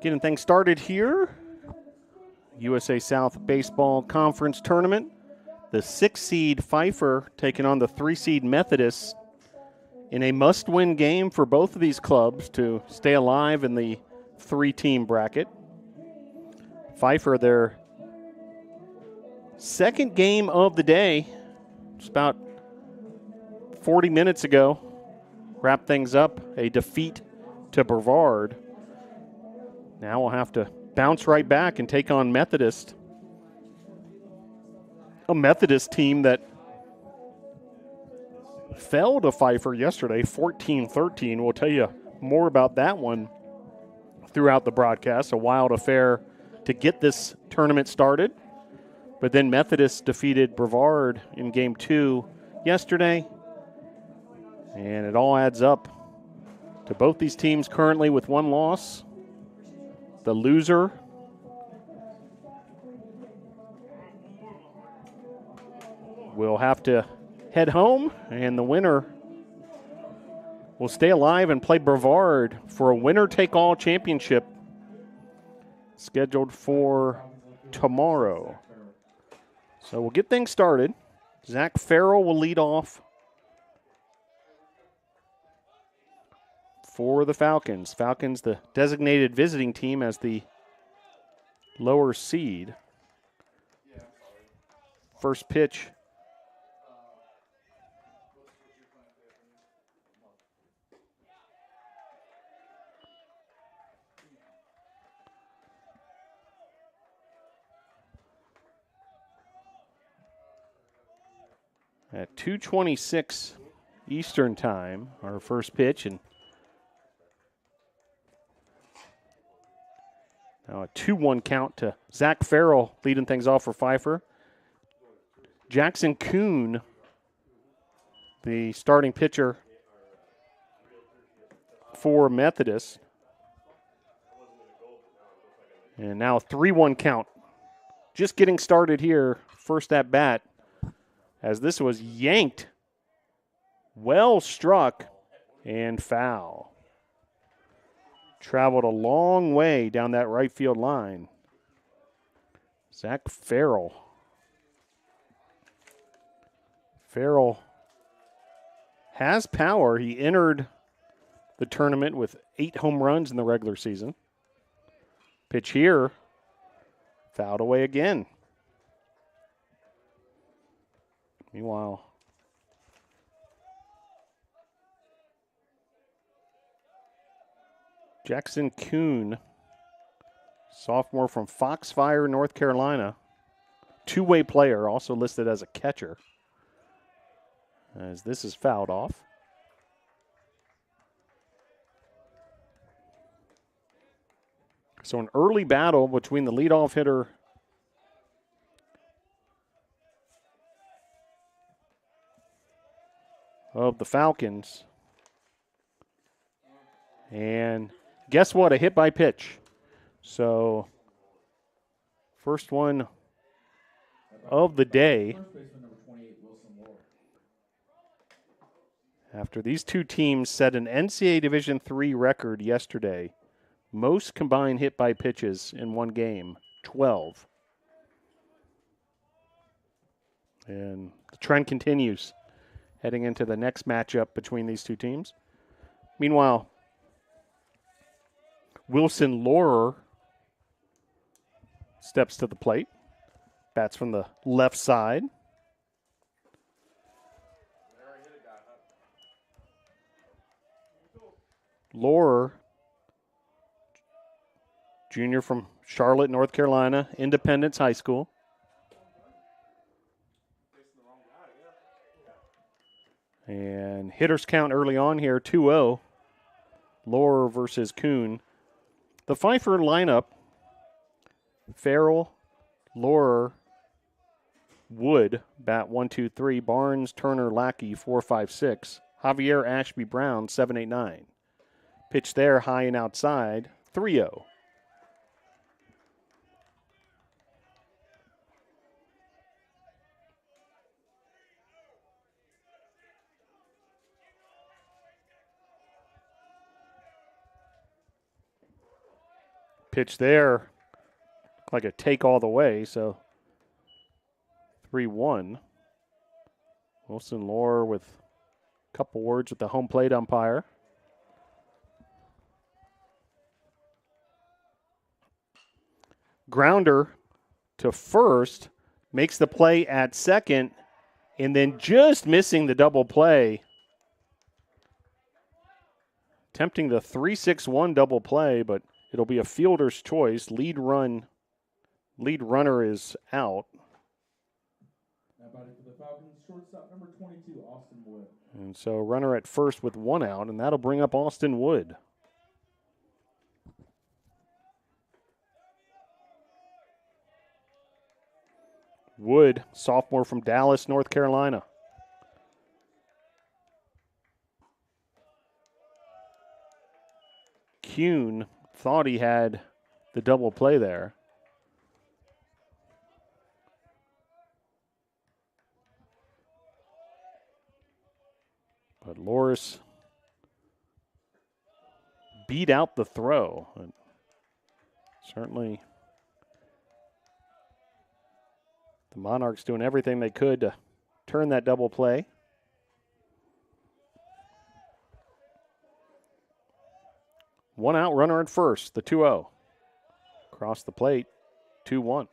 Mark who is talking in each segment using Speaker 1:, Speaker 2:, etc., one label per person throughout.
Speaker 1: Getting things started here. USA South Baseball Conference Tournament. The 6-seed Pfeiffer taking on the 3-seed Methodist in a must-win game for both of these clubs to stay alive in the 3-team bracket. Pfeiffer, their second game of the day, just about 40 minutes ago, wrapped things up, a defeat to Brevard. Now we'll have to bounce right back and take on Methodist. A Methodist team that fell to Pfeiffer yesterday, 14-13. We'll tell you more about that one throughout the broadcast. A wild affair to get this tournament started. But then Methodist defeated Brevard in Game 2 yesterday. And it all adds up to both these teams currently with one loss. The loser will have to head home, and the winner will stay alive and play Brevard for a winner-take-all championship scheduled for tomorrow. So we'll get things started. Zach Farrell will lead off for the Falcons. Falcons, the designated visiting team as the lower seed. First pitch. At 2:26 Eastern time, our first pitch, and now a 2-1 count to Zach Farrell leading things off for Pfeiffer. Jackson Kuhn, the starting pitcher for Methodist. And now a 3-1 count. Just getting started here, first at bat, as this was yanked, well struck, and foul. Traveled a long way down that right field line. Zach Farrell. Farrell has power. He entered the tournament with 8 home runs in the regular season. Pitch here, fouled away again. Meanwhile, Jackson Kuhn, sophomore from Foxfire, North Carolina, two-way player, also listed as a catcher, as this is fouled off. So an early battle between the leadoff hitter of the Falcons. And guess what? A hit by pitch. So first one of the day. After these two teams set an NCAA Division III record yesterday. Most combined hit by pitches in one game, 12. And the trend continues heading into the next matchup between these two teams. Meanwhile, Wilson Laurer steps to the plate. Bats from the left side. Laurer, junior from Charlotte, North Carolina, Independence High School. And hitters count early on here, 2-0. Laurer versus Kuhn. The Pfeiffer lineup, Farrell, Laurer, Wood, bat 1, 2, 3. Barnes, Turner, Lackey, 4, 5, 6. Javier Ashby Brown, 7, 8, 9. Pitch there, high and outside, 3-0. Pitch there, like a take all the way, so 3-1. Wilson Lohr with a couple words with the home plate umpire. Grounder to first, makes the play at second, and then just missing the double play. Attempting the 3-6-1 double play, but it'll be a fielder's choice. Lead runner is out.
Speaker 2: For the Falcons, shortstop number 22, Austin Wood.
Speaker 1: And so runner at first with 1 out, and that'll bring up Austin Wood. Wood, sophomore from Dallas, North Carolina. Kuhn thought he had the double play there. But Loris beat out the throw. And certainly the Monarchs doing everything they could to turn that double play. One out, runner at first, the 2-0. Across the plate, 2-1.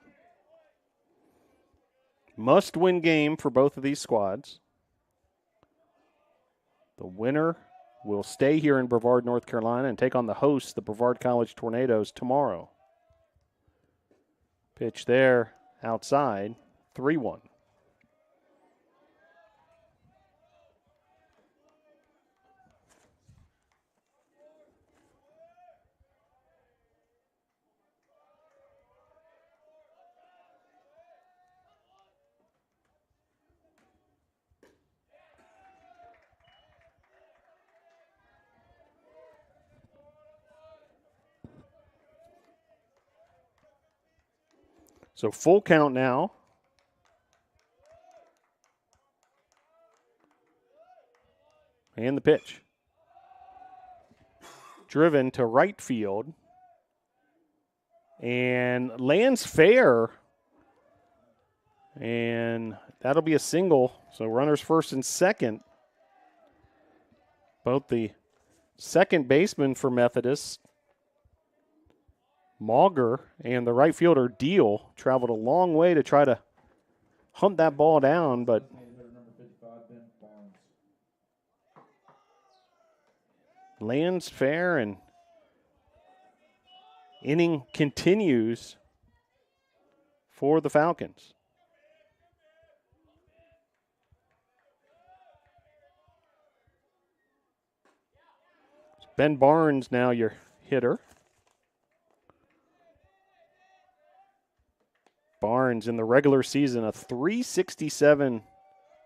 Speaker 1: Must-win game for both of these squads. The winner will stay here in Brevard, North Carolina, and take on the hosts, the Brevard College Tornadoes, tomorrow. Pitch there, outside, 3-1. So full count now. And the pitch. Driven to right field. And lands fair. And that'll be a single. So runners first and second. Both the second baseman for Methodist, Mauger, and the right fielder, Deal, traveled a long way to try to hunt that ball down, but lands fair, and inning continues for the Falcons. Ben Barnes now your hitter. Barnes in the regular season, a .367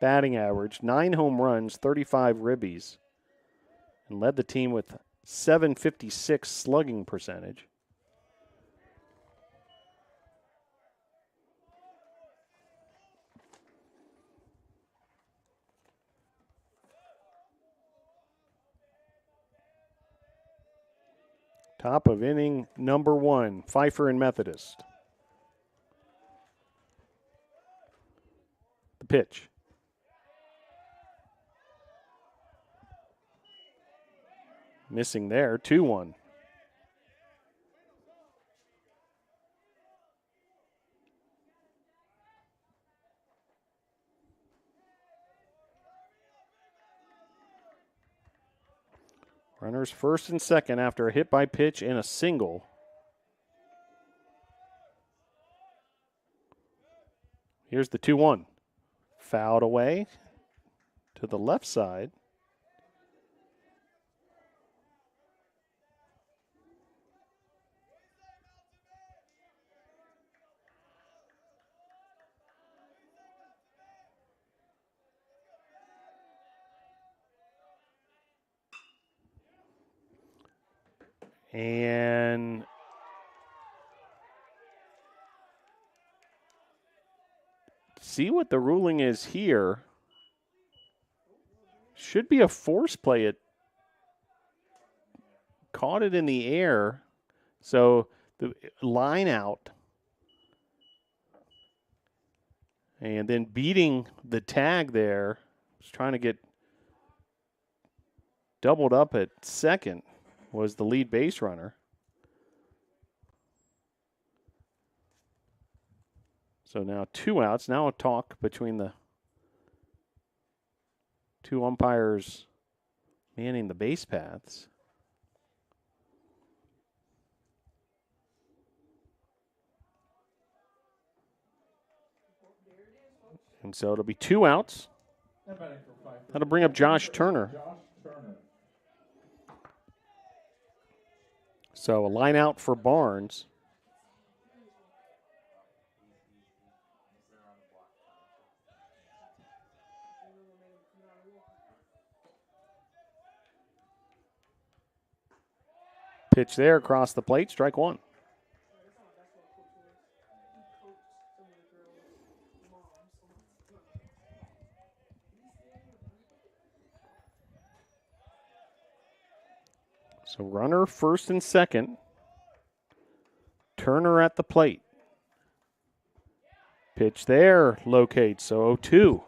Speaker 1: batting average, 9 home runs, 35 ribbies, and led the team with .756 slugging percentage. Top of inning number 1, Pfeiffer and Methodist. The pitch. Missing there, 2-1. Runners first and second after a hit by pitch and a single. Here's the 2-1. Fouled away to the left side. And see what the ruling is here. Should be a force play. It caught it in the air. So The line out. And then beating the tag there. Was trying to get doubled up at second was the lead base runner. So now 2 outs. Now a talk between the 2 umpires manning the base paths. And so it'll be 2 outs. That'll bring up Josh Turner. So a line out for Barnes. Pitch there across the plate, strike 1. So runner first and second. Turner at the plate. Pitch there, locates, so 0-2.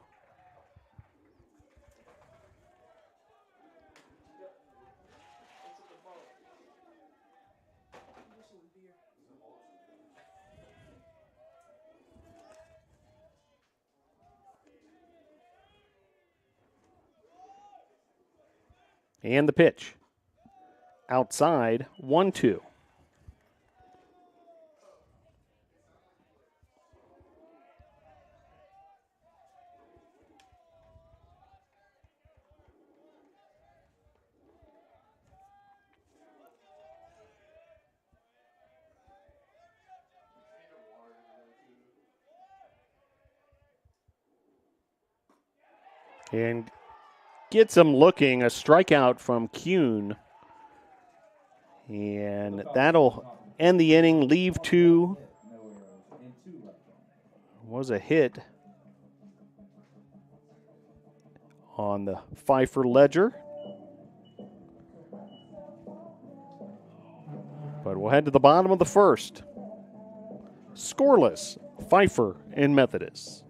Speaker 1: And the pitch. Outside, 1-2. And gets him looking, a strikeout from Kuhn. And that'll end the inning. Leave 2 was a hit on the Pfeiffer ledger. But we'll head to the bottom of the first. Scoreless, Pfeiffer and Methodist.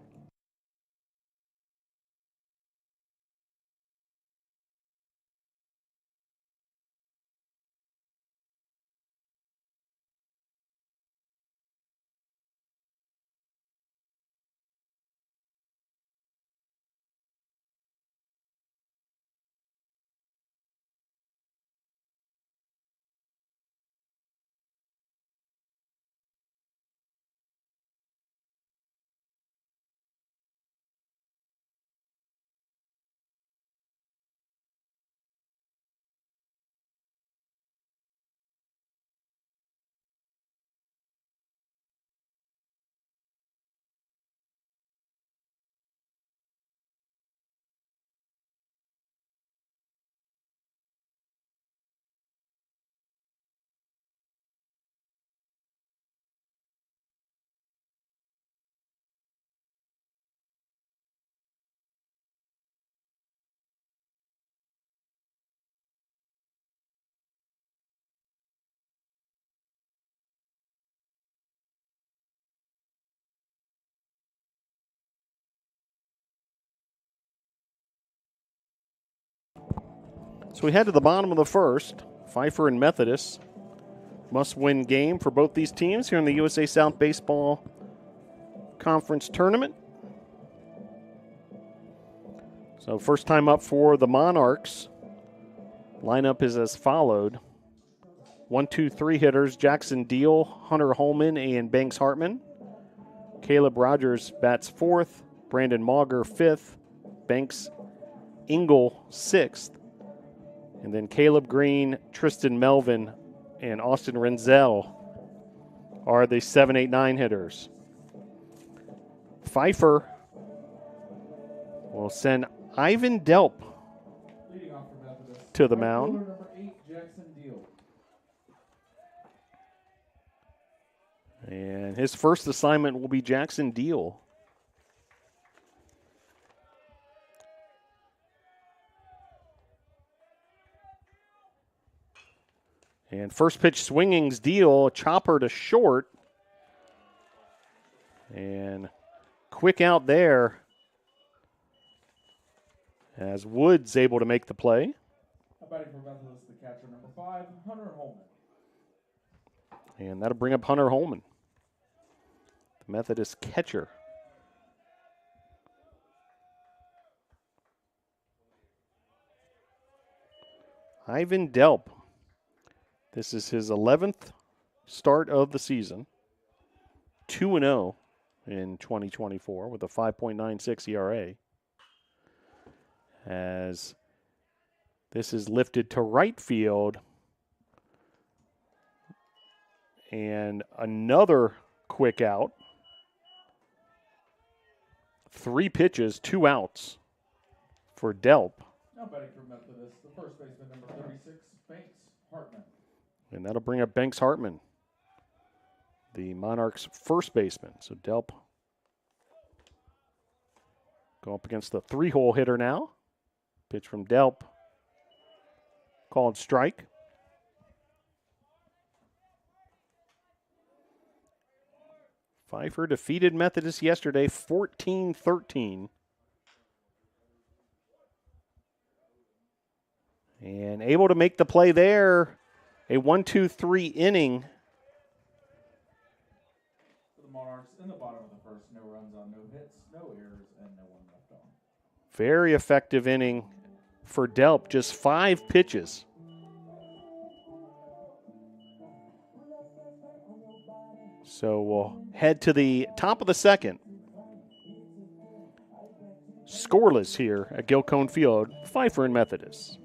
Speaker 1: So we head to the bottom of the first. Pfeiffer and Methodist. Must-win game for both these teams here in the USA South Baseball Conference Tournament. So first time up for the Monarchs. Lineup is as followed. 1, 2, 3 hitters, Jackson Deal, Hunter Holman, and Banks Hartman. Caleb Rogers bats 4th, Brandon Mauger 5th, Banks Engel 6th, and then Caleb Green, Tristan Melvin, and Austin Renzel are the 7, 8, 9 hitters. Pfeiffer will send Ivan Delp to the mound.
Speaker 2: Number 8, Jackson Deal.
Speaker 1: And his first assignment will be Jackson Deal. And first pitch swinging's deal, chopper to short. And quick out there as Woods able to make the play.
Speaker 2: Batting for Methodist, the catcher, number 5, Hunter Holman.
Speaker 1: And that'll bring up Hunter Holman, the Methodist catcher. Ivan Delp. This is his 11th start of the season. 2-0 in 2024 with a 5.96 ERA. As this is lifted to right field. And another quick out. 3 pitches, 2 outs for Delp.
Speaker 2: Now batting for Methodist, the first baseman, number 36, Banks Hartman.
Speaker 1: And that'll bring up Banks Hartman, the Monarchs' first baseman. So Delp go up against the 3-hole hitter now. Pitch from Delp. Called strike. Pfeiffer defeated Methodist yesterday 14-13. And able to make the play there. A 1-2-3 inning.
Speaker 2: For the Monarchs, in the bottom of the first, no runs on no hits, no errors, and no one left on.
Speaker 1: Very effective inning for Delp. Just 5 pitches. So we'll head to the top of the second. Scoreless here at Gilcone Field, Pfeiffer and Methodist.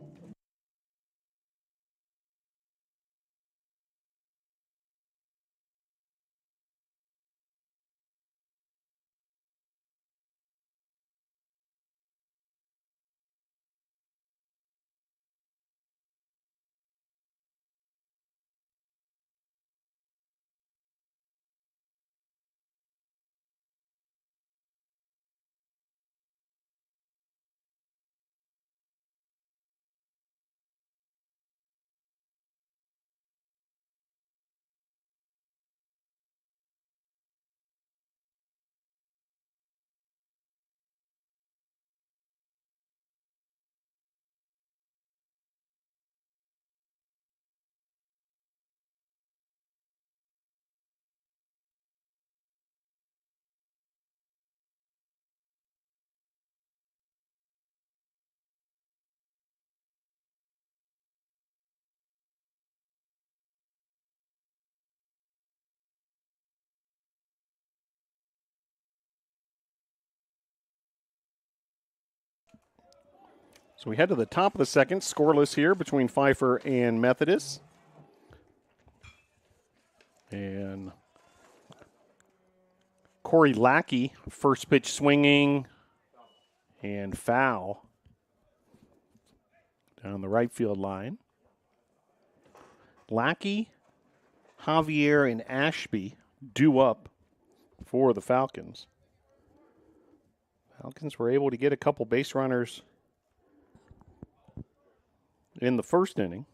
Speaker 1: So we head to the top of the second, scoreless here between Pfeiffer and Methodist. And Corey Lackey, first pitch swinging and foul down the right field line. Lackey, Javier, and Ashby due up for the Falcons. Falcons were able to get a couple base runners in the first inning.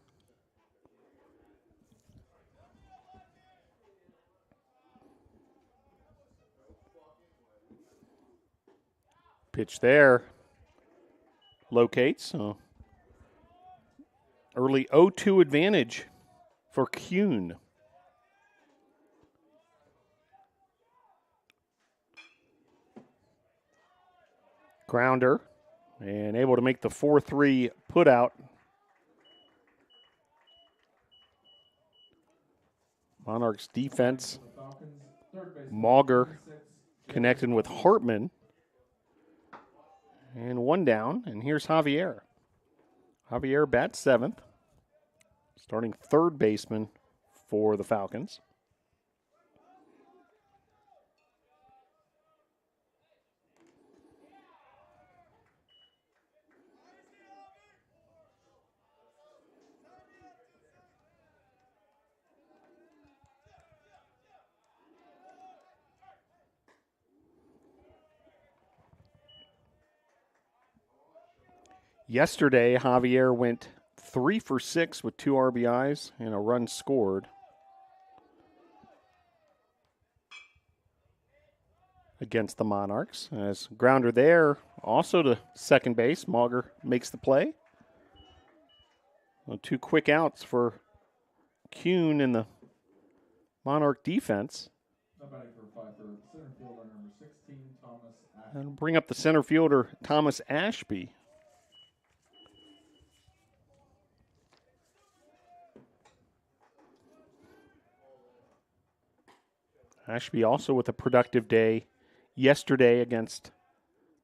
Speaker 1: Pitch there. Locates. Early 0-2 advantage for Kuhn. Grounder. And able to make the 4-3 putout. Monarchs defense. Mauger connecting with Hartman. And 1 down, and here's Javier. Javier bats 7th, starting third baseman for the Falcons. Yesterday, Javier went 3 for 6 with 2 RBIs and a run scored against the Monarchs. As grounder there, also to second base. Mauger makes the play. Well, 2 quick outs for Kuhn in the Monarch defense.
Speaker 2: Batting for Pfeiffer, center fielder number 16, Thomas Ashby.
Speaker 1: And bring up the center fielder, Thomas Ashby. Ashby also with a productive day yesterday against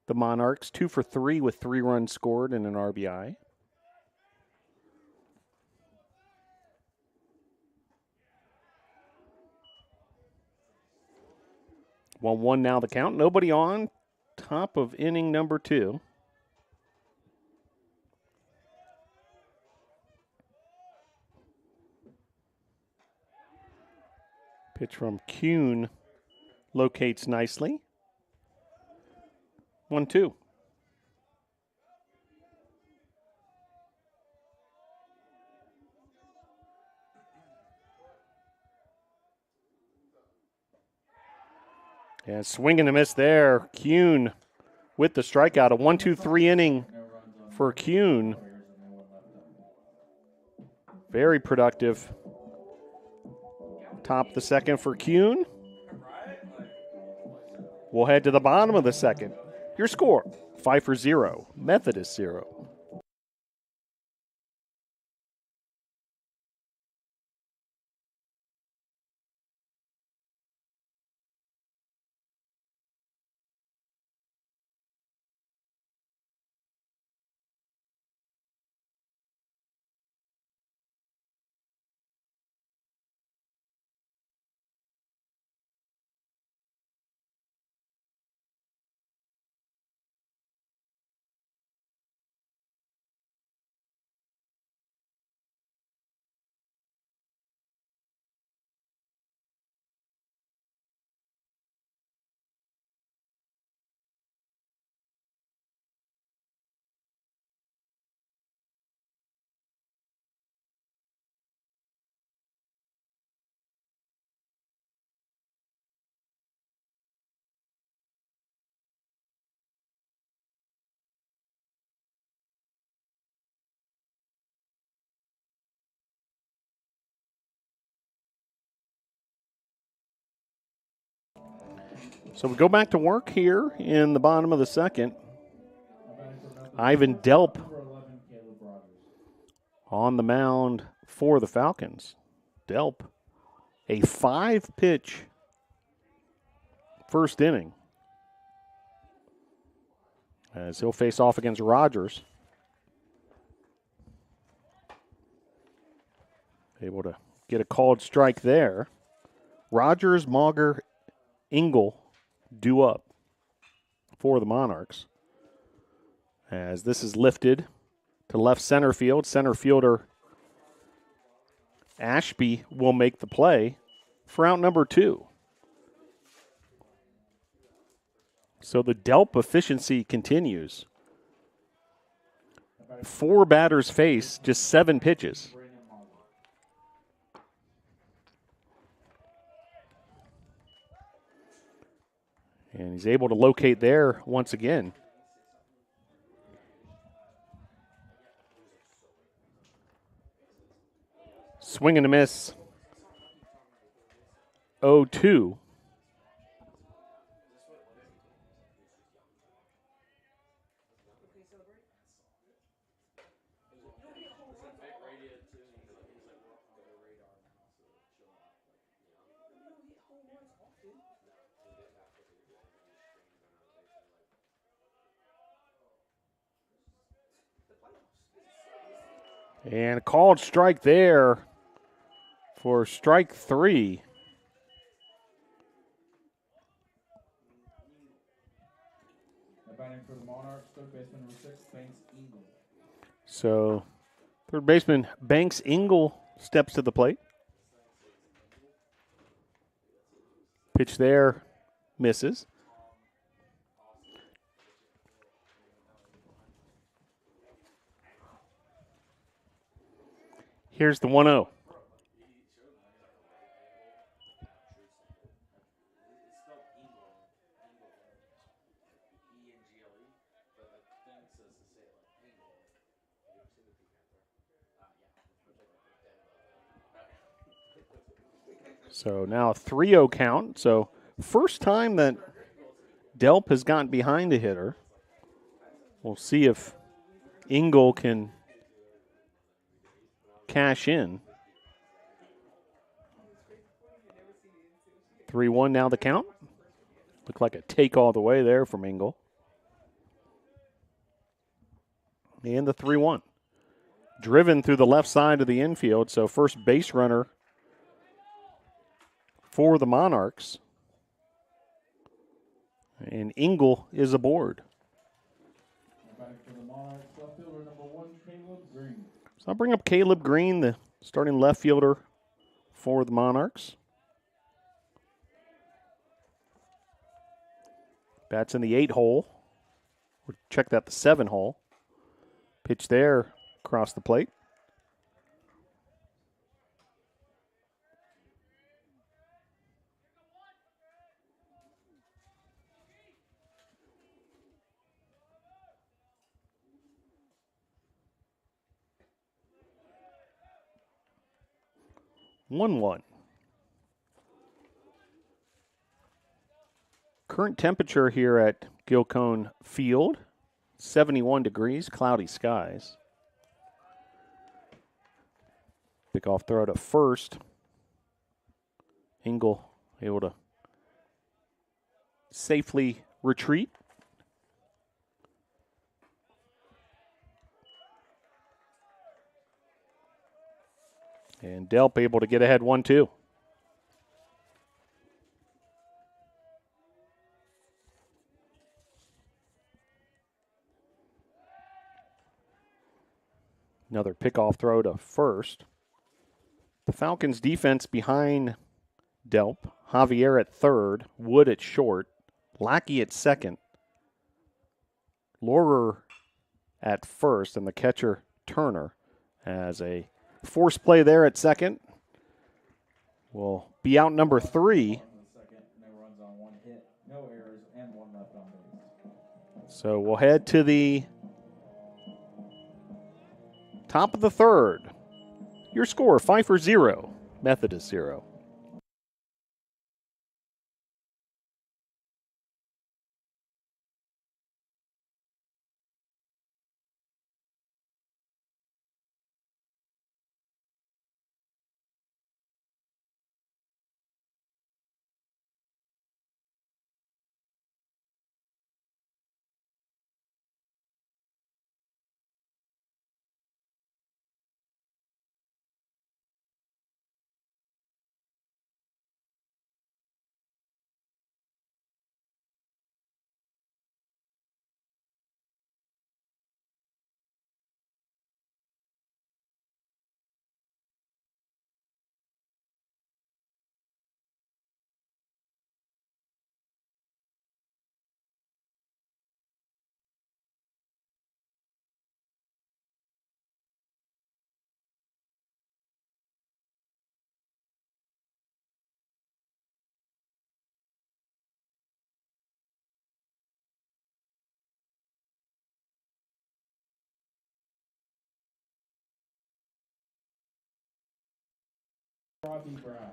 Speaker 1: the Monarchs. 2 for 3 with 3 runs scored and an RBI. 1-1 now the count. Nobody on. Top of inning number 2. Pitch from Kuhn locates nicely. 1-2. Yeah, swing and a miss there. Kuhn with the strikeout. A 1-2-3 inning for Kuhn. Very productive. Top of the second for Kuhn. We'll head to the bottom of the second. Your score, Pfeiffer 0, Methodist 0. So we go back to work here in the bottom of the second. Ivan Delp on the mound for the Falcons. Delp, a 5-pitch first inning, as he'll face off against Rogers. Able to get a called strike there. Rogers, Mauger, Engel due up for the Monarchs. As this is lifted to left center field. Center fielder Ashby will make the play for out number 2. So the Delp efficiency continues. 4 batters face, just 7 pitches. And he's able to locate there once again. Swing and a miss. 0-2. And a called strike there for strike 3.
Speaker 2: Batting for the Monarchs, third baseman number 6, Banks Engel.
Speaker 1: So third baseman Banks Engel steps to the plate. Pitch there, misses. Here's the 1-0. So now a 3-0 count. So first time that Delp has gotten behind a hitter. We'll see if Engel can cash in. 3-1 now the count. Looked like a take all the way there from Engel. And the 3-1. Driven through the left side of the infield, so first base runner for the Monarchs. And Engel is aboard.
Speaker 2: Back for the Monarchs, left fielder number 1, Caleb Green.
Speaker 1: So I'll bring up Caleb Green, the starting left fielder for the Monarchs. Bats in the 8 hole. We'll check that the 7 hole. Pitch there across the plate. One. Current temperature here at Gilcone Field, 71 degrees, cloudy skies. Pickoff throw to first. Engel able to safely retreat. And Delp able to get ahead 1-2. Another pickoff throw to first. The Falcons' defense behind Delp. Javier at third, Wood at short, Lackey at second, Laurer at first, and the catcher Turner as a force play there at second. Will be out number 3.
Speaker 2: No runs on 1 hit, no errors, and 1 left on base.
Speaker 1: So we'll head to the top of the 3rd. Your score, Pfeiffer 0, Methodist 0.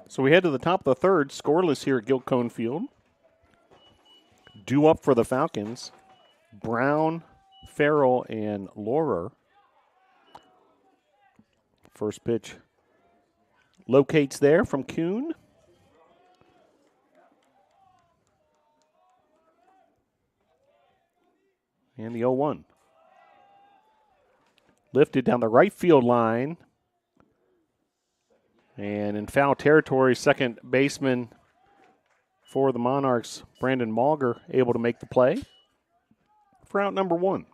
Speaker 1: So we head to the top of the 3rd, scoreless here at Gilcone Field. Due up for the Falcons, Brown, Farrell, and Laurer. First pitch locates there from Kuhn. And the 0-1. Lifted down the right field line. And in foul territory, second baseman for the Monarchs, Brandon Mauger, able to make the play for out number 1.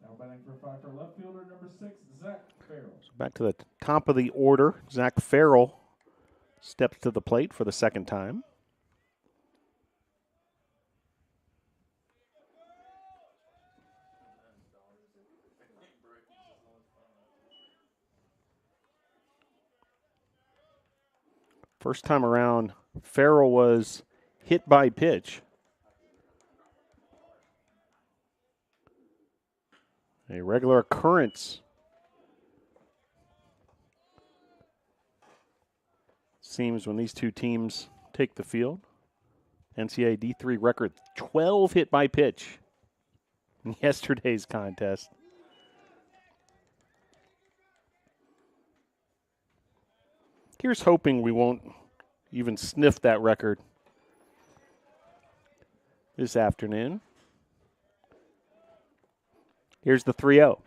Speaker 2: Now batting for Pfeiffer, left fielder number 6, Zach Farrell.
Speaker 1: So back to the top of the order, Zach Farrell steps to the plate for the second time. First time around, Farrell was hit by pitch. A regular occurrence. Seems when these two teams take the field. NCAA D3 record 12 hit by pitch in yesterday's contest. Here's hoping we won't even sniff that record this afternoon. Here's the 3-0.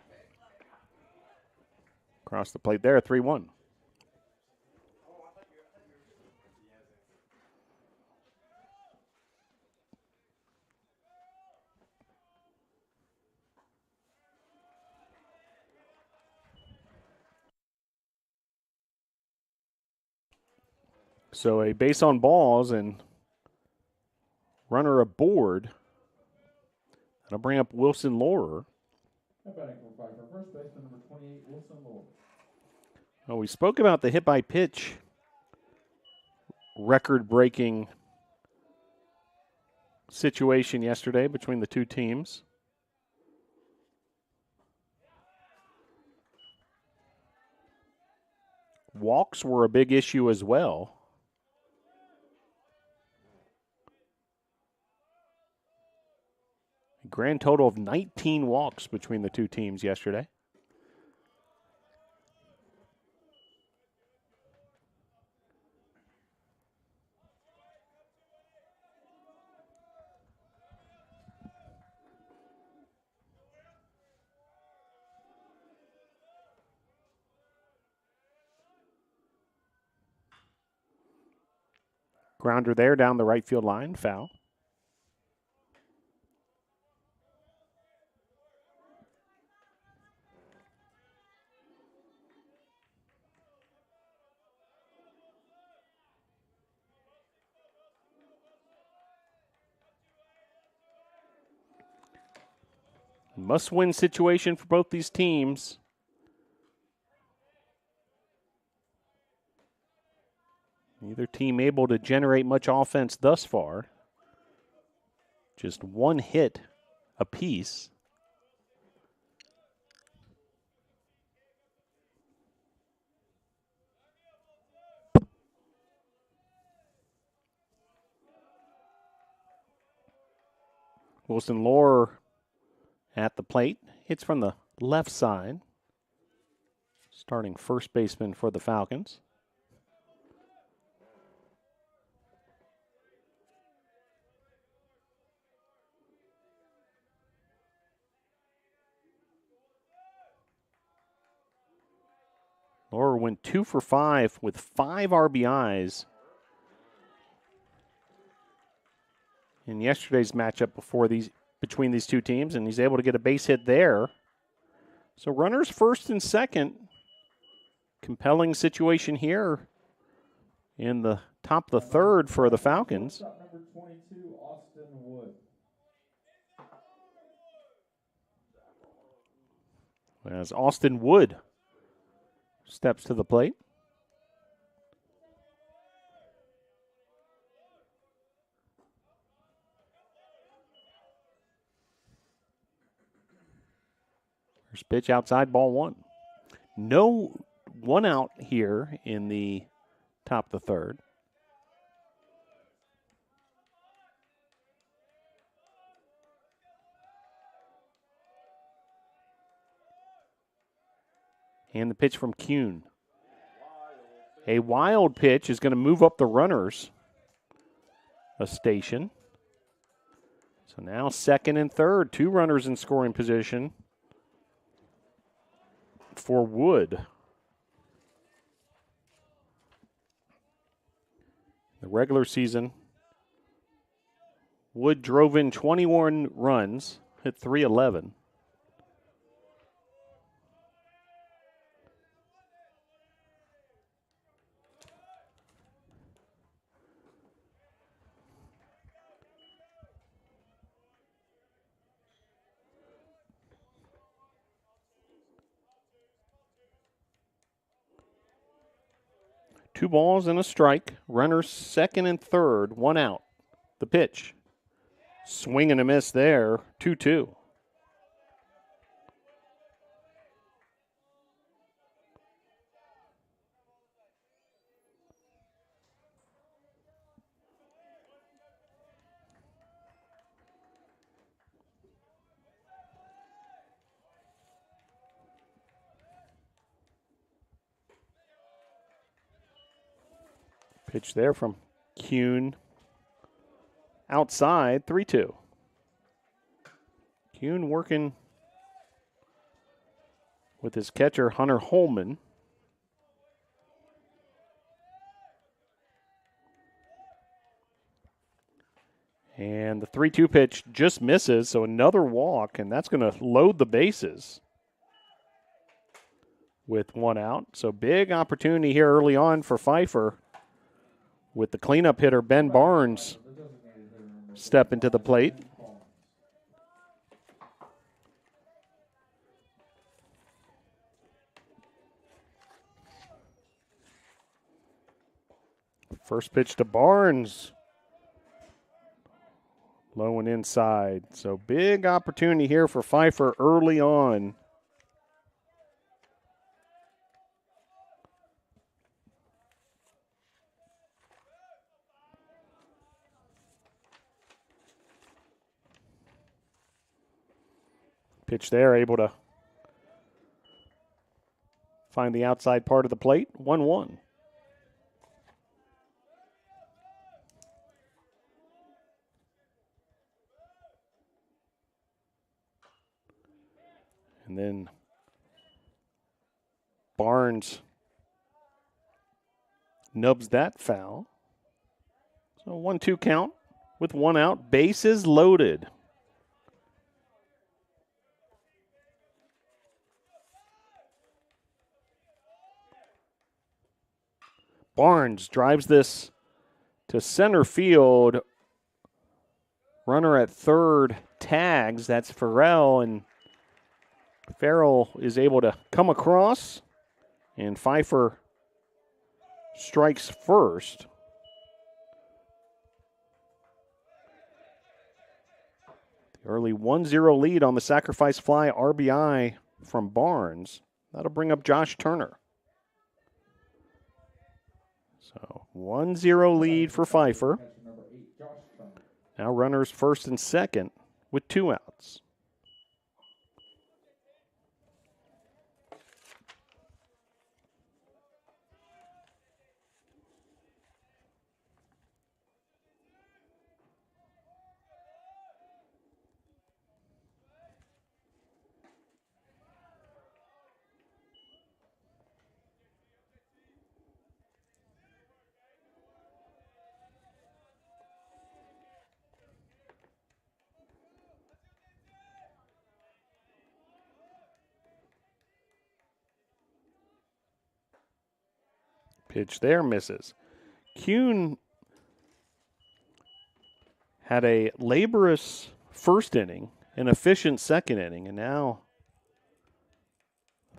Speaker 1: Across the plate there, 3-1. So a base on balls and runner aboard. That'll bring up Wilson Laurer.
Speaker 2: Batting for Pfeiffer, first baseman number 28, Wilson Laurer.
Speaker 1: Well, we spoke about the hit by pitch record-breaking situation yesterday between the two teams. Walks were a big issue as well. A grand total of 19 walks between the two teams yesterday. Grounder there down the right field line, foul. Must-win situation for both these teams. Neither team able to generate much offense thus far. Just one hit apiece. Wilson Laurer at the plate. Hits from the left side. Starting first baseman for the Falcons. Laurer went 2 for 5 with 5 RBIs in yesterday's matchup between these two teams, and he's able to get a base hit there. So runners first and second. Compelling situation here in the top of the third for the Falcons.
Speaker 2: Number 22, Austin Wood.
Speaker 1: As Austin Wood steps to the plate. First pitch outside, ball one. No one out here in the top of the third. And the pitch from Kuhn. A wild pitch is going to move up the runners a station. So now second and third, 2 runners in scoring position for Wood. The regular season, Wood drove in 21 runs, hit .311. 2 balls and a strike. Runners second and third, 1 out. The pitch. Swing and a miss there, 2-2. Pitch there from Kuhn. Outside, 3-2. Kuhn working with his catcher, Hunter Holman. And the 3-2 pitch just misses, so another walk, and that's going to load the bases with 1 out. So big opportunity here early on for Pfeiffer with the cleanup hitter, Ben Barnes, step into the plate. First pitch to Barnes. Low and inside. So big opportunity here for Pfeiffer early on. Pitch there, able to find the outside part of the plate. 1-1. And then Barnes nubs that foul. So 1-2 count with 1 out. Bases loaded. Barnes drives this to center field. Runner at third tags. That's Farrell, and Farrell is able to come across, and Pfeiffer strikes first. The early 1-0 lead on the sacrifice fly RBI from Barnes. That'll bring up Josh Turner. So 1-0 lead for Pfeiffer. Now runners first and second with 2 outs. Pitch there, misses. Kuhn had a laborious first inning, an efficient second inning, and now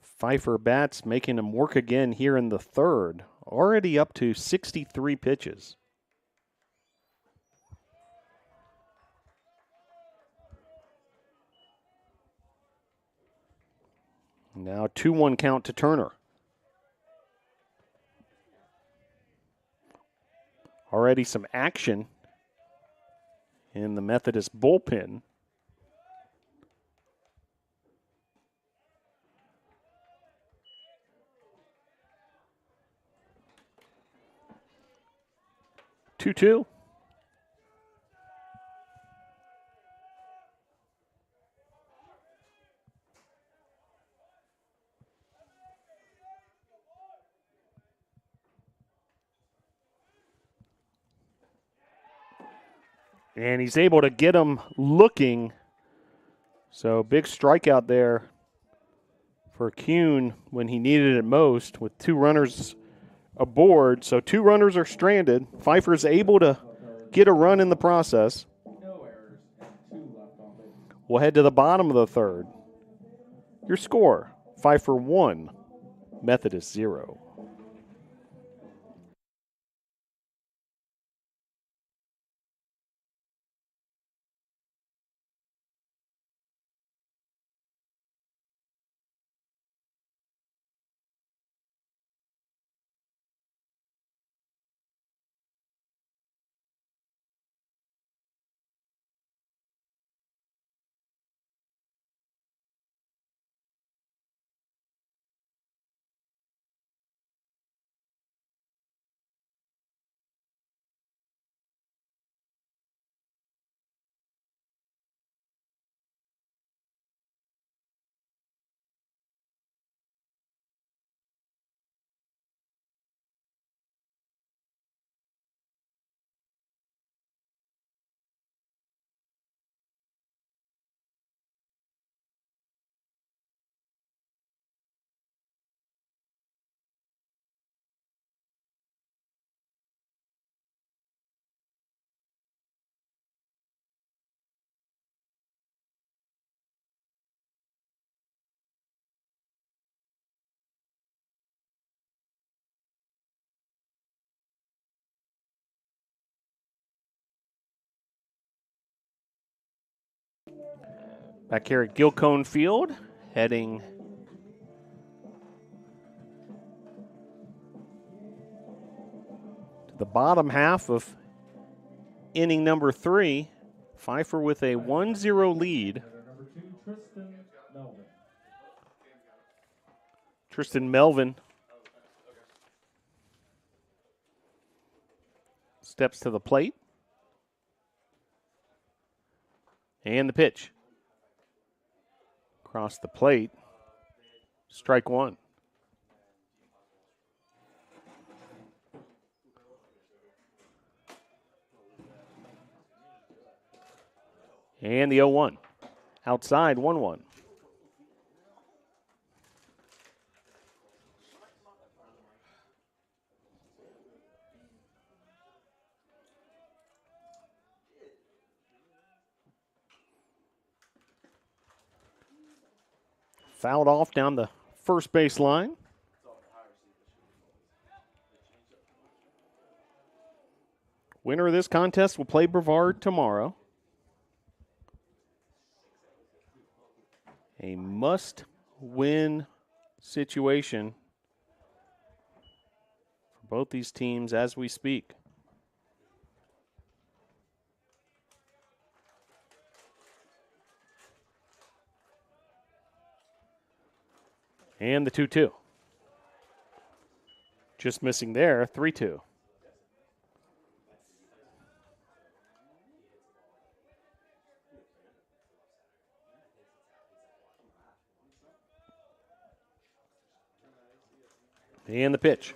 Speaker 1: Pfeiffer bats, making him work again here in the third. Already up to 63 pitches. Now 2-1 count to Turner. Already some action in the Methodist bullpen. Two. And he's able to get him looking. So big strikeout there for Kuhn when he needed it most with 2 runners aboard. So 2 runners are stranded. Pfeiffer's able to get a run in the process. We'll head to the bottom of the third. Your score, Pfeiffer 1, Methodist 0. Back here at Gilcone Field, heading to the bottom half of inning number 3. Pfeiffer with a 1-0 lead.
Speaker 2: Number 2, Tristan Melvin.
Speaker 1: Tristan Melvin steps to the plate. And the pitch. Across the plate. Strike 1. And the 0-1. Outside, 1-1. Fouled off down the first base line. Winner of this contest will play Brevard tomorrow. A must-win situation for both these teams as we speak. And the 2-2. Just missing there, 3-2. And the pitch.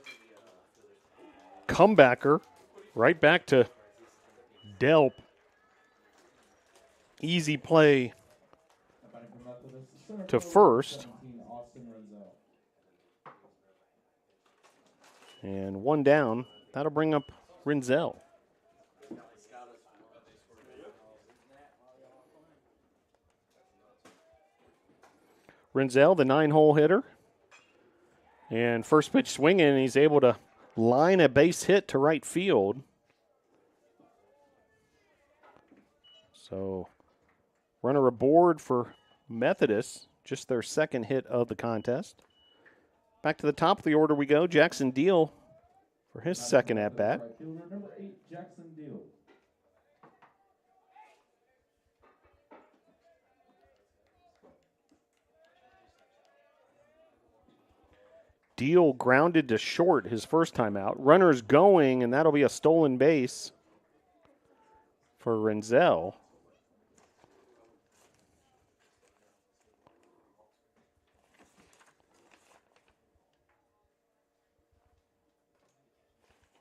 Speaker 1: Comebacker right back to Delp. Easy play to first. And one down. That'll bring up Renzel. Renzel, the 9-hole hitter. And first pitch swinging, and he's able to line a base hit to right field. So, runner aboard for Methodist, just their second hit of the contest. Back to the top of the order we go. Jackson Deal for his second at-bat.
Speaker 2: Right fielder, number 8, Jackson Deal.
Speaker 1: Deal grounded to short his first time out. Runner's going, and that'll be a stolen base for Renzel.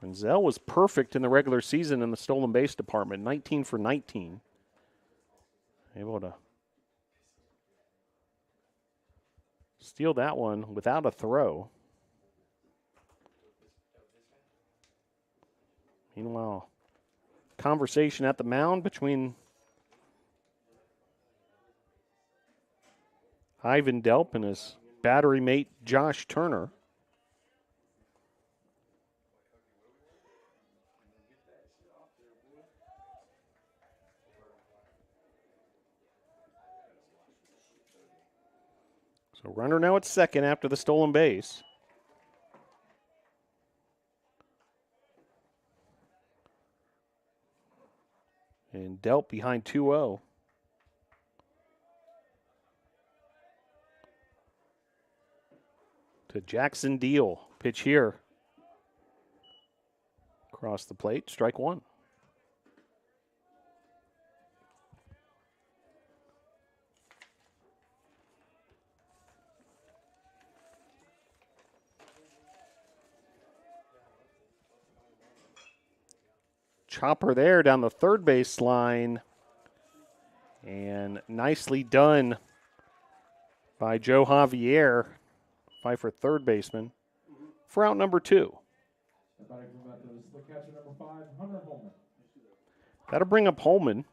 Speaker 1: Renzel was perfect in the regular season in the stolen base department, 19 for 19. Able to steal that one without a throw. Meanwhile, conversation at the mound between Ivan Delp and his battery mate Josh Turner. So runner now at second after the stolen base. And Delp behind 2-0. To Jackson Deal. Pitch here. Across the plate, strike 1. Chopper there down the third base line. And nicely done by Joe Javier, Pfeiffer third baseman, for out number 2.
Speaker 2: The catcher, number 5, Hunter Holman.
Speaker 1: That'll bring up Holman.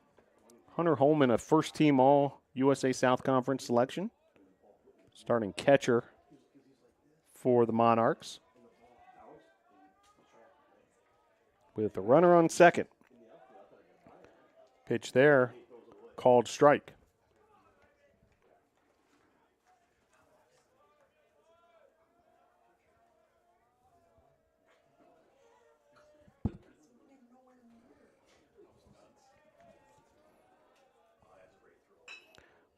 Speaker 1: Hunter Holman, a first-team All-USA South Conference selection. Starting catcher for the Monarchs. With the runner on second. Pitch there, called strike.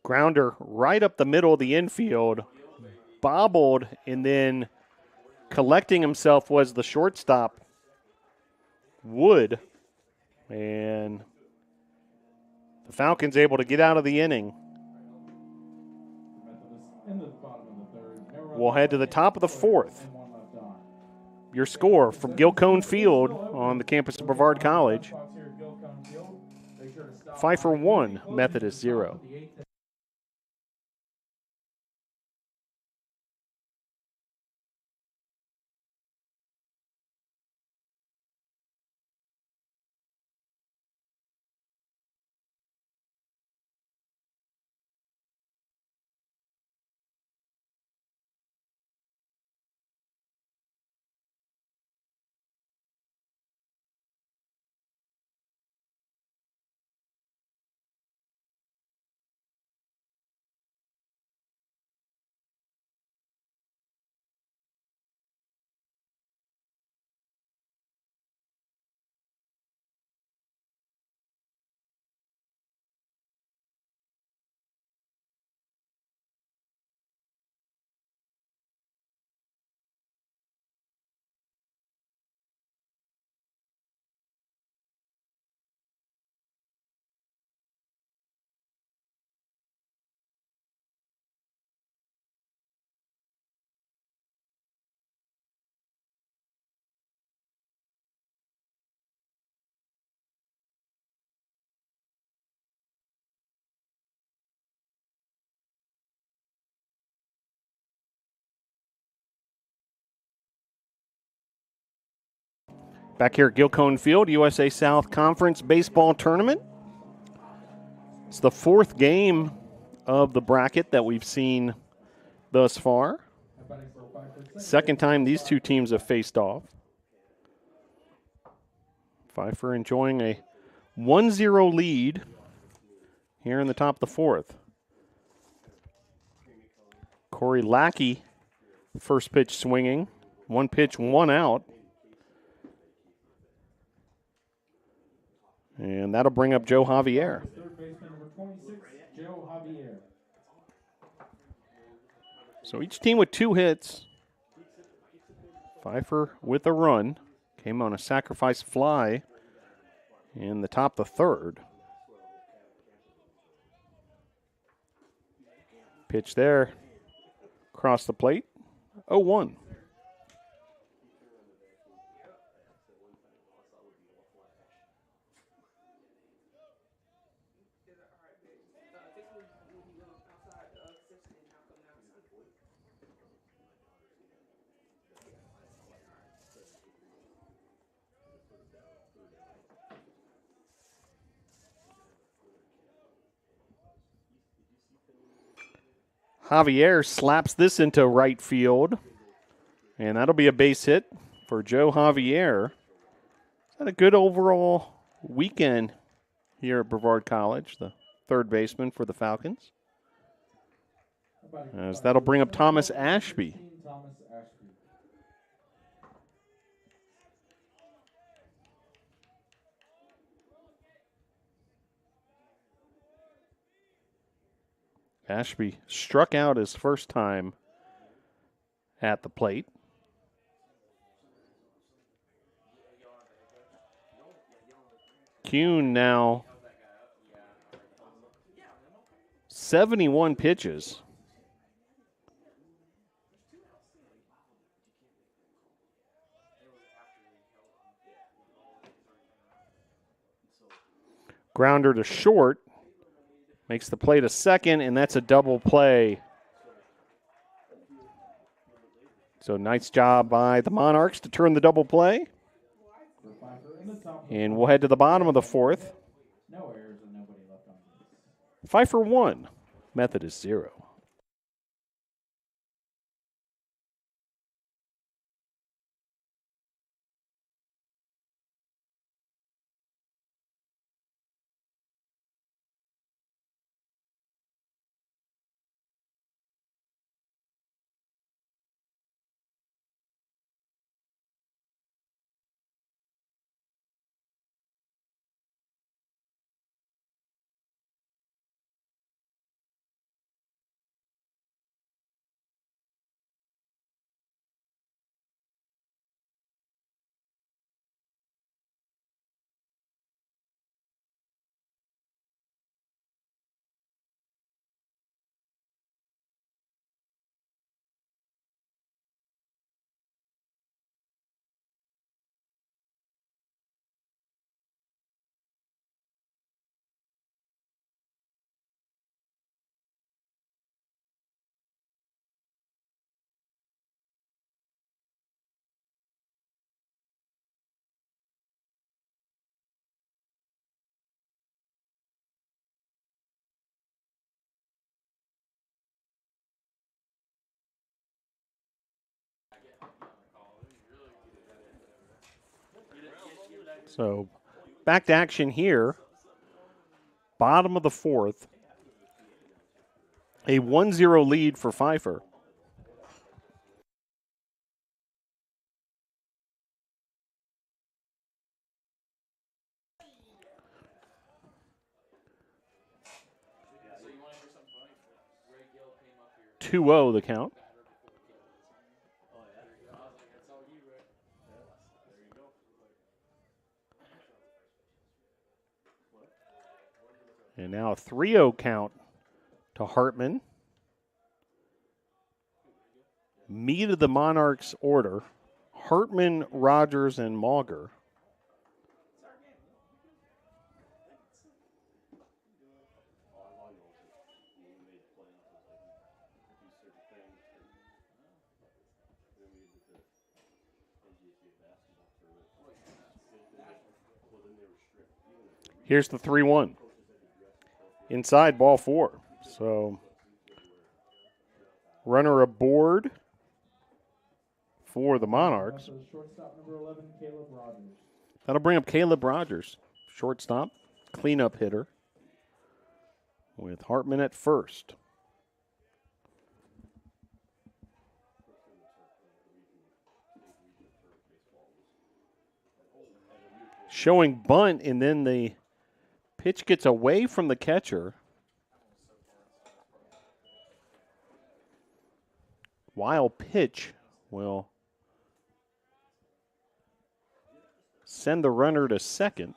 Speaker 1: Grounder right up the middle of the infield, bobbled, and then collecting himself was the shortstop, Wood. And the Falcons able to get out of the inning.
Speaker 2: Methodist in the bottom of the third. No runs
Speaker 1: We'll head to the top of the fourth.
Speaker 2: and one left on.
Speaker 1: Your score from Gilcone Field on the campus of Brevard College. Pfeiffer 1, Methodist 0. Back here at Gilcone Field, USA South Conference Baseball Tournament. It's the fourth game of the bracket that we've seen thus far. Second time these two teams have faced off. Pfeiffer enjoying a 1-0 lead here in the top of the fourth. Corey Lackey, first pitch swinging. One pitch, one out. And that'll bring up Joe Javier.
Speaker 2: Third baseman number 26, Joe Javier.
Speaker 1: So each team with 2 hits. Pfeiffer with a run. Came on a sacrifice fly in the top of the third. Pitch there. Across the plate. 0-1. Javier slaps this into right field, and that'll be a base hit for Joe Javier. Had a good overall weekend here at Brevard College, the third baseman for the Falcons. As that'll bring up Thomas Ashby.
Speaker 2: Thomas Ashby.
Speaker 1: Ashby struck out his first time at the plate. Kuhn now 71 pitches. Grounder to short. Makes the play to second, and that's a double play. So nice job by the Monarchs to turn the double play. And we'll head to the bottom of the fourth.
Speaker 2: No errors and nobody left on base.
Speaker 1: Pfeiffer 1, Methodist 0. So back to action here. Bottom of the fourth. A 1-0 lead for Pfeiffer. (2-0) the count. And now a 3-0 count to Hartman. Meat of the Monarchs order: Hartman, Rogers, and Mauger. Here's the 3-1. Inside, ball 4. So runner aboard for the Monarchs.
Speaker 2: Shortstop number 11, Caleb Rogers.
Speaker 1: That'll bring up Caleb Rogers, shortstop, cleanup hitter, with Hartman at first. Showing bunt, and then the pitch gets away from the catcher. Wild pitch will send the runner to second.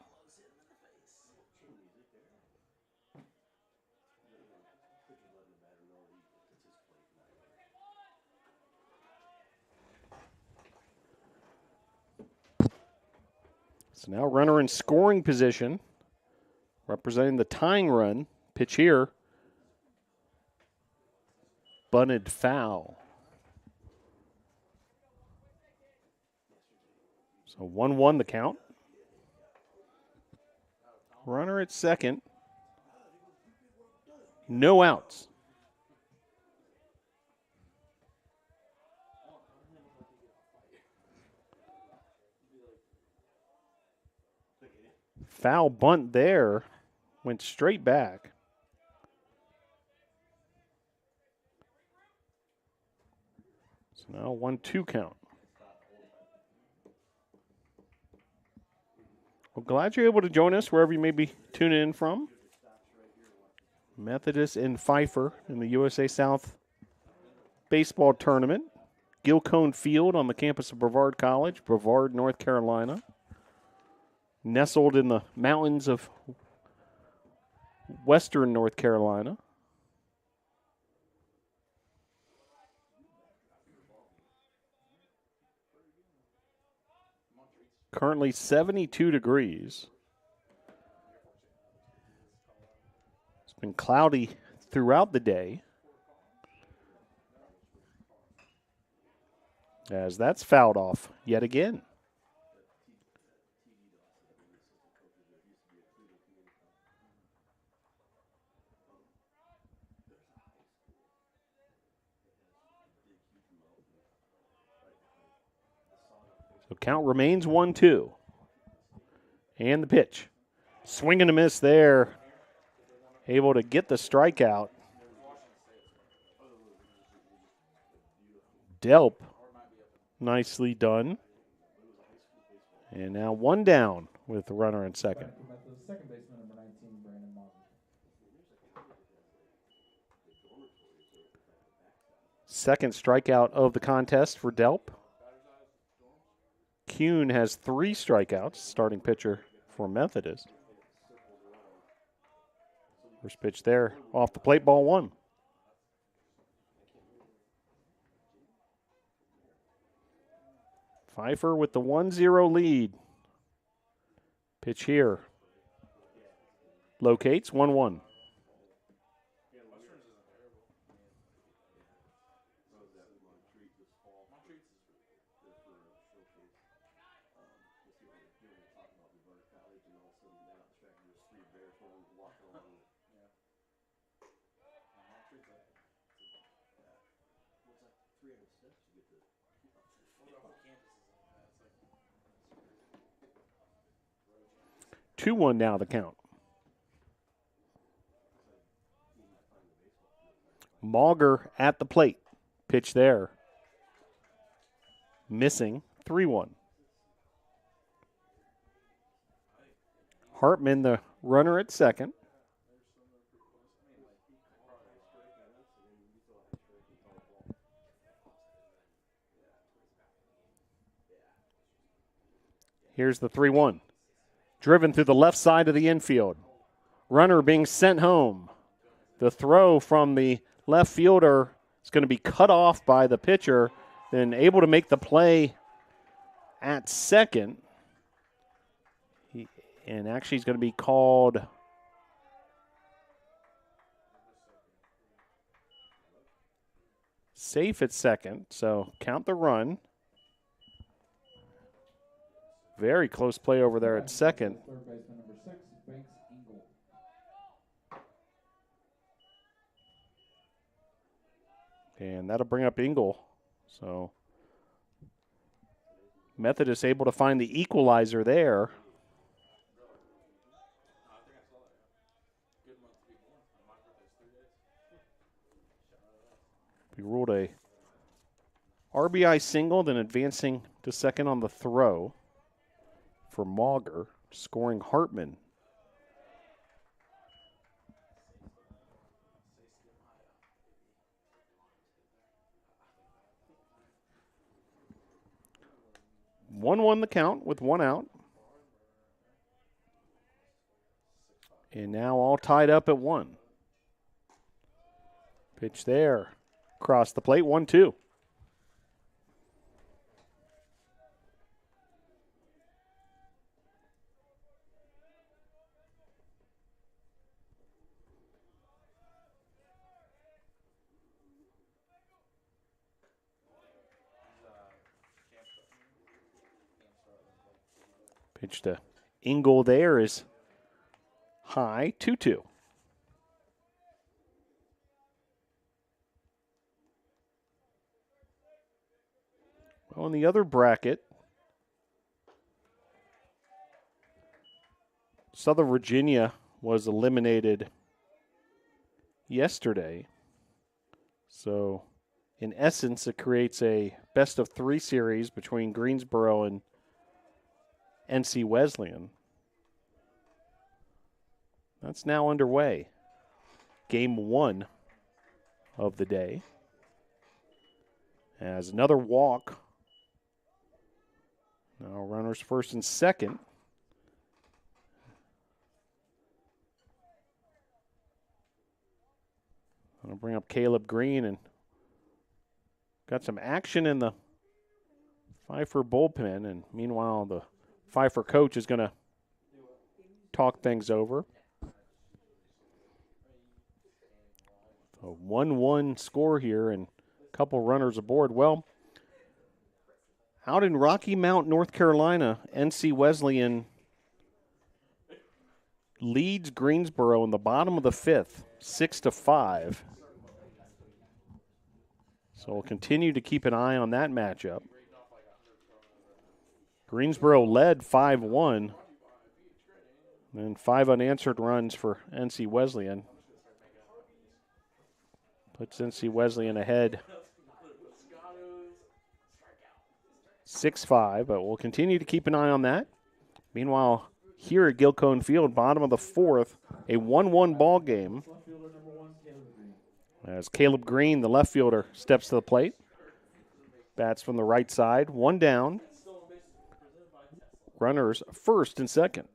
Speaker 1: So now runner in scoring position, representing the tying run. Pitch here. Bunted foul. So 1-1 the count. Runner at second. No outs. Foul bunt there. Went straight back. So now 1-2 count. Well, glad you're able to join us wherever you may be tuning in from. Methodist and Pfeiffer in the USA South Baseball Tournament. Gilcone Field on the campus of Brevard College, Brevard, North Carolina. Nestled in the mountains of western North Carolina. Currently 72 degrees. It's been cloudy throughout the day. As that's fouled off yet again. So count remains 1-2. And the pitch. Swing and a miss there. Able to get the strikeout. Delp. Nicely done. And now one down with the runner in second.
Speaker 2: Second baseman number 19, Brandon Mauger.
Speaker 1: Second strikeout of the contest for Delp. Kuhn has 3 strikeouts, starting pitcher for Methodist. First pitch there, off the plate, ball 1. Pfeiffer with the 1-0 lead. Pitch here. Locates 1-1. 2-1 now the count. Mauger at the plate. Pitch there. Missing. 3-1. Hartman, the runner at second. Here's the 3-1. Driven through the left side of the infield. Runner being sent home. The throw from the left fielder is going to be cut off by the pitcher, then able to make the play at second. And actually he's going to be called safe at second, so count the run. Very close play over there at second.
Speaker 2: Third baseman number 6, Banks Engel.
Speaker 1: And that'll bring up Engel. So Methodist able to find the equalizer there. We ruled a RBI single, then advancing to second on the throw for Mauger, scoring Hartman. One the count with 1 out. And now all tied up at 1. Pitch there. Across the plate, 1-2. Pitch to Engel there is high, 2-2. Well, in the other bracket, Southern Virginia was eliminated yesterday. So, in essence, it creates a best-of-3 series between Greensboro and NC Wesleyan. That's now underway. Game 1 of the day. As another walk. Now runners first and second. I'll bring up Caleb Green, and got some action in the Pfeiffer bullpen, and meanwhile the Pfeiffer coach is going to talk things over. A 1-1 score here and a couple runners aboard. Well, out in Rocky Mount, North Carolina, NC Wesleyan leads Greensboro in the bottom of the 5th, 6-5. So we'll continue to keep an eye on that matchup. Greensboro led 5-1, and 5 unanswered runs for NC Wesleyan. Puts NC Wesleyan ahead 6-5, but we'll continue to keep an eye on that. Meanwhile, here at Gilcone Field, bottom of the 4th, a 1-1 ball game. As Caleb Green, the left fielder, steps to the plate. Bats from the right side, 1 down. Runners first and second.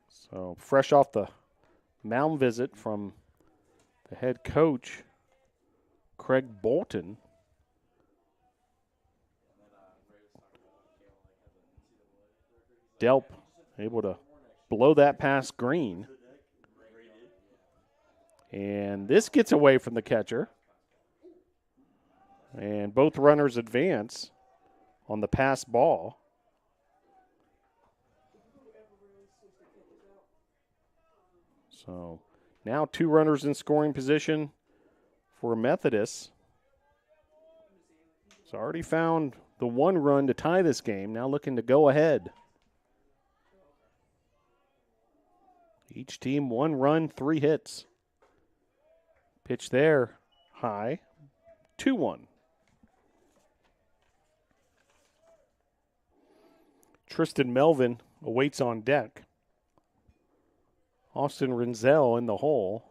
Speaker 1: So fresh off the mound visit from the head coach, Craig Bolton. Delp able to blow that past Green. And this gets away from the catcher. And both runners advance on the pass ball. So now 2 runners in scoring position for Methodist. It's already found the 1 run to tie this game. Now looking to go ahead. Each team 1 run, 3 hits. Pitch there, high, 2-1. Tristan Melvin awaits on deck. Austin Renzel in the hole.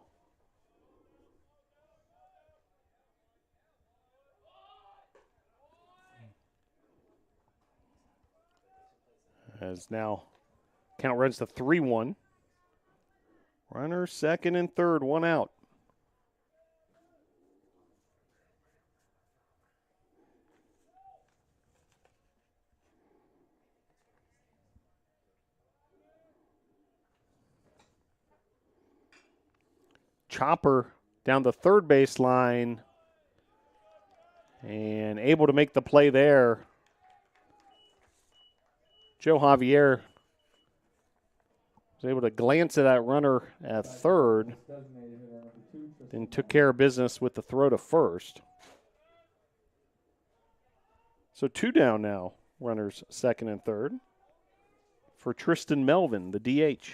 Speaker 1: As now count runs to 3-1. Runner second and third, 1 out. Chopper down the third base line and able to make the play there. Joe Javier was able to glance at that runner at third, then took care of business with the throw to first. So 2 down now, runners second and third for Tristan Melvin, the DH.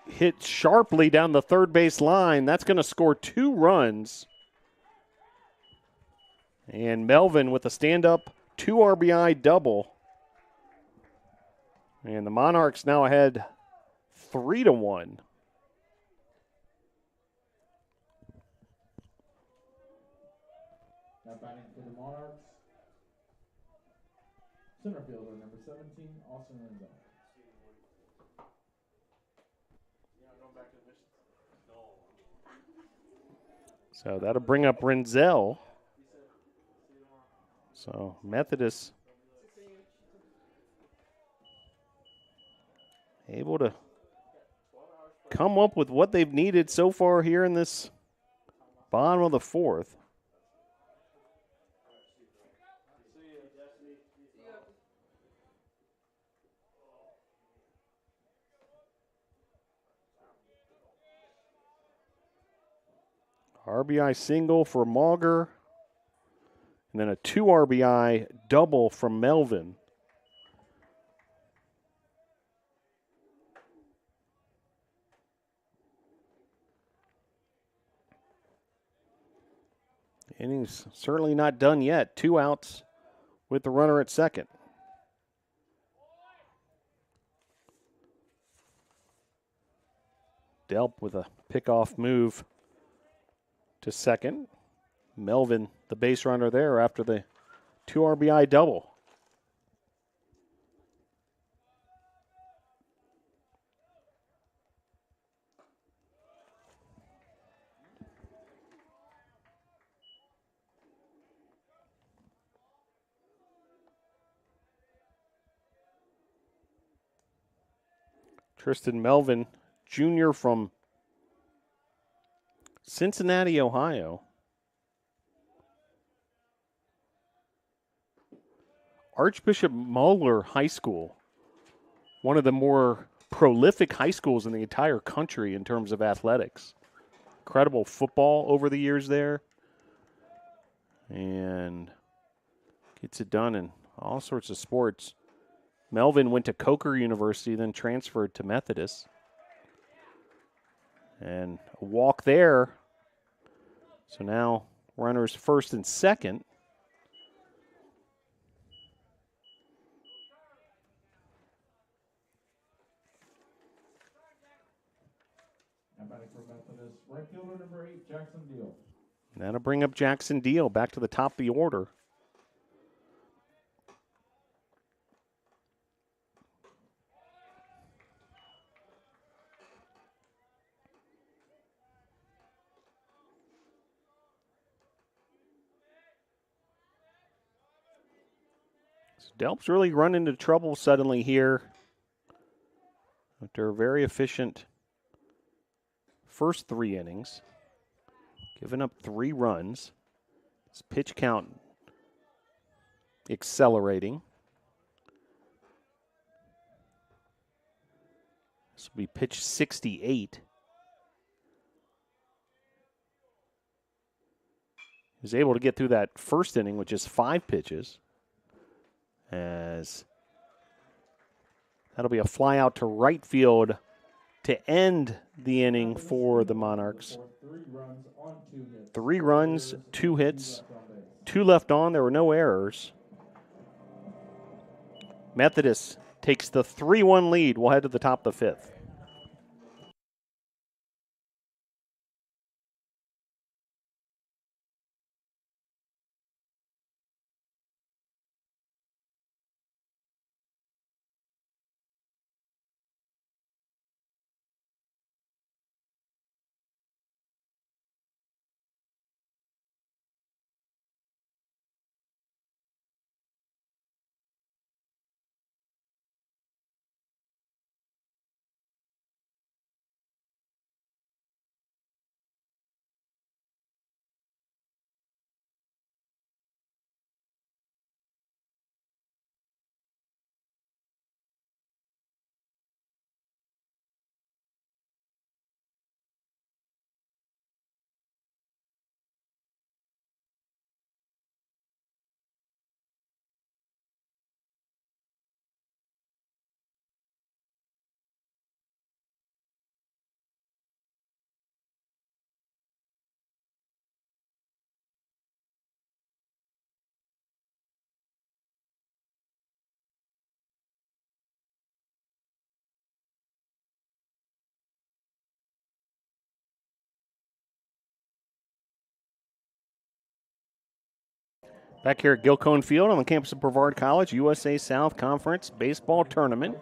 Speaker 1: Hit sharply down the third base line. That's going to score 2 runs. And Melvin with a stand-up 2 RBI double. And the Monarchs now ahead 3-1.
Speaker 2: Now batting for the Monarchs, center fielder number 17, Austin Renzel.
Speaker 1: So that'll bring up Renzel. So Methodist able to come up with what they've needed so far here in this bottom of the 4th. RBI single for Mauger, and then a 2 RBI double from Melvin. Innings certainly not done yet. 2 outs with the runner at second. Delp with a pickoff move to second. Melvin, the base runner there after the 2 RBI double. Tristan Melvin, junior from Cincinnati, Ohio. Archbishop Moeller High School, one of the more prolific high schools in the entire country in terms of athletics. Incredible football over the years there. And gets it done in all sorts of sports. Melvin went to Coker University, then transferred to Methodist. And a walk there. So now runners first and second.
Speaker 2: Now batting for Methodist, right fielder number 8, Jackson Deal.
Speaker 1: That'll bring up Jackson Deal back to the top of the order. Delp's really run into trouble suddenly here after a very efficient first 3 innings, giving up 3 runs. His pitch count accelerating. This will be pitch 68. He was able to get through that first inning, which is 5 pitches. As that'll be a fly out to right field to end the inning for the Monarchs. 3 runs, 2 hits, 2 left on. There were no errors. Methodist takes the 3-1 lead. We'll head to the top of the 5th. Back here at Gilcone Field on the campus of Brevard College, USA South Conference baseball tournament.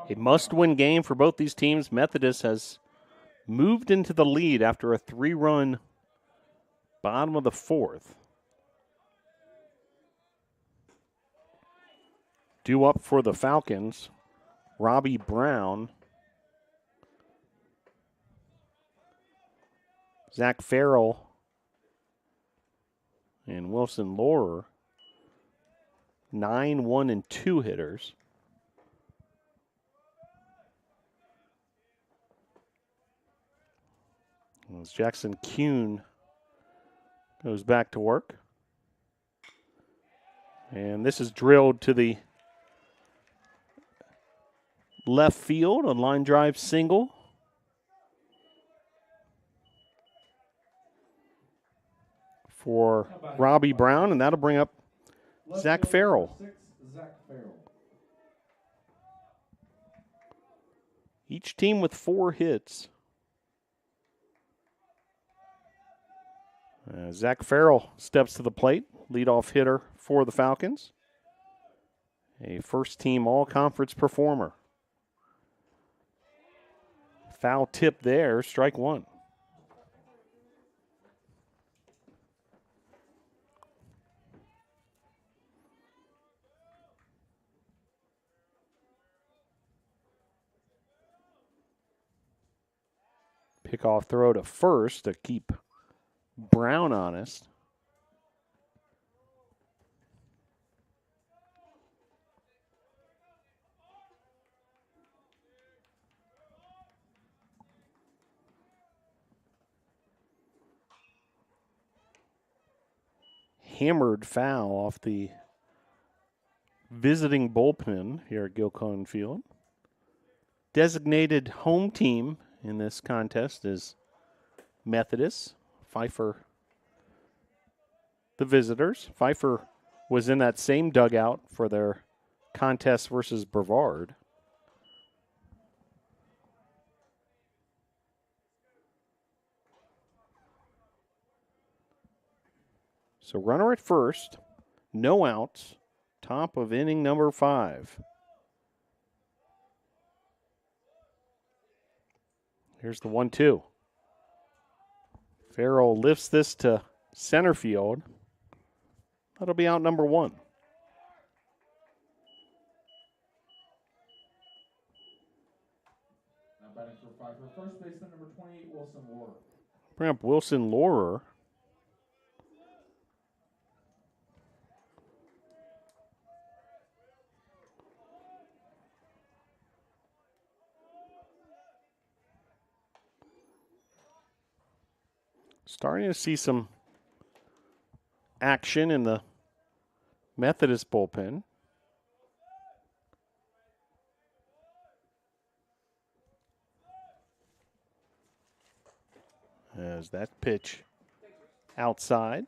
Speaker 1: A must-win game for both these teams. Methodist has moved into the lead after a 3-run bottom of the 4th. Due up for the Falcons, Robbie Brown, Zach Farrell, and Wilson Laurer. 9, 1, and 2 hitters. As Jackson Kuhn goes back to work. And this is drilled to the left field, a line drive single. For Robbie Brown, and that'll bring up Zach Farrell. Each team with 4 hits. Zach Farrell steps to the plate, leadoff hitter for the Falcons. A first-team all-conference performer. Foul tip there, strike 1. Pickoff throw to first to keep Brown honest. Hammered foul off the visiting bullpen here at Gilcone Field. Designated home team in this contest is Methodist. Pfeiffer, the visitors. Pfeiffer was in that same dugout for their contest versus Brevard. So runner at first, no outs, top of inning number 5. Here's the 1-2. Farrell lifts this to center field. That'll be out number 1.
Speaker 2: Now batting for Fifer, first baseman number 28, Wilson Laurer.
Speaker 1: Bring up Wilson Laurer. Starting to see some action in the Methodist bullpen. As that pitch outside.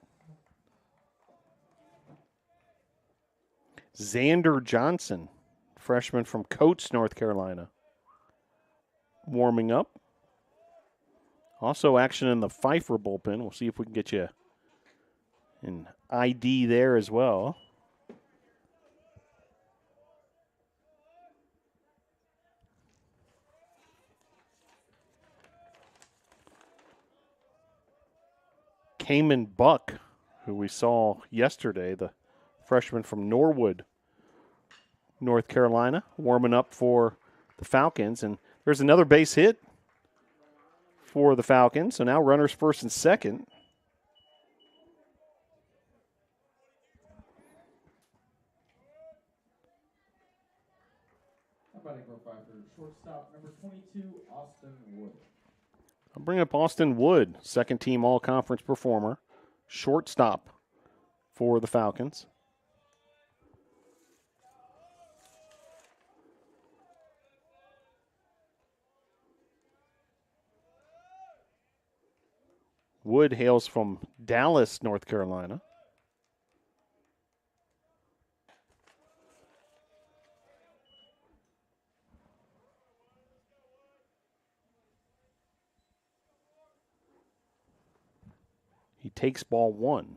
Speaker 1: Xander Johnson, freshman from Coates, North Carolina, warming up. Also action in the Pfeiffer bullpen. We'll see if we can get you an ID there as well. Cayman Buck, who we saw yesterday, the freshman from Norwood, North Carolina, warming up for the Falcons. And there's another base hit for the Falcons. So now runners first and second.
Speaker 2: Shortstop number 22, Austin Wood.
Speaker 1: I'll bring up Austin Wood, second team all-conference performer, shortstop for the Falcons. Wood hails from Dallas, North Carolina. He takes ball one.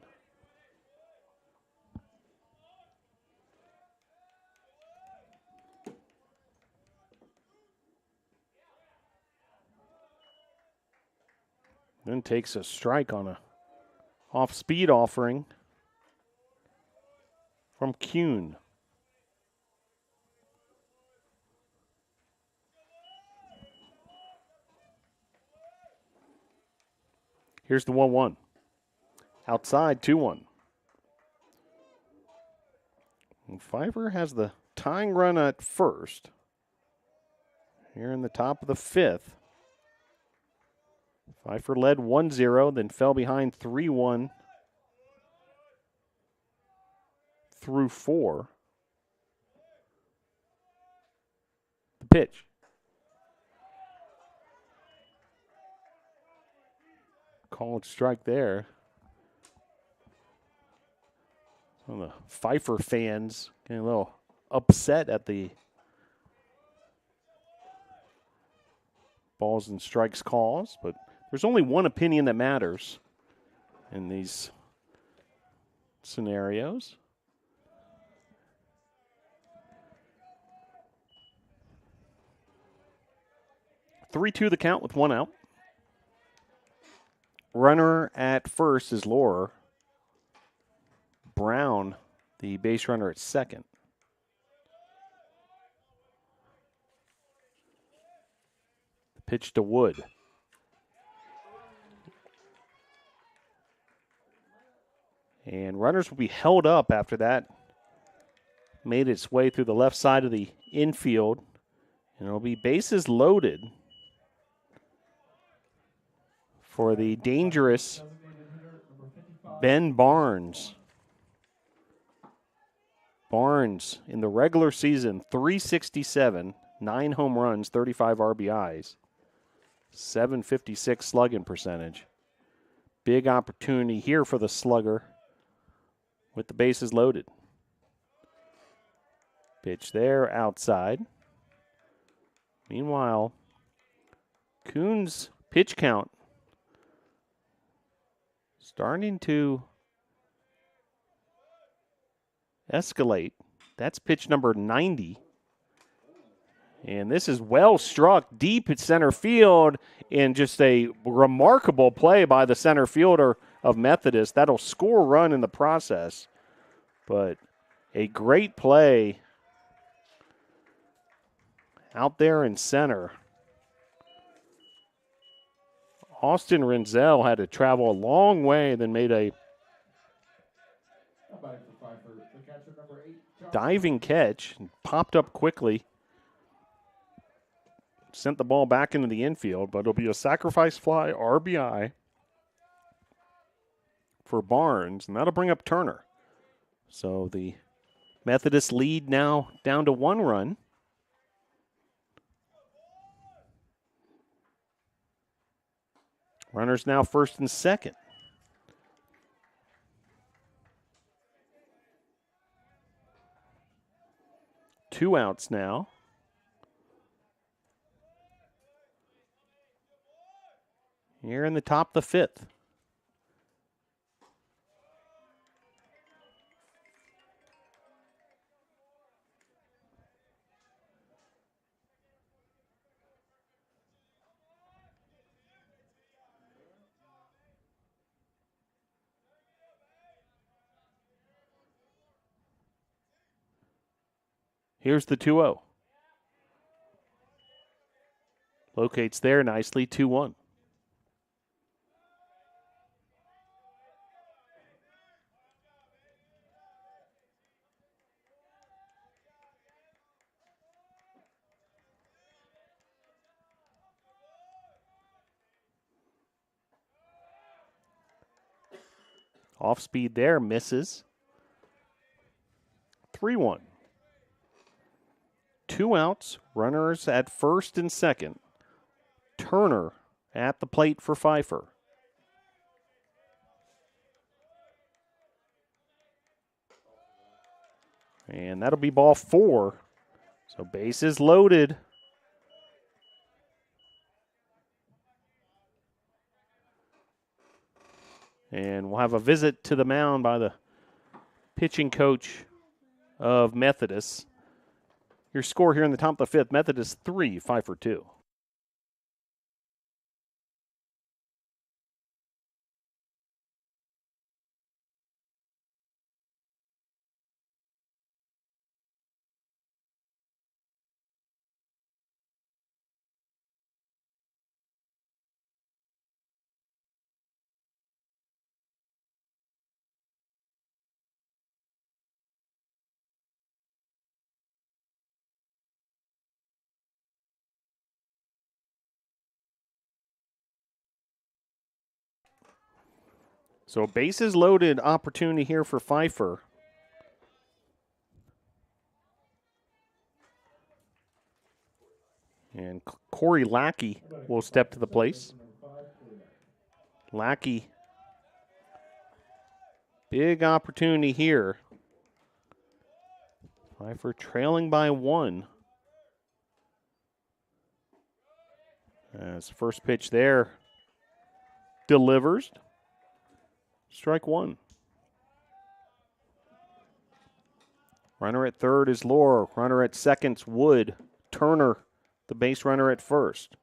Speaker 1: Then takes a strike on a off-speed offering from Kuhn. Here's the 1-1. Outside, 2-1. And Fifer has the tying run at first. Here in the top of the fifth. Pfeiffer led 1-0, then fell behind 3-1 through 4. The pitch. Called strike there. Some of the Pfeiffer fans getting a little upset at the balls and strikes calls, but there's only one opinion that matters in these scenarios. Three-two the count with one out. Runner at first is Lohr. Brown, the base runner at second. The pitch to Wood. And runners will be held up after that. Made its way through the left side of the infield. And it'll be bases loaded for the dangerous Ben Barnes. Barnes, in the regular season, 367, 9 home runs, 35 RBIs, 756 slugging percentage. Big opportunity here for the slugger with the bases loaded. Pitch there, outside. Meanwhile, Kuhn's pitch count starting to escalate. That's pitch number 90. And this is well struck deep at center field, and just a remarkable play by the center fielder of Methodist. That'll score a run in the process. But a great play out there in center. Austin Renzel had to travel a long way, then made a diving catch and popped up quickly. Sent the ball back into the infield, but it'll be a sacrifice fly RBI for Barnes, and that'll bring up Turner. So the Methodist lead now down to 1 run. Runners now first and second. Two outs now. Here in the top of the 5th. Here's the 2-0. Locates there nicely, 2-1. Off speed there, misses. 3-1. 2 outs, runners at first and second. Turner at the plate for Pfeiffer. And that'll be ball 4. So bases loaded. And we'll have a visit to the mound by the pitching coach of Methodist. Your score here in the top of the 5th, Methodist 3, Fifer 2. So bases loaded opportunity here for Pfeiffer. And Corey Lackey will step to the place. Lackey, big opportunity here. Pfeiffer trailing by 1. As first pitch there delivers. Strike 1. Runner at third is Lohr. Runner at second's Wood. Turner, the base runner at first.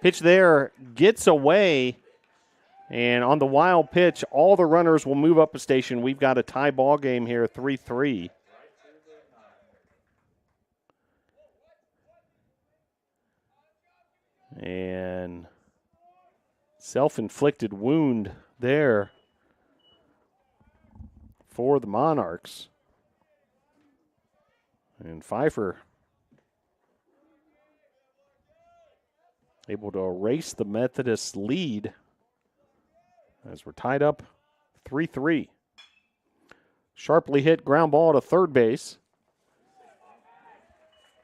Speaker 1: Pitch there gets away. And on the wild pitch, all the runners will move up a station. We've got a tie ball game here, 3-3. And self-inflicted wound there for the Monarchs. And Pfeiffer able to erase the Methodist lead as we're tied up 3-3. Sharply hit ground ball to third base.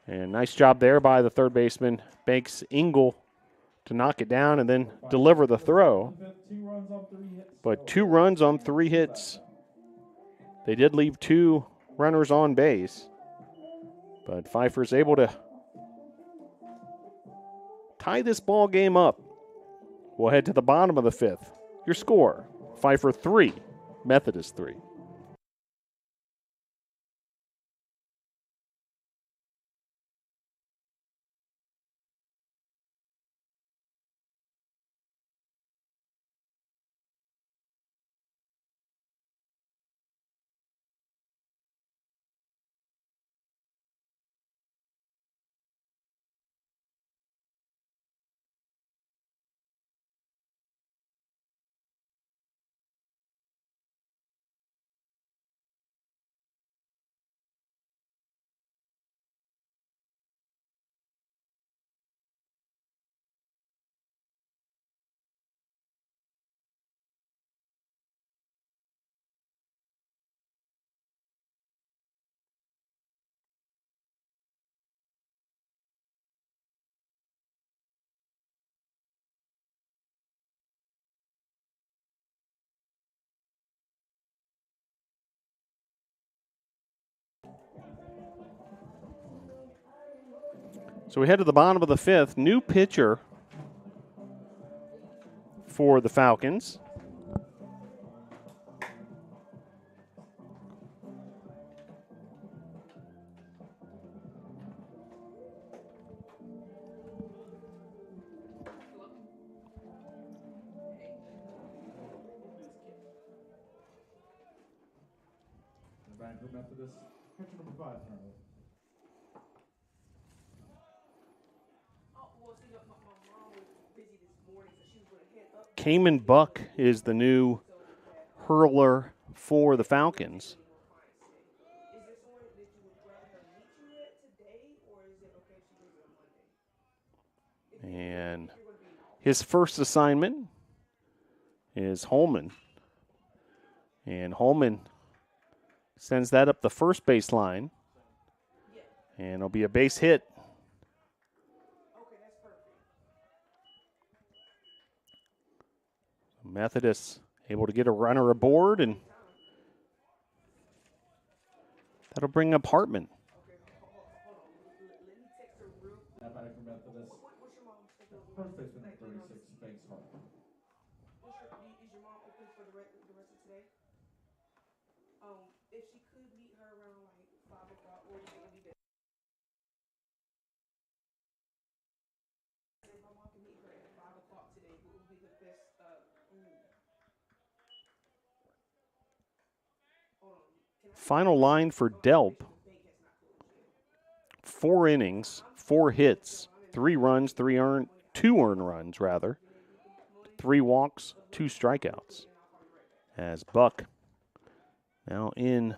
Speaker 1: And nice job there by the third baseman, Banks Engel, to knock it down and then deliver the throw. But 2 runs on 3 hits. They did leave 2 runners on base. But Pfeiffer's able to tie this ball game up. We'll head to the bottom of the 5th. Your score, Pfeiffer 3, Methodist 3. So we head to the bottom of the 5th. New pitcher for the Falcons.
Speaker 2: The Vancouver Methodist, pitcher number 5 currently.
Speaker 1: Cayman Buck is the new hurler for the Falcons. And his first assignment is Holman. And Holman sends that up the first base line. And it'll be a base hit. Methodist able to get a runner aboard, and that'll bring up Hartman.
Speaker 2: That batter for Methodist, first baseman number 36, Banks Hartman.
Speaker 3: Is your mom open for the rest of today? If she could meet her around like 5 o'clock, or you think it'd be better? If my mom can meet her at 5 o'clock today, what would be the best?
Speaker 1: Final line for Delp. 4 innings, 4 hits, 3 runs, 2 earned runs rather. 3 walks, 2 strikeouts. As Buck now in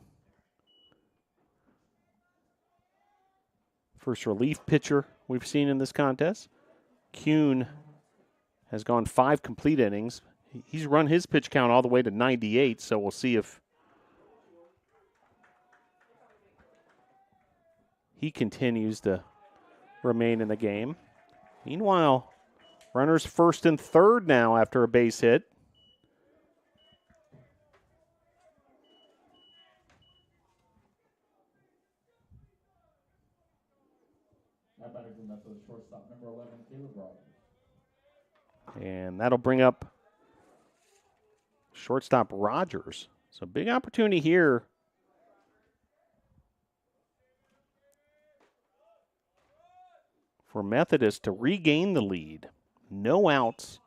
Speaker 1: first relief pitcher we've seen in this contest. Kuhn has gone 5 complete innings. He's run his pitch count all the way to 98, so we'll see if he continues to remain in the game. Meanwhile, runners first and third now after a base hit.
Speaker 2: That batter for Methodist, shortstop number 11, Caleb Rogers.
Speaker 1: And that'll bring up shortstop Rogers. So big opportunity here for Methodist to regain the lead. No outs,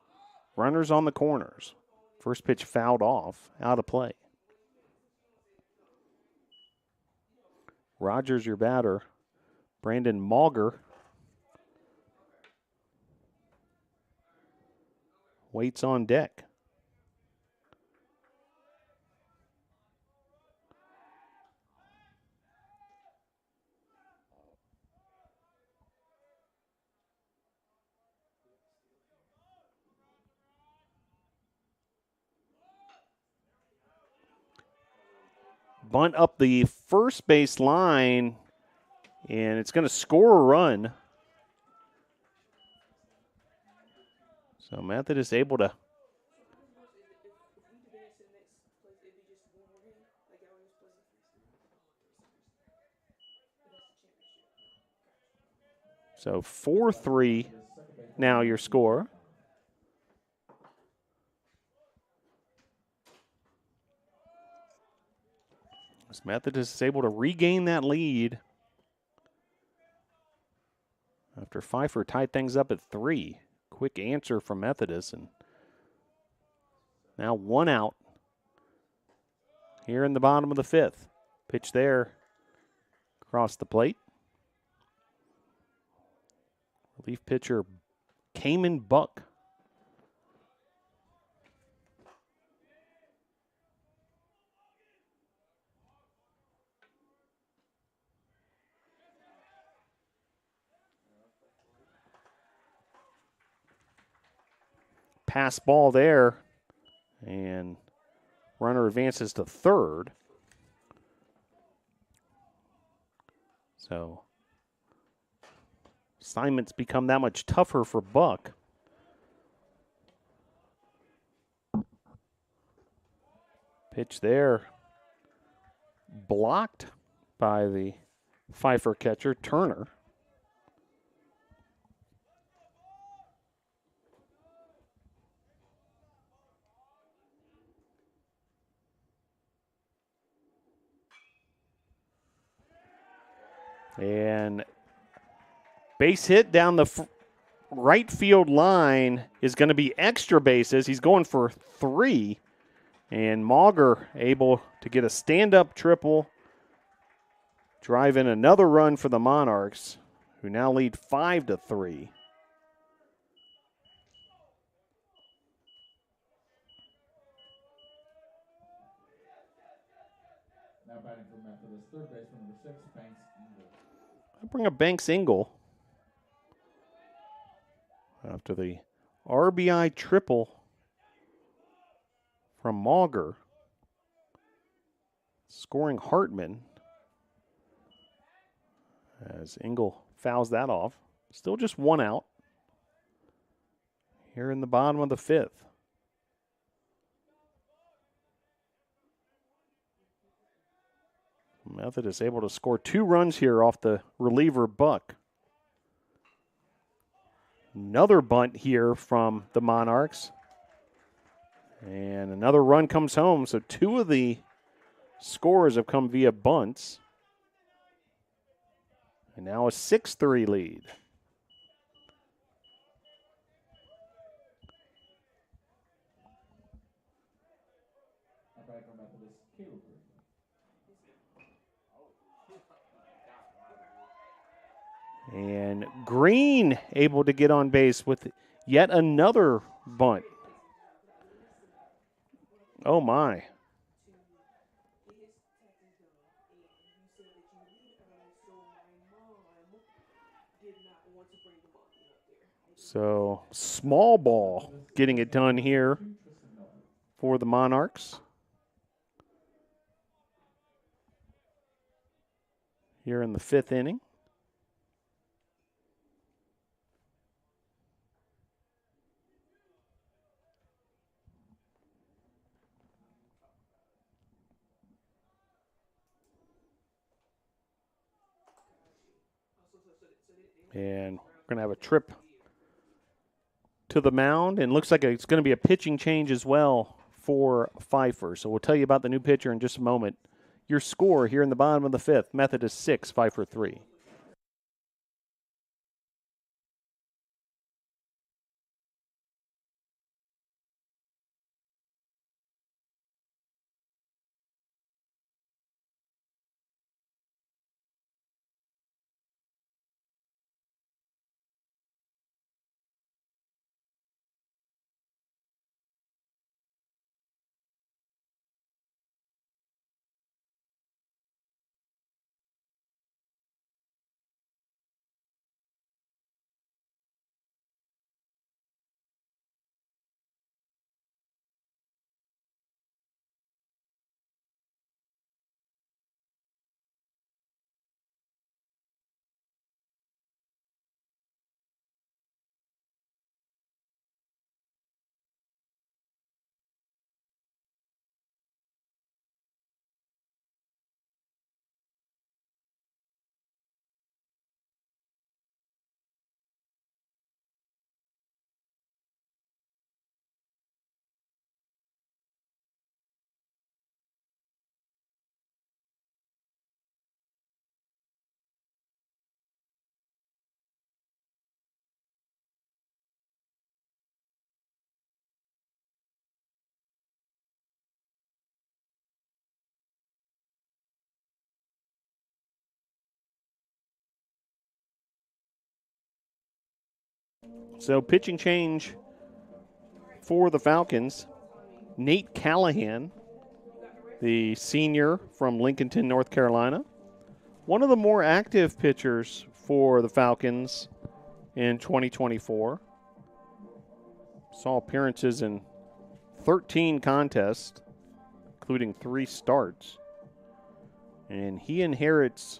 Speaker 1: runners on the corners. First pitch fouled off, out of play. Rogers, your batter. Brandon Mauger waits on deck. Bunt up the first base line, and it's going to score a run. So Methodist able to so 4-3 now your score. As Methodist is able to regain that lead after Pfeiffer tied things up at 3. Quick answer from Methodist, and now 1 out here in the bottom of the 5th. Pitch there across the plate. Relief pitcher Cayman Buck. Pass ball there, and runner advances to third. So assignments become that much tougher for Buck. Pitch there, blocked by the Pfeiffer catcher, Turner. And base hit down the right field line is going to be extra bases. He's going for 3. And Mauger able to get a stand-up triple, drive in another run for the Monarchs, who now lead 5-3.
Speaker 2: Now batting for Methodist, third baseman number 6, Banks Engel.
Speaker 1: I bring up Banks Engel after the RBI triple from Mauger, scoring Hartman as Engel fouls that off. Still just 1 out here in the bottom of the 5th. Methodist able to score 2 runs here off the reliever Buck. Another bunt here from the Monarchs. And another run comes home. So 2 of the scores have come via bunts. And now a 6-3 lead.
Speaker 2: Now batting for Methodist, Caleb Green.
Speaker 1: And Green able to get on base with yet another bunt. Oh, my. So, small ball getting it done here for the Monarchs. Here in the 5th inning. And we're going to have a trip to the mound, and looks like it's going to be a pitching change as well for Pfeiffer. So we'll tell you about the new pitcher in just a moment. Your score here in the bottom of the 5th, Methodist 6, Pfeiffer 3. So pitching change for the Falcons. Nate Callahan, the senior from Lincolnton, North Carolina. One of the more active pitchers for the Falcons in 2024. Saw appearances in 13 contests, including 3 starts. And he inherits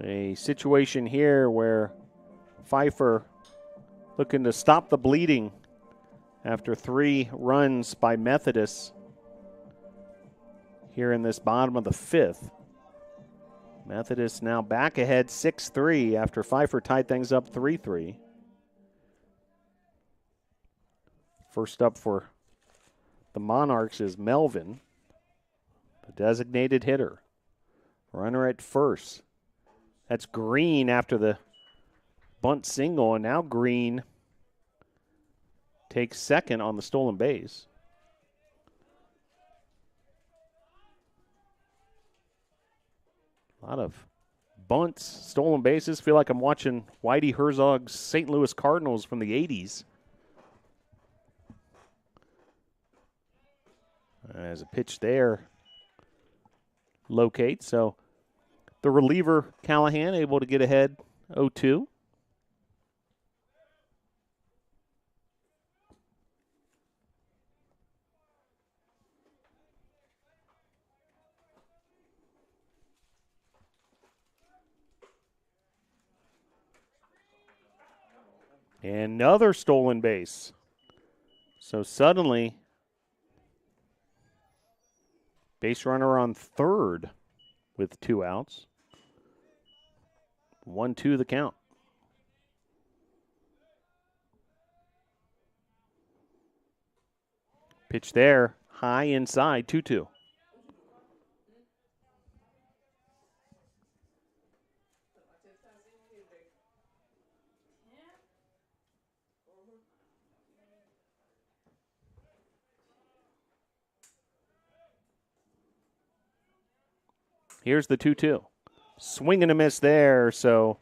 Speaker 1: a situation here where Pfeiffer looking to stop the bleeding after 3 runs by Methodist here in this bottom of the 5th. Methodist now back ahead 6-3 after Pfeiffer tied things up 3-3. First up for the Monarchs is Melvin, the designated hitter. Runner at first. That's Green after the bunt single, and now Green takes second on the stolen base. A lot of bunts, stolen bases. Feel like I'm watching Whitey Herzog's St. Louis Cardinals from the 80s. As a pitch there locates. So the reliever, Callahan, able to get ahead 0-2. Another stolen base. So suddenly, base runner on third with 2 outs. 1-2 the count. Pitch there, high inside, 2-2. Here's the 2-2. Swing and a miss there, so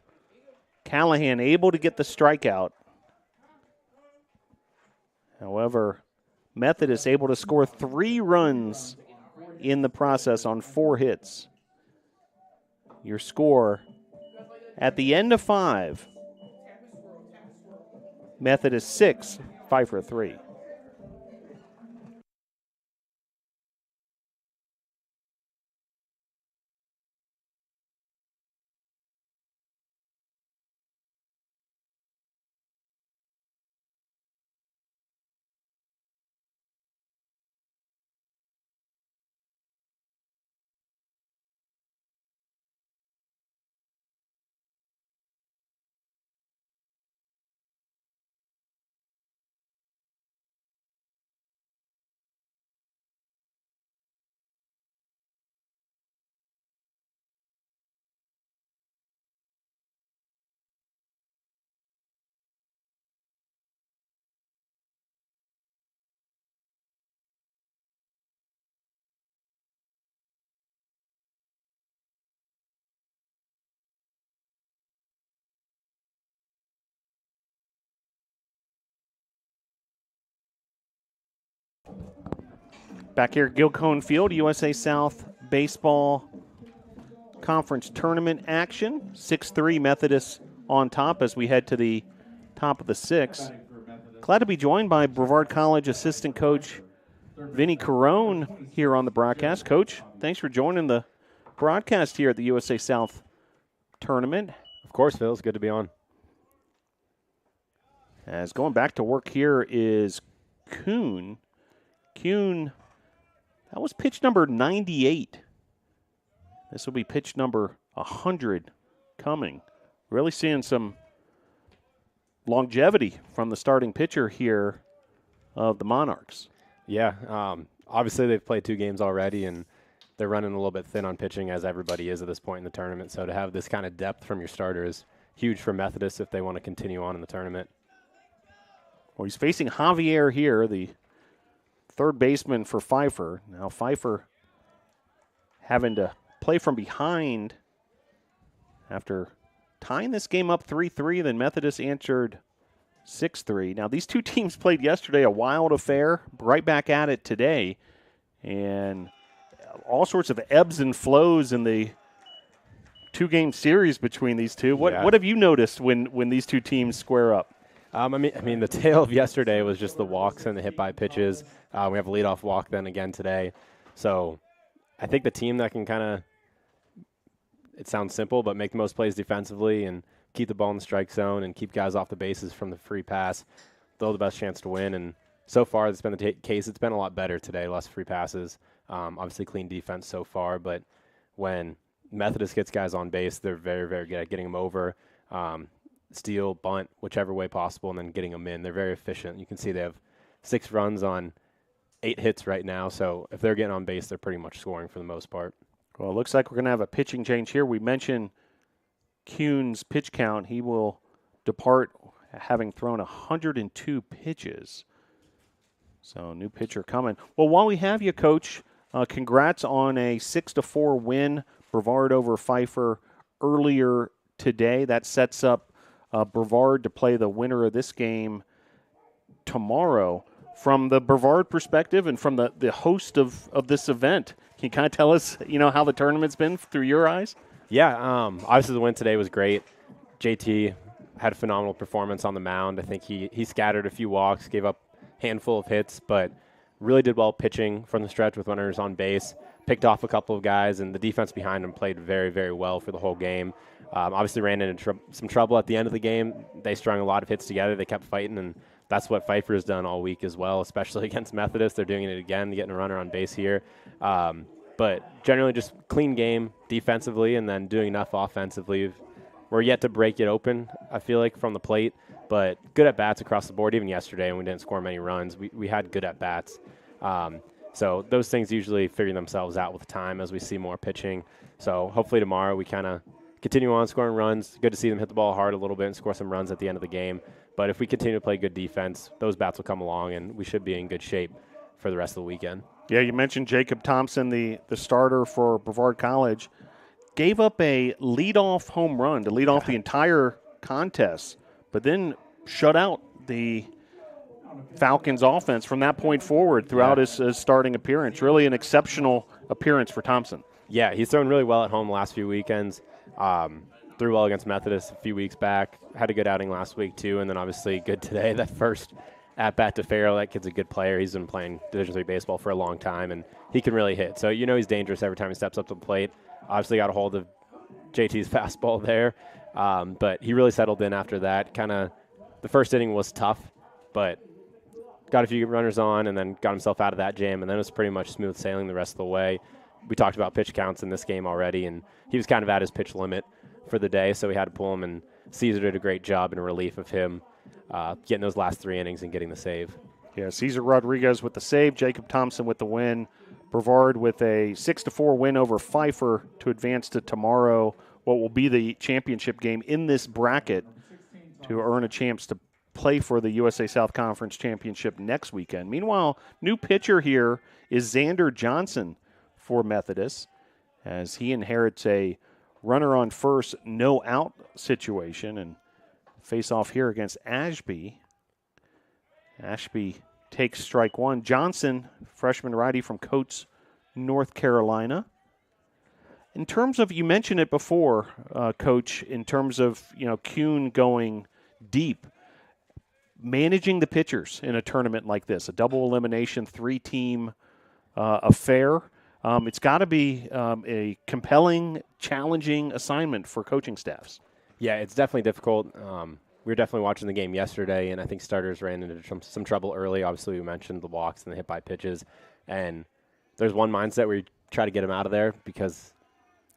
Speaker 1: Callahan able to get the strikeout. However, Methodist able to score 3 runs in the process on 4 hits. Your score at the end of 5, Methodist 6, Pfeiffer 3. Back here at Gilcone Field, USA South Baseball Conference Tournament action. 6-3 Methodist on top as we head to the top of the 6th. Glad to be joined by Brevard College assistant coach Vinny Carone here on the broadcast. Coach, thanks for joining the broadcast here at the USA South Tournament.
Speaker 4: Of course, Phil. It's good to be on.
Speaker 1: As going back to work here is Kuhn. Kuhn, that was pitch number 98. This will be pitch number 100 coming. Really seeing some longevity from the starting pitcher here of the Monarchs.
Speaker 4: Yeah, obviously they've played 2 games already, and they're running a little bit thin on pitching, as everybody is at this point in the tournament. So to have this kind of depth from your starter is huge for Methodist if they want to continue on in the tournament.
Speaker 1: Well, he's facing Javier here, the third baseman for Pfeiffer. Now Pfeiffer having to play from behind after tying this game up 3-3. Then Methodist answered 6-3. Now these 2 teams played yesterday, a wild affair, right back at it today. And all sorts of ebbs and flows in the 2-game series between these two. What have you noticed when these 2 teams square up?
Speaker 4: I mean, the tale of yesterday was just the walks and the hit-by pitches. We have a leadoff walk then again today. So I think the team that can kind of, it sounds simple, but make the most plays defensively and keep the ball in the strike zone and keep guys off the bases from the free pass, they'll have the best chance to win. And so far, that's been the case. It's been a lot better today, less free passes. Obviously, clean defense so far, but when Methodist gets guys on base, they're very, very good at getting them over. Steal, bunt, whichever way possible, and then getting them in. They're very efficient. You can see they have 6 runs on 8 hits right now, so if they're getting on base, they're pretty much scoring for the most part.
Speaker 1: Well, it looks like we're going to have a pitching change here. We mentioned Kuhn's pitch count. He will depart having thrown 102 pitches. So, new pitcher coming. Well, while we have you, Coach, congrats on a 6-4 win, Brevard over Pfeiffer earlier today. That sets up Brevard to play the winner of this game tomorrow. From the Brevard perspective and from the host of this event, can you kind of tell us, how the tournament's been through your eyes?
Speaker 4: Yeah, obviously the win today was great. JT had a phenomenal performance on the mound. I think he scattered a few walks, gave up a handful of hits, but really did well pitching from the stretch with runners on base, picked off a couple of guys, and the defense behind him played very, very well for the whole game. Obviously ran into some trouble at the end of the game. They strung a lot of hits together. They kept fighting, and that's what Pfeiffer has done all week as well, especially against Methodist. They're doing it again, getting a runner on base here. But generally just clean game defensively and then doing enough offensively. We're yet to break it open, I feel like, from the plate, but good at-bats across the board. Even yesterday when we didn't score many runs, we had good at-bats. So those things usually figure themselves out with time as we see more pitching. So hopefully tomorrow we kind of continue on scoring runs. Good to see them hit the ball hard a little bit and score some runs at the end of the game. But if we continue to play good defense, those bats will come along, and we should be in good shape for the rest of the weekend.
Speaker 1: Yeah, you mentioned Jacob Thompson, the starter for Brevard College, gave up a leadoff home run to lead off the entire contest, but then shut out the Falcons offense from that point forward throughout his starting appearance. Really an exceptional appearance for Thompson.
Speaker 4: Yeah, he's thrown really well at home the last few weekends. Threw well against Methodist a few weeks back. Had a good outing last week, too, and then obviously good today. That first at-bat to Farrell, that kid's a good player. He's been playing Division III baseball for a long time, and he can really hit. So he's dangerous every time he steps up to the plate. Obviously got a hold of JT's fastball there, but he really settled in after that. Kind of the first inning was tough, but got a few runners on and then got himself out of that jam, and then it was pretty much smooth sailing the rest of the way. We talked about pitch counts in this game already, and he was kind of at his pitch limit for the day, so we had to pull him, and Caesar did a great job in relief of him getting those last 3 innings and getting the save.
Speaker 1: Yeah, Cesar Rodriguez with the save, Jacob Thompson with the win. Brevard with a 6-4 win over Pfeiffer to advance to tomorrow, what will be the championship game in this bracket, to earn a chance to play for the USA South Conference Championship next weekend. Meanwhile, new pitcher here is Xander Johnson for Methodist, as he inherits a runner on first, no out situation, and face off here against Ashby. Ashby takes strike one. Johnson, freshman righty from Coates, North Carolina. In terms of, you mentioned it before, Coach, in terms of, Kuhn going deep, managing the pitchers in a tournament like this, a double elimination, 3-team affair. It's got to be a compelling, challenging assignment for coaching staffs.
Speaker 4: Yeah, it's definitely difficult. We were definitely watching the game yesterday, and I think starters ran into some trouble early. Obviously, we mentioned the walks and the hit-by pitches. And there's one mindset where you try to get them out of there because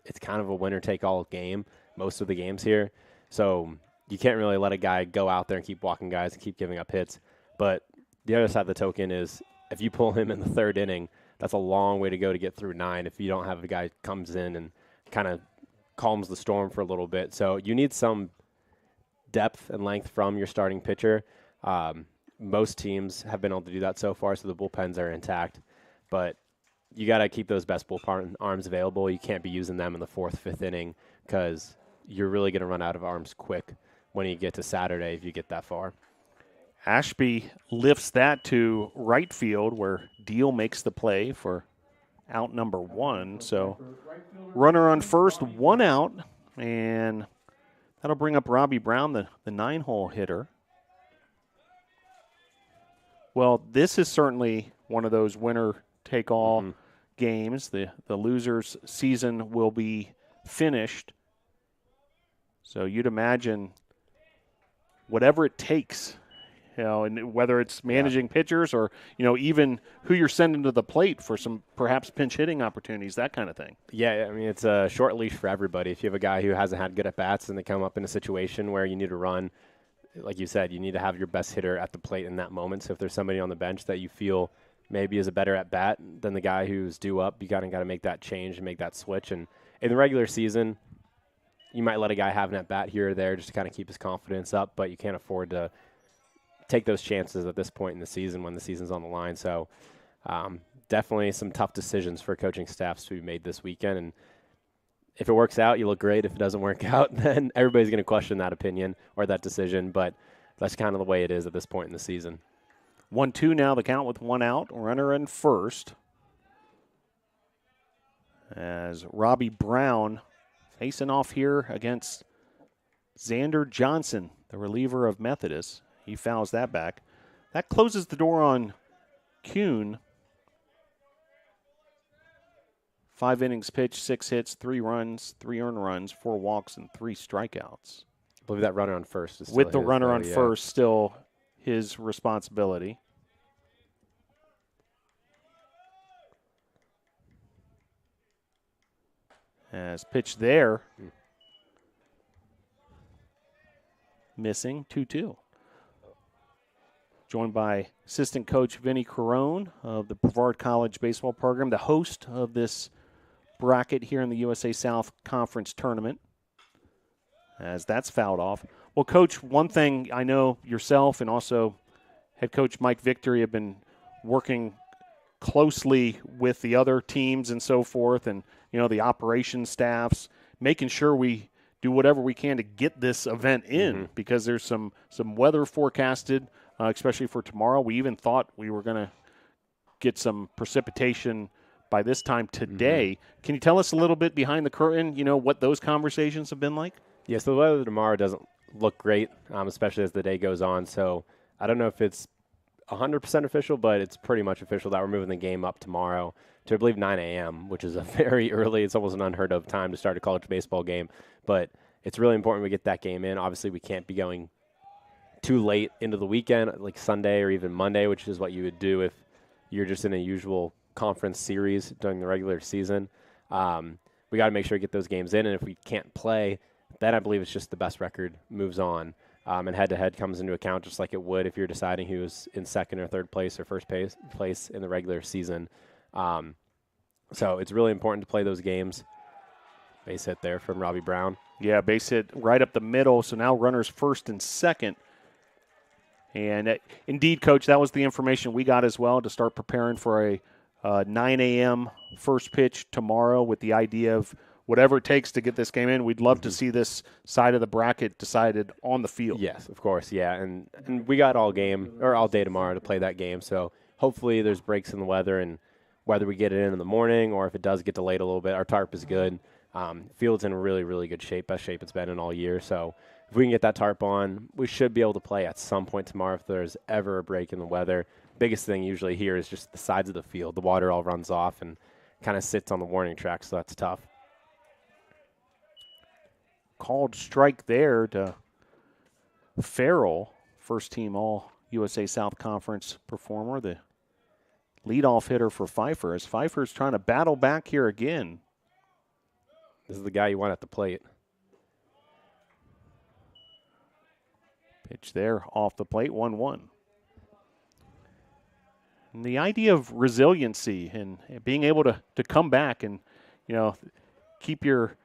Speaker 4: it's kind of a winner-take-all game, most of the games here. So you can't really let a guy go out there and keep walking guys and keep giving up hits. But the other side of the token is if you pull him in the 3rd inning, that's a long way to go to get through 9 if you don't have a guy comes in and kind of calms the storm for a little bit. So you need some depth and length from your starting pitcher. Most teams have been able to do that so far, so the bullpens are intact. But you got to keep those best bullpen arms available. You can't be using them in the 4th, 5th inning because you're really going to run out of arms quick when you get to Saturday if you get that far.
Speaker 1: Ashby lifts that to right field where Deal makes the play for out number 1. So runner on first, 1 out, and that'll bring up Robbie Brown, the 9-hole hitter. Well, this is certainly one of those winner-take-all games. The loser's season will be finished. So you'd imagine whatever it takes, and whether it's managing pitchers or, even who you're sending to the plate for some perhaps pinch hitting opportunities, that kind of thing.
Speaker 4: Yeah, I mean, it's a short leash for everybody. If you have a guy who hasn't had good at-bats and they come up in a situation where you need to run, like you said, you need to have your best hitter at the plate in that moment. So if there's somebody on the bench that you feel maybe is a better at bat than the guy who's due up. You kind of got to make that change and make that switch. And in the regular season, you might let a guy have an at bat here or there just to kind of keep his confidence up, but you can't afford to take those chances at this point in the season when the season's on the line. So definitely some tough decisions for coaching staffs to be made this weekend. And if it works out, you look great. If it doesn't work out, then everybody's going to question that opinion or that decision. But that's kind of the way it is at this point in the season.
Speaker 1: 1-2 now, the count with one out. Runner in first. As Robbie Brown facing off here against Xander Johnson, the reliever of Methodist. He fouls that back. That closes the door on Kuhn. 5 innings pitched, 6 hits, 3 runs, 3 earned runs, 4 walks, and 3 strikeouts.
Speaker 4: I believe that runner on first is still
Speaker 1: with the
Speaker 4: his,
Speaker 1: runner
Speaker 4: though,
Speaker 1: on first still his responsibility. As pitched there. Missing 2-2. Joined by assistant coach Vinny Carone of the Brevard College baseball program, the host of this bracket here in the USA South Conference tournament. As that's fouled off. Well, Coach, one thing I know yourself and also head coach Mike Victory have been working closely with the other teams and so forth, and the operations staffs, making sure we do whatever we can to get this event in because there's some weather forecasted, especially for tomorrow. We even thought we were going to get some precipitation by this time today. Can you tell us a little bit behind the curtain, what those conversations have been like?
Speaker 4: Yes, the weather tomorrow doesn't look great, especially as the day goes on. So I don't know if it's 100% official, but it's pretty much official that we're moving the game up tomorrow to, I believe, 9 a.m., which is a very early, it's almost an unheard of time to start a college baseball game. But it's really important we get that game in. Obviously, we can't be going too late into the weekend, like Sunday or even Monday, which is what you would do if you're just in a usual conference series during the regular season. We got to make sure we get those games in, and if we can't play, then I believe it's just the best record moves on. And head-to-head comes into account just like it would if you're deciding who's in second or third place or first place in the regular season. So it's really important to play those games. Base hit there from Robbie Brown.
Speaker 1: Yeah, base hit right up the middle, so now runners first and second. And indeed, Coach, that was the information we got as well to start preparing for a 9 a.m. first pitch tomorrow with the idea of whatever it takes to get this game in. We'd love to see this side of the bracket decided on the field.
Speaker 4: Yes, of course, yeah. And we got all day tomorrow to play that game. So hopefully there's breaks in the weather, and whether we get it in the morning or if it does get delayed a little bit, our tarp is good. Field's in really, really good shape, best shape it's been in all year. So if we can get that tarp on, we should be able to play at some point tomorrow if there's ever a break in the weather. Biggest thing usually here is just the sides of the field. The water all runs off and kind of sits on the warning track, so that's tough.
Speaker 1: Called strike there to Farrell, first team all USA South Conference performer, the leadoff hitter for Pfeiffer, as Pfeiffer's trying to battle back here again.
Speaker 4: This is the guy you want at the plate.
Speaker 1: Pitch there off the plate, 1-1. And the idea of resiliency and being able to come back and, keep your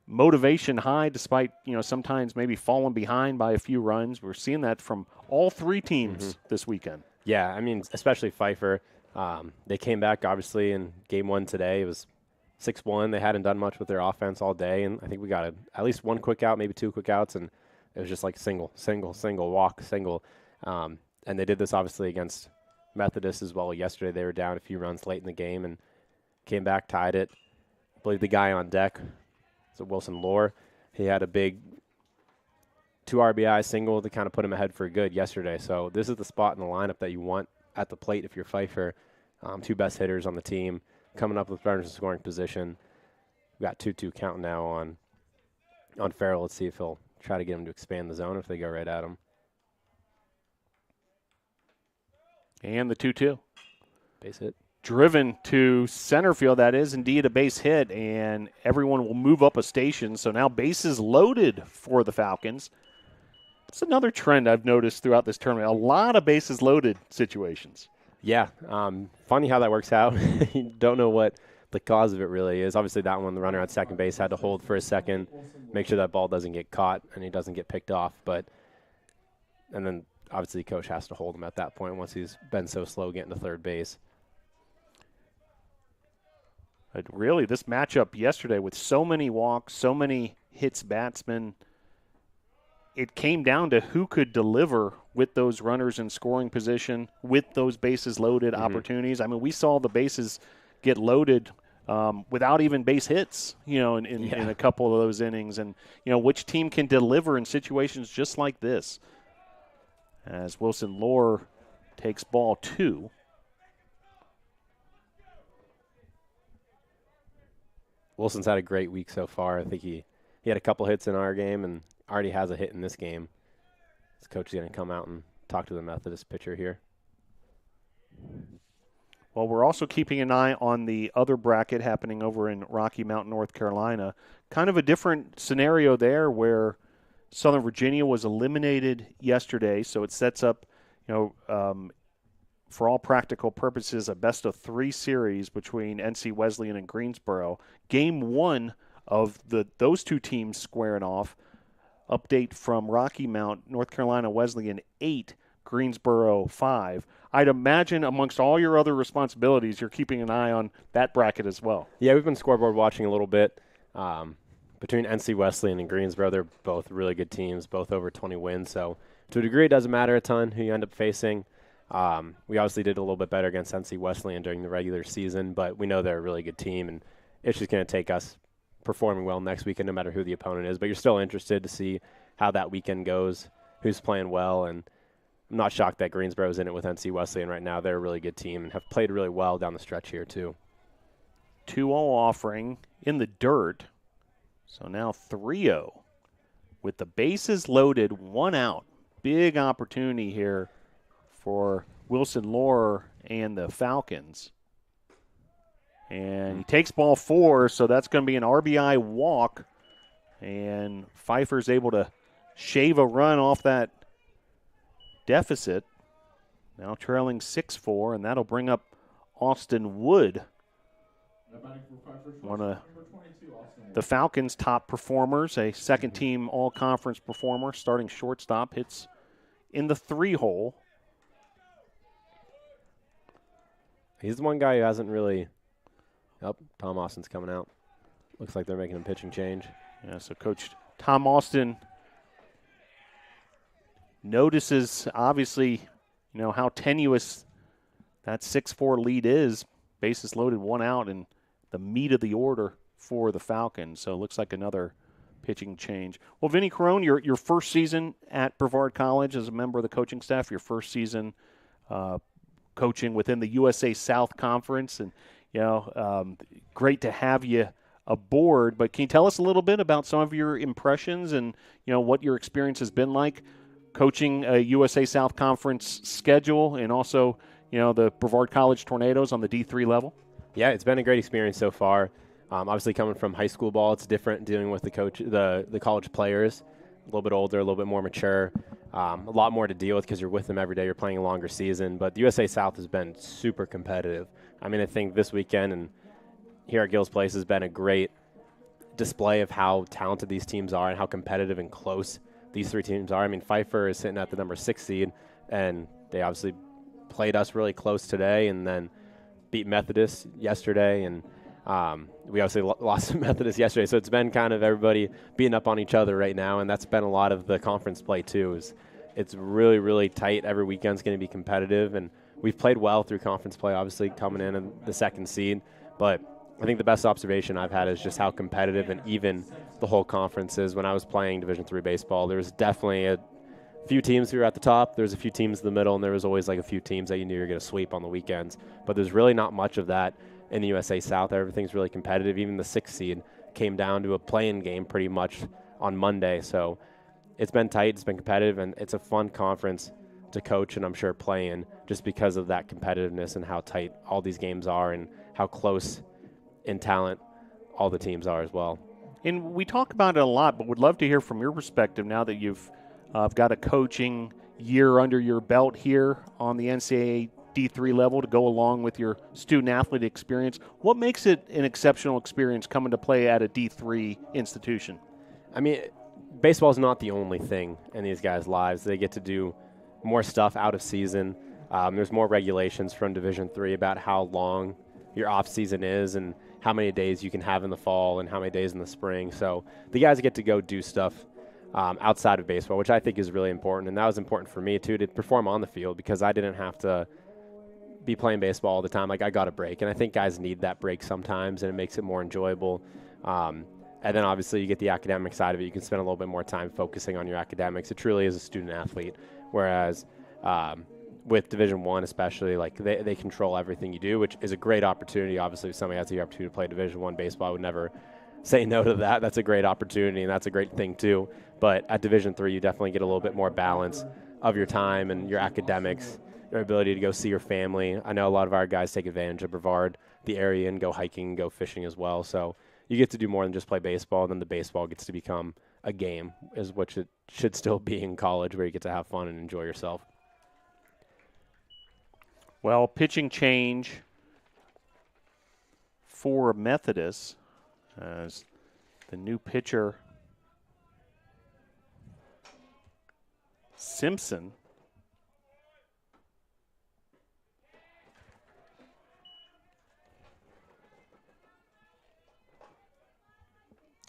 Speaker 1: motivation high despite, sometimes maybe falling behind by a few runs. We're seeing that from all three teams this weekend.
Speaker 4: Yeah, I mean, especially Pfeiffer. They came back, obviously, in game one today. It was 6-1. They hadn't done much with their offense all day, and I think we got at least one quick out, maybe 2 quick outs, and it was just like single, walk, single. And they did this, obviously, against Methodist as well. Yesterday they were down a few runs late in the game and came back, tied it. I believe the guy on deck, so Wilson Lohr, he had a big 2 RBI single to kind of put him ahead for good yesterday. So this is the spot in the lineup that you want at the plate if you're Pfeiffer. 2 best hitters on the team coming up with runners in scoring position. We've got 2-2 count now on Farrell. Let's see if he'll try to get him to expand the zone if they go right at him.
Speaker 1: And the 2-2.
Speaker 4: Base hit.
Speaker 1: Driven to center field. That is indeed a base hit, and everyone will move up a station. So now bases loaded for the Falcons. It's another trend I've noticed throughout this tournament. A lot of bases loaded situations.
Speaker 4: Yeah, funny how that works out. You don't know what the cause of it really is. Obviously, that one, the runner at second base had to hold for a second, make sure that ball doesn't get caught and he doesn't get picked off. And then obviously, coach has to hold him at that point once he's been so slow getting to third base.
Speaker 1: But really, this matchup yesterday with so many walks, so many hits batsmen, it came down to who could deliver with those runners in scoring position, with those bases loaded opportunities. I mean, we saw the bases get loaded without even base hits, in a couple of those innings. And, which team can deliver in situations just like this? As Wilson Lohr takes ball 2.
Speaker 4: Wilson's had a great week so far. I think he had a couple hits in our game and already has a hit in this game. His coach is going to come out and talk to the Methodist pitcher here.
Speaker 1: Well, we're also keeping an eye on the other bracket happening over in Rocky Mount, North Carolina. Kind of a different scenario there where Southern Virginia was eliminated yesterday, so it sets up, for all practical purposes, a best-of-3 series between NC Wesleyan and Greensboro. Game 1 of those two teams squaring off. Update from Rocky Mount, North Carolina Wesleyan 8, Greensboro 5. I'd imagine amongst all your other responsibilities, you're keeping an eye on that bracket as well.
Speaker 4: Yeah, we've been scoreboard watching a little bit. Between NC Wesleyan and Greensboro, they're both really good teams, both over 20 wins. So to a degree, it doesn't matter a ton who you end up facing. We obviously did a little bit better against NC Wesleyan during the regular season, but we know they're a really good team, and it's just going to take us performing well next weekend no matter who the opponent is. But you're still interested to see how that weekend goes, who's playing well, and I'm not shocked that Greensboro's in it with NC Wesleyan right now. They're a really good team and have played really well down the stretch here too.
Speaker 1: 2-0 offering in the dirt. So now 3-0 with the bases loaded, 1 out. Big opportunity here for Wilson Lohr and the Falcons. And he takes ball 4, so that's going to be an RBI walk. And Pfeiffer's able to shave a run off that deficit. Now trailing 6-4, and that'll bring up Austin Wood, one of the Falcons' top performers, a second-team all-conference performer, starting shortstop, hits in the 3-hole.
Speaker 4: He's the one guy who hasn't really – Tom Austin's coming out. Looks like they're making a pitching change.
Speaker 1: Yeah, so Coach Tom Austin notices, obviously, how tenuous that 6-4 lead is. Bases loaded, 1 out, and the meat of the order for the Falcons. So it looks like another pitching change. Well, Vinny Carone, your first season at Brevard College as a member of the coaching staff, your first season coaching within the USA South Conference, and great to have you aboard. But can you tell us a little bit about some of your impressions and what your experience has been like coaching a USA South Conference schedule, and also the Brevard College Tornadoes on the D3 level?
Speaker 4: Yeah, it's been a great experience so far. Obviously, coming from high school ball, it's different dealing with the college players, a little bit older, a little bit more mature, a lot more to deal with because you're with them every day. You're playing a longer season. But the USA South has been super competitive. I mean, I think this weekend and here at Gills Place has been a great display of how talented these teams are and how competitive and close these 3 teams are. I mean, Pfeiffer is sitting at the number 6 seed, and they obviously played us really close today and then beat Methodist yesterday, and we obviously lost to Methodist yesterday, so it's been kind of everybody beating up on each other right now, and that's been a lot of the conference play too. It's really, really tight. Every weekend's going to be competitive, and we've played well through conference play, obviously coming in the 2nd seed, but I think the best observation I've had is just how competitive and even the whole conference is. When I was playing Division III baseball, there was definitely a few teams who were at the top, there was a few teams in the middle, and there was always like a few teams that you knew you were going to sweep on the weekends. But there's really not much of that in the USA South. Everything's really competitive. Even the 6th seed came down to a play-in game pretty much on Monday. So it's been tight, it's been competitive, and it's a fun conference to coach and I'm sure play in just because of that competitiveness and how tight all these games are and how close in talent all the teams are as well.
Speaker 1: And we talk about it a lot, but would love to hear from your perspective now that you've got a coaching year under your belt here on the NCAA D3 level to go along with your student-athlete experience. What makes it an exceptional experience coming to play at a D3 institution?
Speaker 4: I mean, baseball is not the only thing in these guys' lives. They get to do more stuff out of season. There's more regulations from Division III about how long your off season is and how many days you can have in the fall and how many days in the spring. So the guys get to go do stuff outside of baseball, which I think is really important. And that was important for me, too, to perform on the field because I didn't have to be playing baseball all the time. Like, I got a break. And I think guys need that break sometimes, and it makes it more enjoyable. And then, obviously, you get the academic side of it. You can spend a little bit more time focusing on your academics. It truly is a student-athlete, whereas with Division I especially, like, they control everything you do, which is a great opportunity. Obviously, if somebody has the opportunity to play Division I baseball, I would never say no to that. That's a great opportunity, and that's a great thing, too. But at Division III, you definitely get a little bit more balance of your time and your academics, your ability to go see your family. I know a lot of our guys take advantage of Brevard, the area, and go hiking and go fishing as well. So you get to do more than just play baseball. Then the baseball gets to become a game, is what it should still be in college, where you get to have fun and enjoy yourself.
Speaker 1: Well, pitching change for Methodist as the new pitcher, Simpson,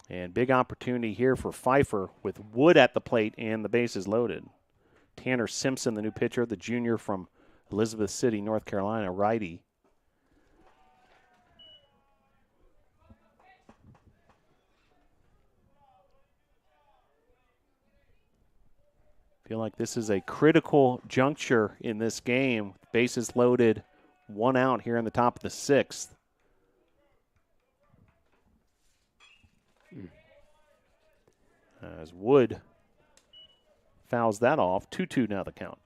Speaker 1: and big opportunity here for Pfeiffer with Wood at the plate and the bases loaded. Tanner Simpson, the new pitcher, the junior from Elizabeth City, North Carolina, righty. Feel like this is a critical juncture in this game. Bases loaded, 1 out here in the top of the 6th. As Wood fouls that off, 2-2 now the count.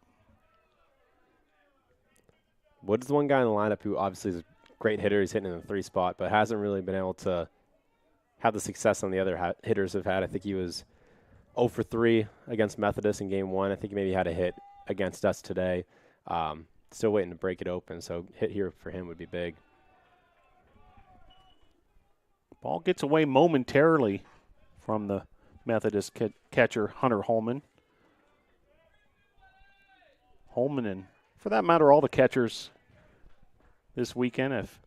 Speaker 4: Wood's the one guy in the lineup who obviously is a great hitter. He's hitting in the 3 spot, but hasn't really been able to have the success on the other hitters have had. I think he was 0 for 3 against Methodist in Game 1. I think he maybe had a hit against us today. Still waiting to break it open, so hit here for him would be big.
Speaker 1: Ball gets away momentarily from the Methodist catcher, Hunter Holman. Holman, and for that matter, all the catchers this weekend have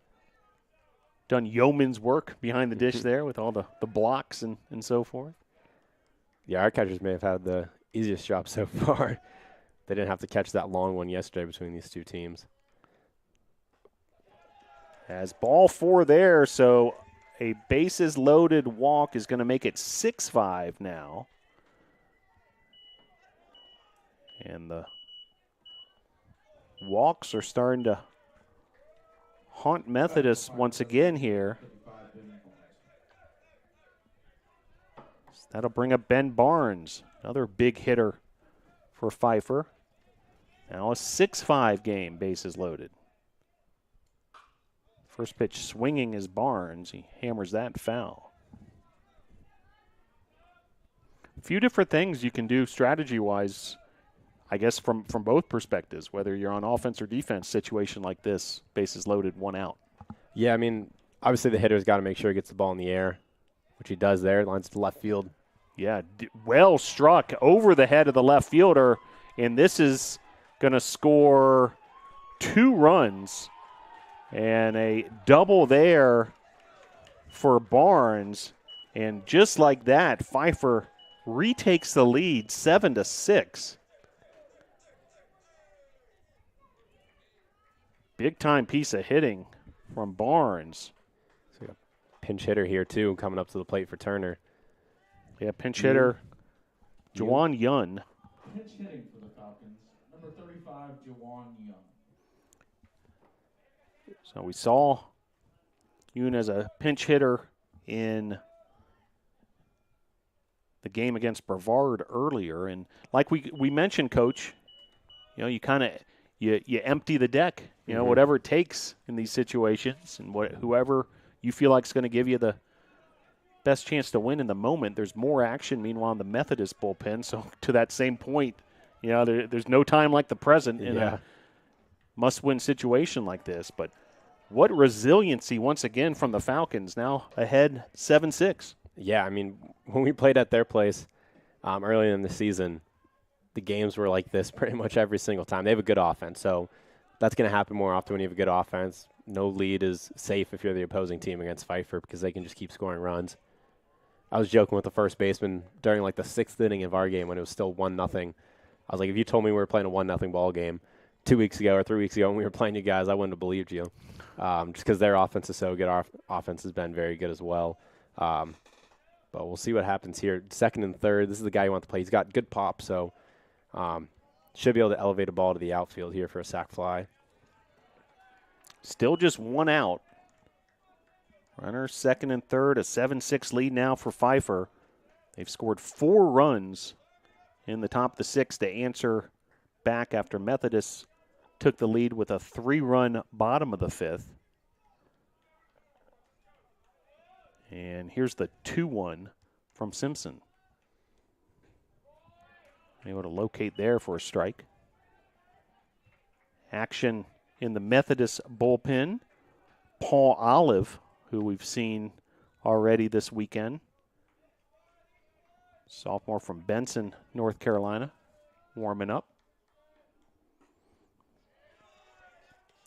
Speaker 1: done yeoman's work behind the dish there with all the blocks and so forth.
Speaker 4: Yeah, our catchers may have had the easiest job so far. They didn't have to catch that long one yesterday between these two teams.
Speaker 1: As ball 4 there, so a bases loaded walk is going to make it 6-5 now. And the walks are starting to haunt Methodist once again here. That'll bring up Ben Barnes, another big hitter for Pfeiffer. Now a 6-5 game, bases loaded. First pitch swinging is Barnes. He hammers that foul. A few different things you can do strategy-wise, I guess, from both perspectives, whether you're on offense or defense situation like this, bases loaded, 1 out.
Speaker 4: Yeah, I mean, obviously the hitter's got to make sure he gets the ball in the air, which he does there. Lines to left field.
Speaker 1: Yeah, well struck over the head of the left fielder, and this is going to score 2 runs. And a double there for Barnes. And just like that, Pfeiffer retakes the lead 7-6. Big time piece of hitting from Barnes.
Speaker 4: So a pinch hitter here too, coming up to the plate for Turner.
Speaker 1: Yeah, pinch hitter Jawan Yun.
Speaker 2: Pinch hitting for the Falcons, number 35, Jawan Young.
Speaker 1: So we saw Yoon as a pinch hitter in the game against Brevard earlier. And like we mentioned, Coach, you know, you kind of you empty the deck, you know, whatever it takes in these situations. And whoever you feel like is going to give you the best chance to win in the moment. There's more action, meanwhile, in the Methodist bullpen. So to that same point, you know, there's no time like the present in a must-win situation like this. But what resiliency once again from the Falcons, now ahead 7-6.
Speaker 4: Yeah, I mean, when we played at their place earlier in the season, the games were like this pretty much every single time. They have a good offense, so that's going to happen more often when you have a good offense. No lead is safe if you're the opposing team against Pfeiffer because they can just keep scoring runs. I was joking with the first baseman during like the 6th inning of our game when it was still 1-0. I was like, if you told me we were playing a 1-0 ball game 2 weeks ago or 3 weeks ago when we were playing you guys, I wouldn't have believed you. Just because their offense is so good. Our offense has been very good as well. But we'll see what happens here. 2nd and 3rd, this is the guy you want to play. He's got good pop, so should be able to elevate a ball to the outfield here for a sac fly.
Speaker 1: Still just 1 out. Runner 2nd and 3rd, a 7-6 lead now for Pfeiffer. They've scored 4 runs in the top of the 6th to answer back after Methodist took the lead with a 3-run bottom of the 5th. And here's the 2-1 from Simpson. Able to locate there for a strike. Action in the Methodist bullpen. Paul Olive, who we've seen already this weekend. Sophomore from Benson, North Carolina, warming up.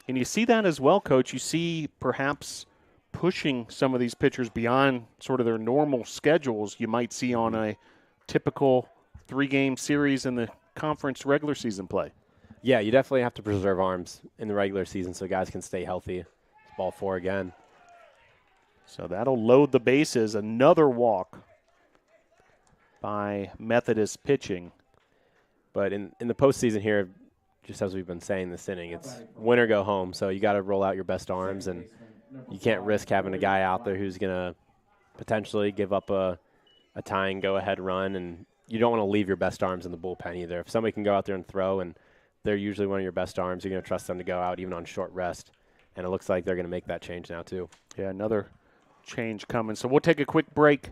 Speaker 1: And you see that as well, Coach. You see perhaps pushing some of these pitchers beyond sort of their normal schedules you might see on a typical 3-game series in the conference regular season play.
Speaker 4: Yeah, you definitely have to preserve arms in the regular season so guys can stay healthy. It's ball 4 again.
Speaker 1: So that'll load the bases. Another walk by Methodist pitching.
Speaker 4: But in the postseason here, just as we've been saying this inning, it's win or go home. So you got to roll out your best arms, and you can't risk having a guy out there who's going to potentially give up a tying go-ahead run, and you don't want to leave your best arms in the bullpen either. If somebody can go out there and throw, and they're usually one of your best arms, you're going to trust them to go out even on short rest. And it looks like they're going to make that change now too.
Speaker 1: Yeah, another change coming. So we'll take a quick break.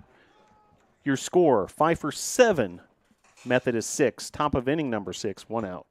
Speaker 1: Your score, Pfeiffer 7, Methodist 6. Top of inning number 6, 1 out.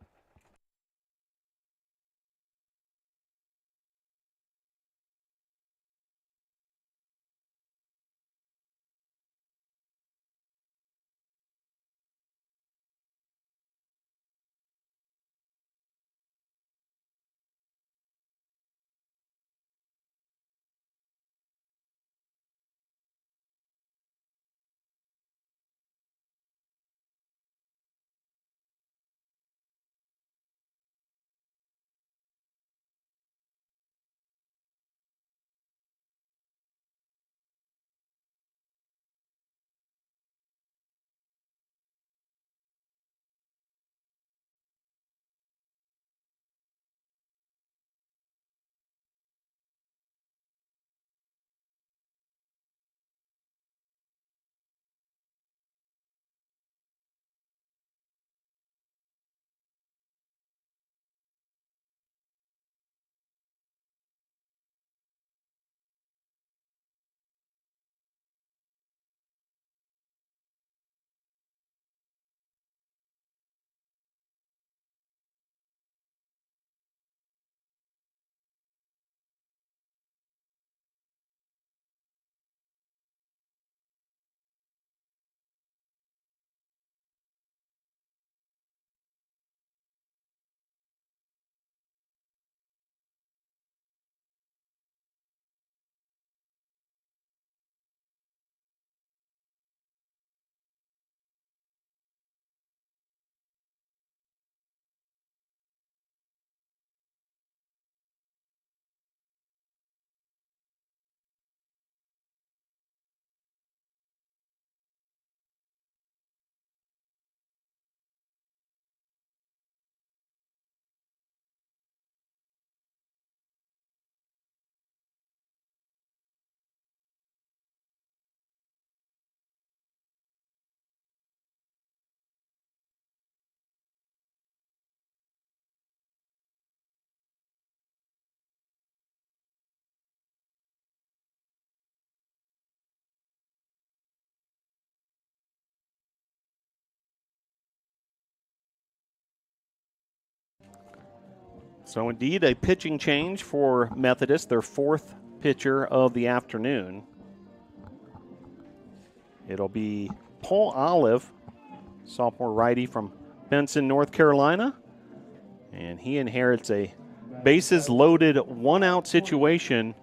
Speaker 1: So indeed a pitching change for Methodist, their 4th pitcher of the afternoon. It'll be Paul Olive, sophomore righty from Benson, North Carolina. And he inherits a bases loaded 1-out situation,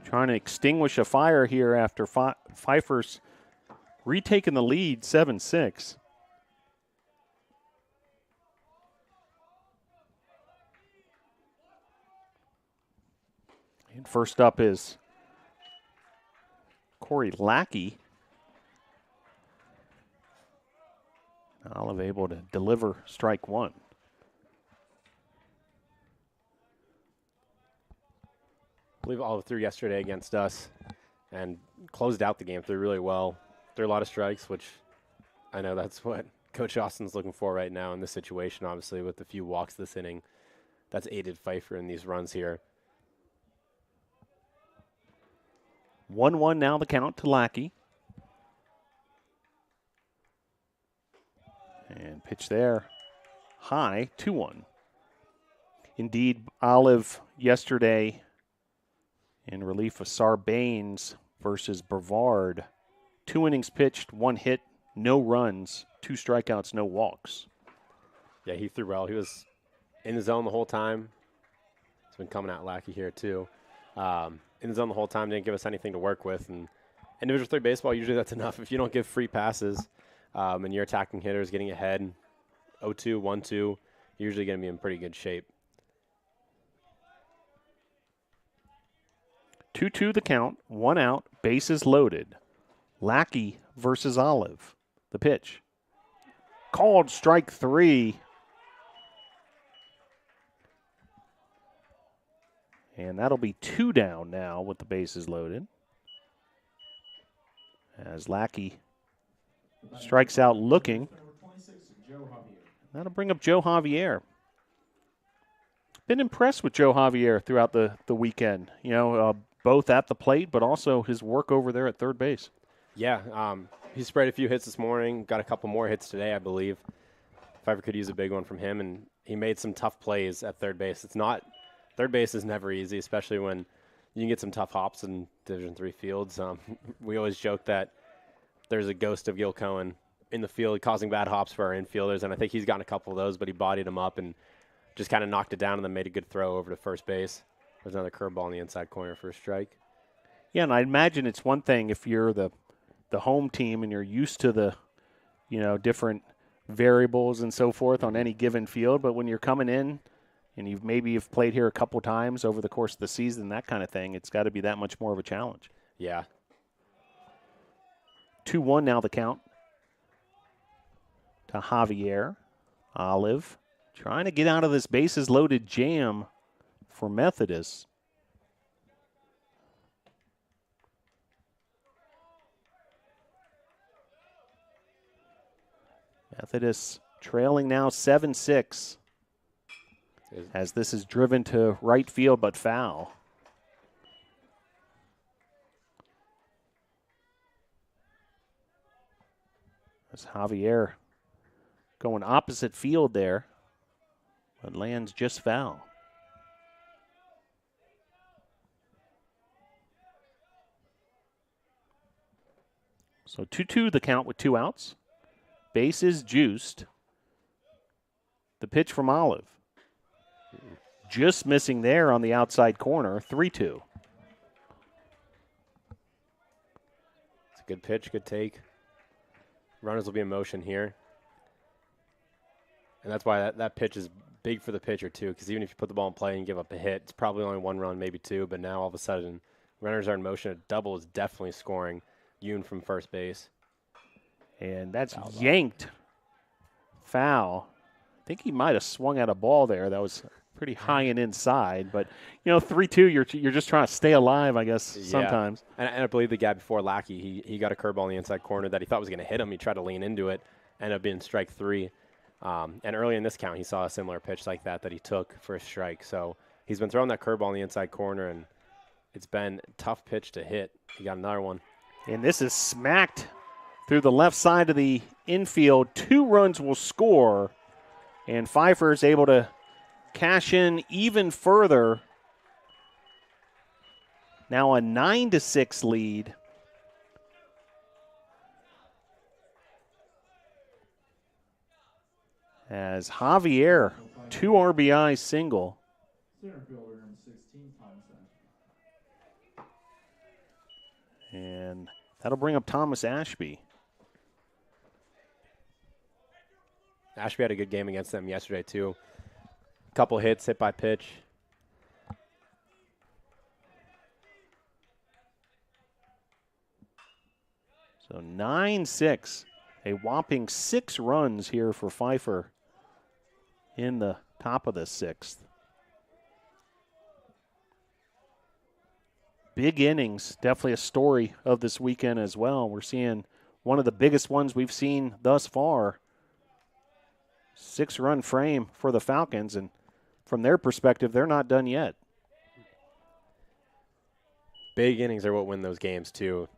Speaker 1: trying to extinguish a fire here after Pfeiffer's retaking the lead 7-6. And first up is Corey Lackey. Olive able to deliver strike 1.
Speaker 4: I believe Olive threw yesterday against us and closed out the game, threw really well. Threw a lot of strikes, which I know that's what Coach Austin's looking for right now in this situation, obviously, with a few walks this inning. That's aided Pfeiffer in these runs here.
Speaker 1: 1-1 now the count to Lackey. And pitch there, high, 2-1. Indeed, Olive yesterday in relief of Sarbanes versus Brevard. 2 innings pitched, 1 hit, no runs, 2 strikeouts, no walks.
Speaker 4: Yeah, he threw well. He was in the zone the whole time. It's been coming out Lackey here, too. In the zone the whole time, didn't give us anything to work with. And individual 3 baseball, usually that's enough. If you don't give free passes and you're attacking hitters, getting ahead 0-2, 1-2, you're usually going to be in pretty good shape.
Speaker 1: 2-2 the count, 1 out, bases loaded. Lackey versus Olive. The pitch. Called strike 3. And that'll be 2 down now with the bases loaded. As Lackey strikes out looking. That'll bring up Joe Javier. Been impressed with Joe Javier throughout the weekend. You know, both at the plate, but also his work over there at third base.
Speaker 4: Yeah, he sprayed a few hits this morning, got a couple more hits today, I believe. Pfeiffer could use a big one from him, and he made some tough plays at third base. Third base is never easy, especially when you can get some tough hops in Division III fields. We always joke that there's a ghost of Gil Cohen in the field causing bad hops for our infielders, and I think he's gotten a couple of those, but he bodied them up and just kind of knocked it down and then made a good throw over to first base. There's another curveball in the inside corner for a strike.
Speaker 1: Yeah, and I imagine it's one thing if you're the home team and you're used to the, different variables and so forth on any given field, but when you're coming in and you've played here a couple times over the course of the season, that kind of thing, it's got to be that much more of a challenge.
Speaker 4: Yeah.
Speaker 1: 2-1 now the count to Javier. Olive trying to get out of this bases loaded jam for Methodist. Methodist trailing now 7-6 as this is driven to right field but foul. As Javier going opposite field there, but lands just foul. So 2-2 the count with 2 outs. Bases juiced. The pitch from Olive. Just missing there on the outside corner, 3-2.
Speaker 4: It's a good pitch, good take. Runners will be in motion here. And that's why that pitch is big for the pitcher, too, because even if you put the ball in play and give up a hit, it's probably only 1 run, maybe 2, but now all of a sudden, runners are in motion. A double is definitely scoring. Yoon from first base.
Speaker 1: And that's yanked. Foul. I think he might have swung at a ball there that was pretty high and inside. But, 3-2, you're just trying to stay alive, I guess, sometimes.
Speaker 4: And I believe the guy before Lackey, he got a curveball in the inside corner that he thought was going to hit him. He tried to lean into it, ended up being strike 3. And early in this count, he saw a similar pitch like that he took for a strike. So he's been throwing that curveball in the inside corner, and it's been a tough pitch to hit. He got another one.
Speaker 1: And this is smacked through the left side of the infield. 2 runs will score, and Pfeiffer is able to cash in even further. Now a 9-6 lead. As Javier, 2 RBI single.
Speaker 2: Center fielder number 16, Thomas Ashby.
Speaker 1: And that'll bring up Thomas Ashby.
Speaker 4: Ashby had a good game against them yesterday, too. Couple hits, hit by pitch.
Speaker 1: So 9-6. A whopping 6 runs here for Pfeiffer in the top of the 6th. Big innings, definitely a story of this weekend as well. We're seeing one of the biggest ones we've seen thus far. 6-run frame for the Falcons, and from their perspective, they're not done yet.
Speaker 4: Big innings are what win those games, too,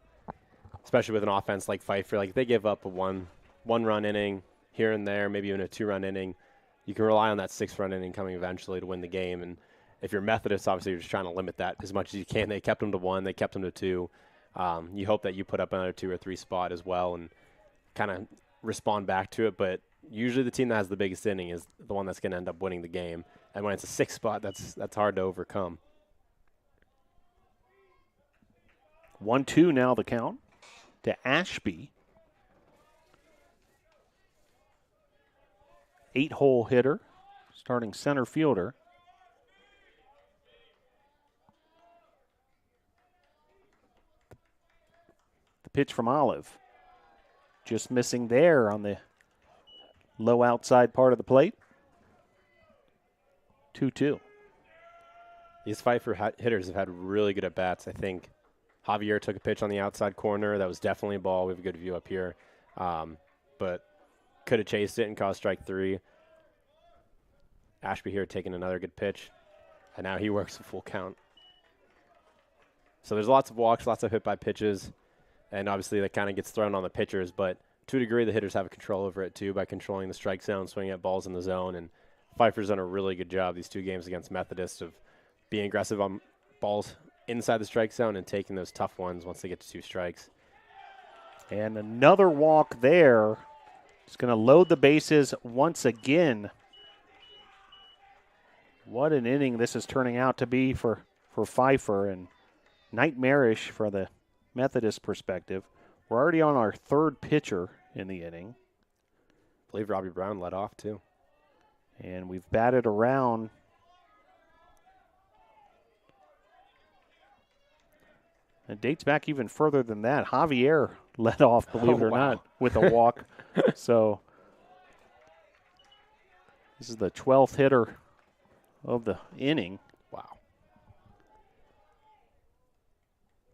Speaker 4: especially with an offense like Pfeiffer. Like, if they give up a one-run inning here and there, maybe even a 2-run inning, you can rely on that 6-run inning coming eventually to win the game. And if you're Methodist, obviously you're just trying to limit that as much as you can. They kept them to 1. They kept them to 2. You hope that you put up another 2 or 3 spot as well and kind of respond back to it. But usually the team that has the biggest inning is the one that's going to end up winning the game. And when it's a 6 spot, that's hard to overcome.
Speaker 1: 1-2 now the count to Ashby. 8-hole hitter, starting center fielder. The pitch from Olive. Just missing there on the low outside part of the plate. 2-2.
Speaker 4: These Pfeiffer hitters have had really good at-bats. I think Javier took a pitch on the outside corner. That was definitely a ball. We have a good view up here. But could have chased it and caused strike 3. Ashby here taking another good pitch. And now he works a full count. So there's lots of walks, lots of hit by pitches. And obviously that kind of gets thrown on the pitchers. But to a degree, the hitters have a control over it, too, by controlling the strike zone, swinging at balls in the zone. And Pfeiffer's done a really good job these 2 games against Methodist of being aggressive on balls inside the strike zone and taking those tough ones once they get to 2 strikes.
Speaker 1: And another walk there. It's going to load the bases once again. What an inning this is turning out to be for Pfeiffer, and nightmarish for the Methodist perspective. We're already on our 3rd pitcher in the inning.
Speaker 4: I believe Robbie Brown led off, too.
Speaker 1: And we've batted around. It dates back even further than that. Javier led off, believe it or not, with a walk. So this is the 12th hitter of the inning.
Speaker 4: Wow.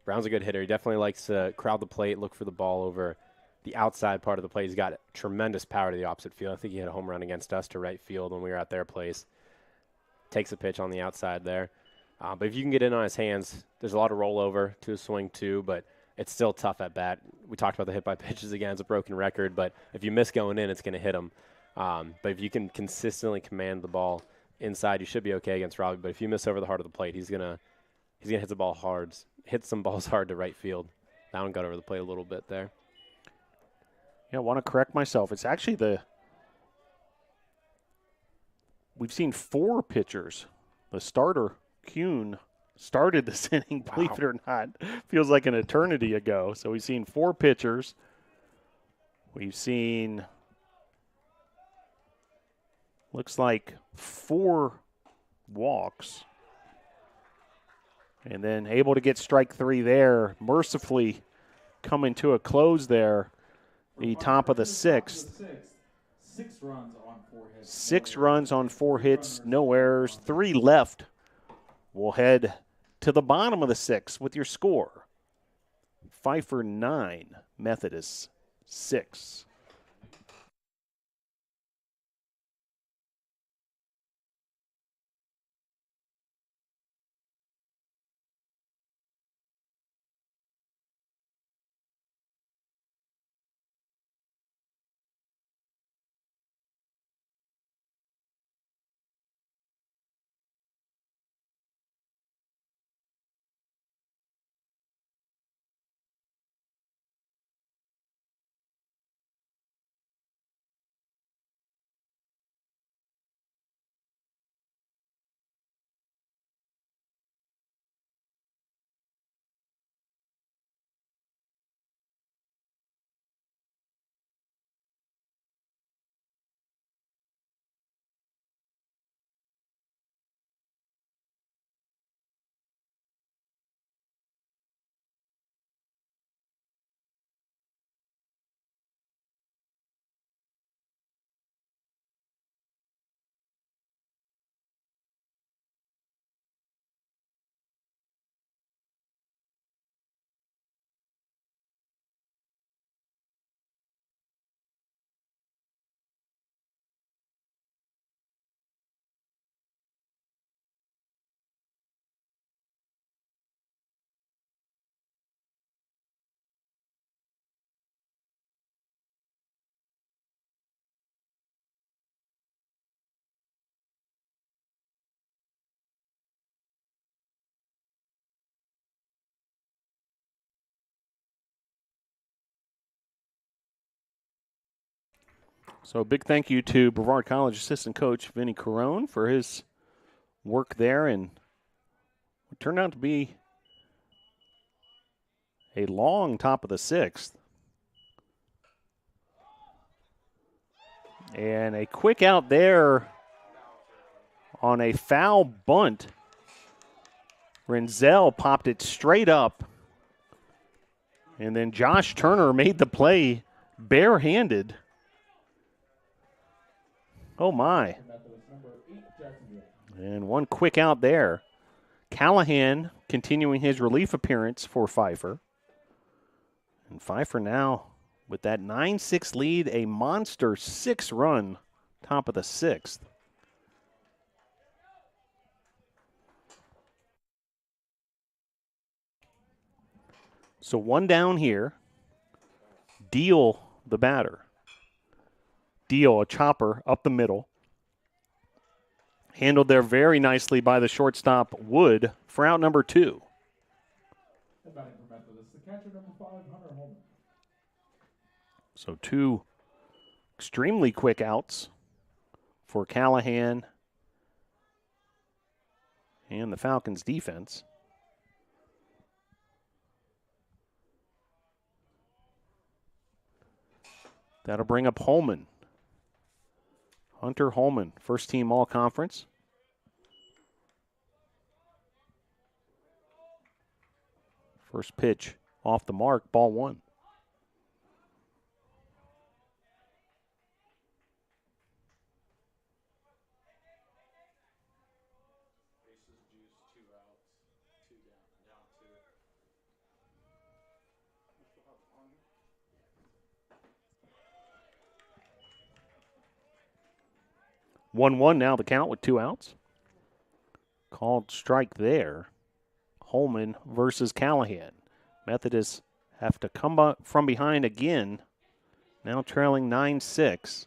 Speaker 4: Brown's a good hitter. He definitely likes to crowd the plate, look for the ball over the outside part of the plate. He's got tremendous power to the opposite field. I think he had a home run against us to right field when we were at their place. Takes a pitch on the outside there. But if you can get in on his hands, there's a lot of rollover to his swing too, but it's still tough at bat. We talked about the hit by pitches again. It's a broken record, but if you miss going in, it's going to hit him. But if you can consistently command the ball inside, you should be okay against Robbie. But if you miss over the heart of the plate, he's gonna hit the ball hard, hit some balls hard to right field. That one got over the plate a little bit there.
Speaker 1: Yeah, I want to correct myself. It's actually we've seen 4 pitchers. The starter, Kuhn, started this inning, believe it or not. Feels like an eternity ago. So we've seen 4 pitchers. We've seen, looks like 4 walks. And then able to get strike 3 there. Mercifully coming to a close there. The top of the 6th.
Speaker 2: 6 runs on 4 hits.
Speaker 1: 6 runs on 4 hits, no errors, 3 left. We'll head to the bottom of the 6th with your score. Pfeiffer 9, Methodist 6. So a big thank you to Brevard College assistant coach Vinny Carone for his work there, and it turned out to be a long top of the 6th. And a quick out there on a foul bunt. Renzel popped it straight up. And then Josh Turner made the play barehanded. Oh, my. And one quick out there. Callahan continuing his relief appearance for Pfeiffer. And Pfeiffer now with that 9-6 lead, a monster 6-run top of the 6th. So one down here. Deal the batter. Deal, a chopper up the middle. Handled there very nicely by the shortstop, Wood, for out number 2.
Speaker 2: The batting for Methodist, the catcher number 5, Hunter Holman.
Speaker 1: So 2 extremely quick outs for Callahan and the Falcons defense. That'll bring up Holman. Hunter Holman, first team all-conference. First pitch off the mark, ball 1. One now the count with 2 outs. Called strike there. Holman versus Callahan. Methodists have to come from behind again. Now trailing 9-6.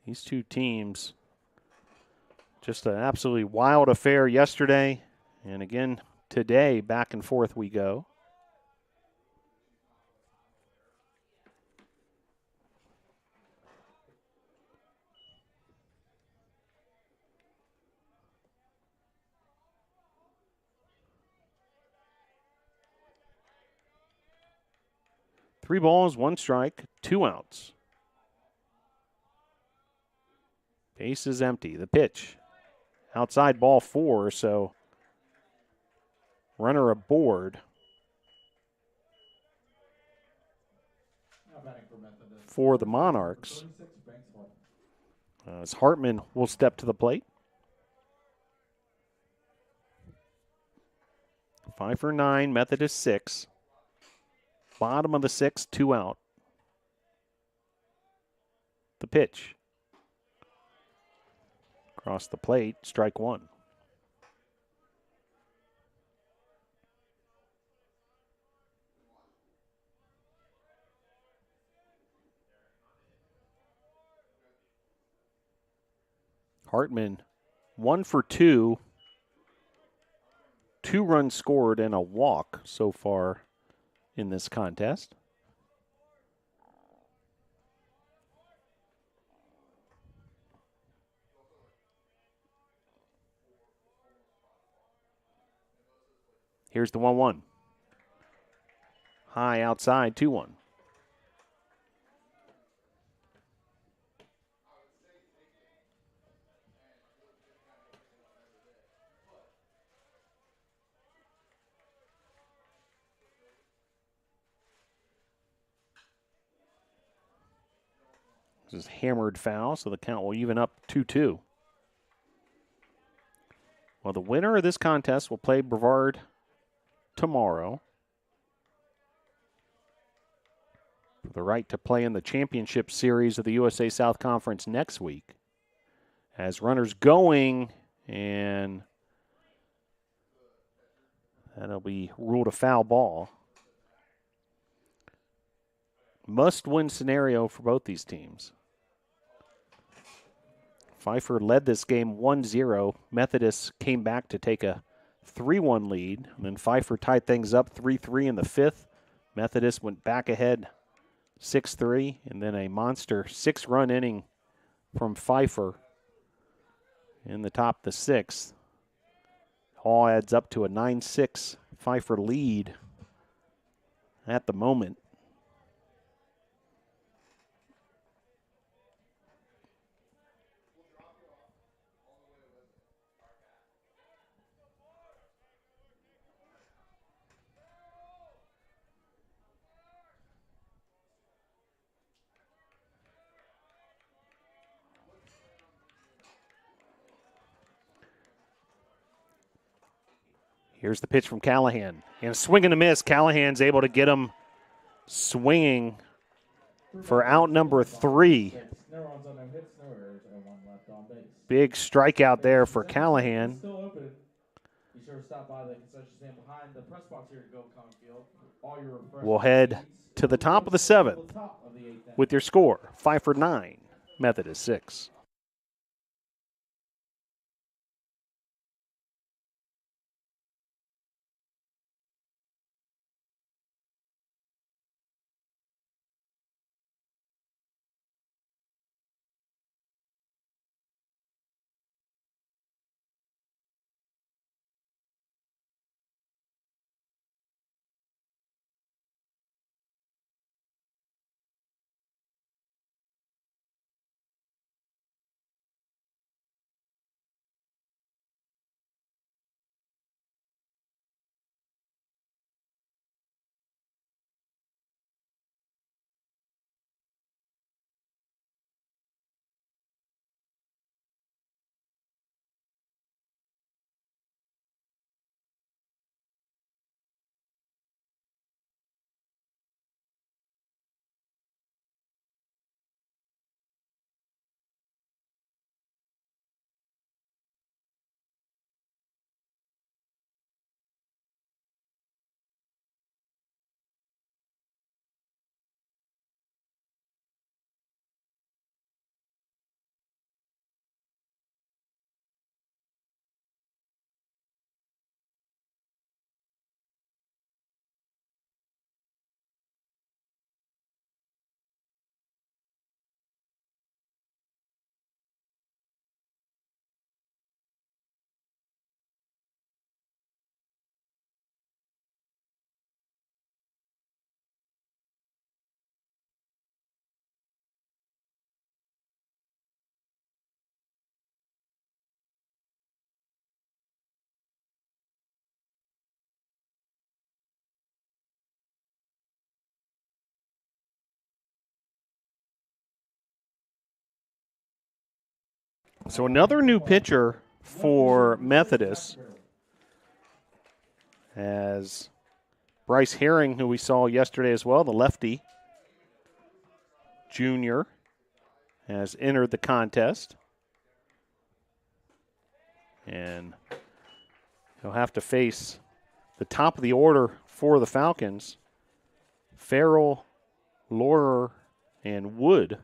Speaker 1: These two teams, just an absolutely wild affair yesterday. And again, today, back and forth we go. Three balls, 1 strike, 2 outs. Base is empty. The pitch. Outside ball 4, so runner aboard. For the Monarchs. As Hartman will step to the plate. Fifer 9, Methodist 6. Bottom of the 6th, 2 out. The pitch. Across the plate, strike 1. Hartman, 1 for 2. 2 runs scored and a walk so far in this contest. Here's the 1-1. High outside, 2-1. This is hammered foul, so the count will even up 2-2. Well, the winner of this contest will play Brevard tomorrow for the right to play in the championship series of the USA South Conference next week. As runners going, and that'll be ruled a foul ball. Must-win scenario for both these teams. Pfeiffer led this game 1-0. Methodist came back to take a 3-1 lead. And then Pfeiffer tied things up 3-3 in the 5th. Methodist went back ahead 6-3, and then a monster 6-run inning from Pfeiffer in the top of the 6th. All adds up to a 9-6 Pfeiffer lead at the moment. Here's the pitch from Callahan. And a swing and a miss. Callahan's able to get him swinging for out number 3.
Speaker 2: No runs on no hits, no errors, and 1 left on base.
Speaker 1: Big strikeout there for Callahan.
Speaker 2: Still open. Be sure to stop by the concession stand behind the press box here to go Confield. All your
Speaker 1: We'll head to the top of the 7th with your score. Pfeiffer 9, Methodist 6. So another new pitcher for Methodist, as Bryce Herring, who we saw yesterday as well, the lefty junior, has entered the contest. And he'll have to face the top of the order for the Falcons, Farrell, Laurer, and Wood.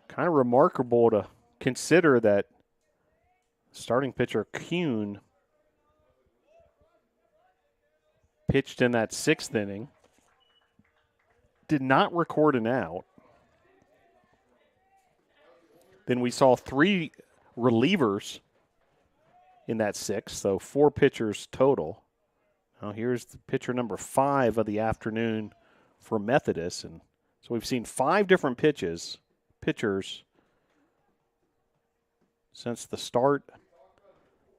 Speaker 1: Kind of remarkable to consider that starting pitcher Kuhn pitched in that 6th inning, did not record an out. Then we saw 3 relievers in that 6th, so 4 pitchers total. Now here's the pitcher number 5 of the afternoon for Methodist, and so we've seen 5 different pitchers since the start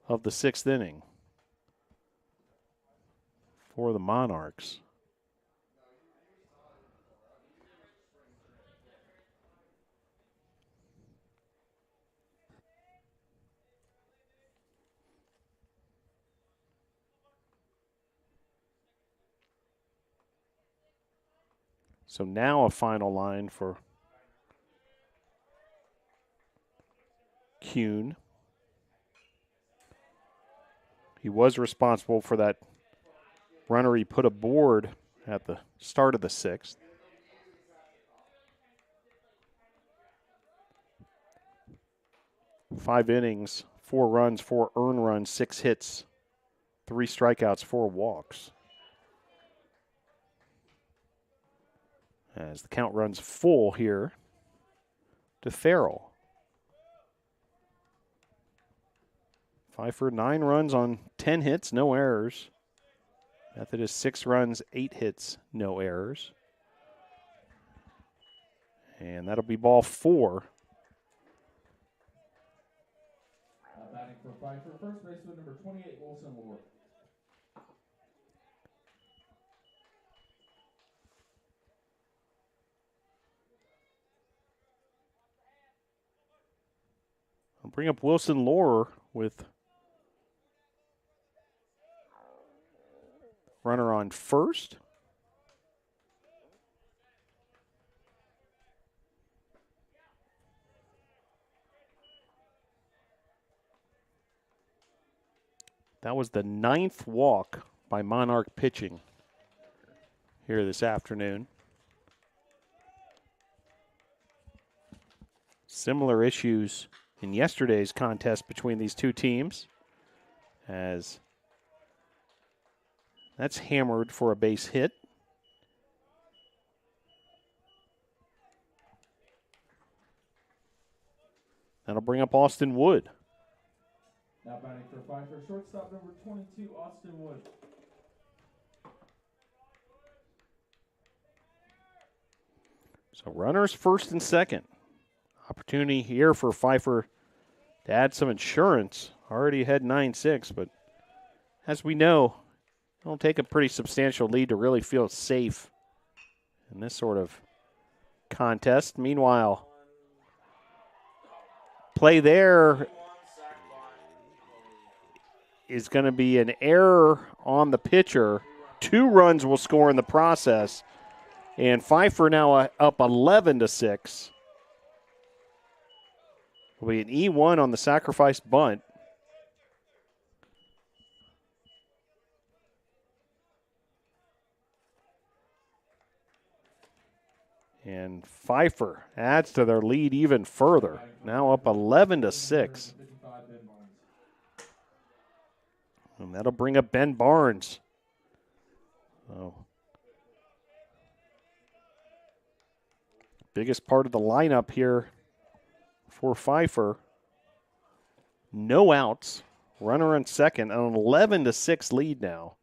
Speaker 1: of the 6th inning for the Monarchs. So now a final line for Kuhn. He was responsible for that runner he put aboard at the start of the 6th. Five innings 4 runs, 4 earned runs, 6 hits, 3 strikeouts, 4 walks. As the count runs full here to Farrell. Pfeiffer, 9 runs on 10 hits, no errors. Methodist, 6 runs, 8 hits, no errors. And that'll be ball 4.
Speaker 2: Batting for Pfeiffer, first baseman number 28, Wilson Lord.
Speaker 1: I'll bring up Wilson Lohr with runner on first. That was the 9th walk by Monarch pitching here this afternoon. Similar issues in yesterday's contest between these two teams, as that's hammered for a base hit. That'll bring up Austin Wood.
Speaker 2: Now batting for Pfeiffer, shortstop number 22, Austin Wood.
Speaker 1: So runners first and second. Opportunity here for Pfeiffer to add some insurance. Already had 9-6, but as we know, it'll take a pretty substantial lead to really feel safe in this sort of contest. Meanwhile, play there is going to be an error on the pitcher. 2 runs will score in the process, and Pfeiffer now up 11-6. Will be an E1 on the sacrifice bunt. And Pfeiffer adds to their lead even further. Now up 11-6. And that'll bring up Ben Barnes. So, biggest part of the lineup here for Pfeiffer. No outs. Runner on second. An 11-6 lead now.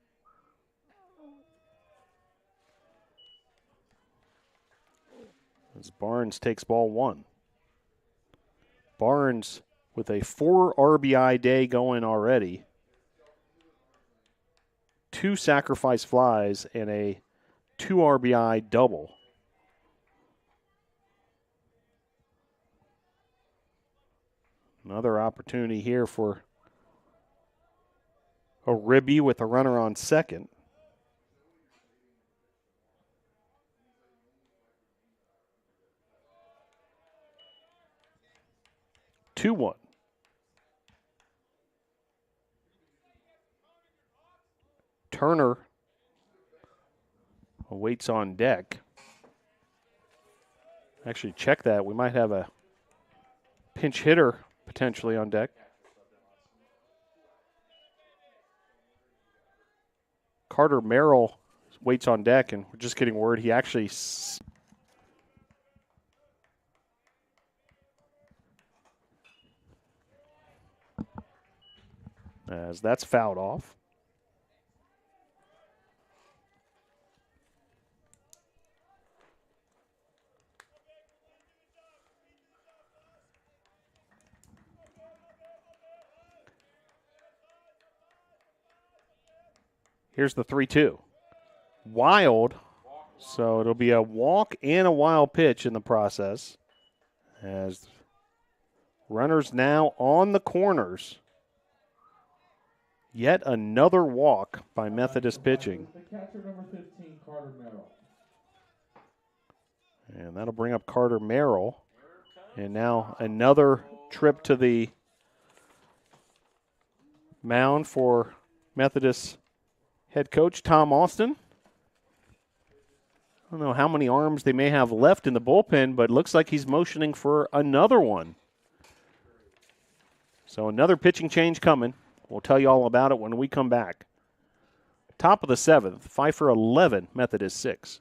Speaker 1: As Barnes takes ball 1. Barnes with a 4 RBI day going already. 2 sacrifice flies and a 2 RBI double. Another opportunity here for a Ribby with a runner on second. Two one. Turner awaits on deck. Actually, check that. We might have a pinch hitter potentially on deck. Carter Merrill waits on deck, and we're just getting word he actually as that's fouled off. Here's the 3-2. Wild, so it'll be a walk and a wild pitch in the process. As runners now on the corners. Yet another walk by Methodist pitching.
Speaker 2: The catcher number 15, Carter Merrill.
Speaker 1: And that'll bring up Carter Merrill. And now another trip to the mound for Methodist head coach Tom Austin. I don't know how many arms they may have left in the bullpen, but looks like he's motioning for another one. So another pitching change coming. We'll tell you all about it when we come back. Top of the 7th, Pfeiffer 11, Methodist 6.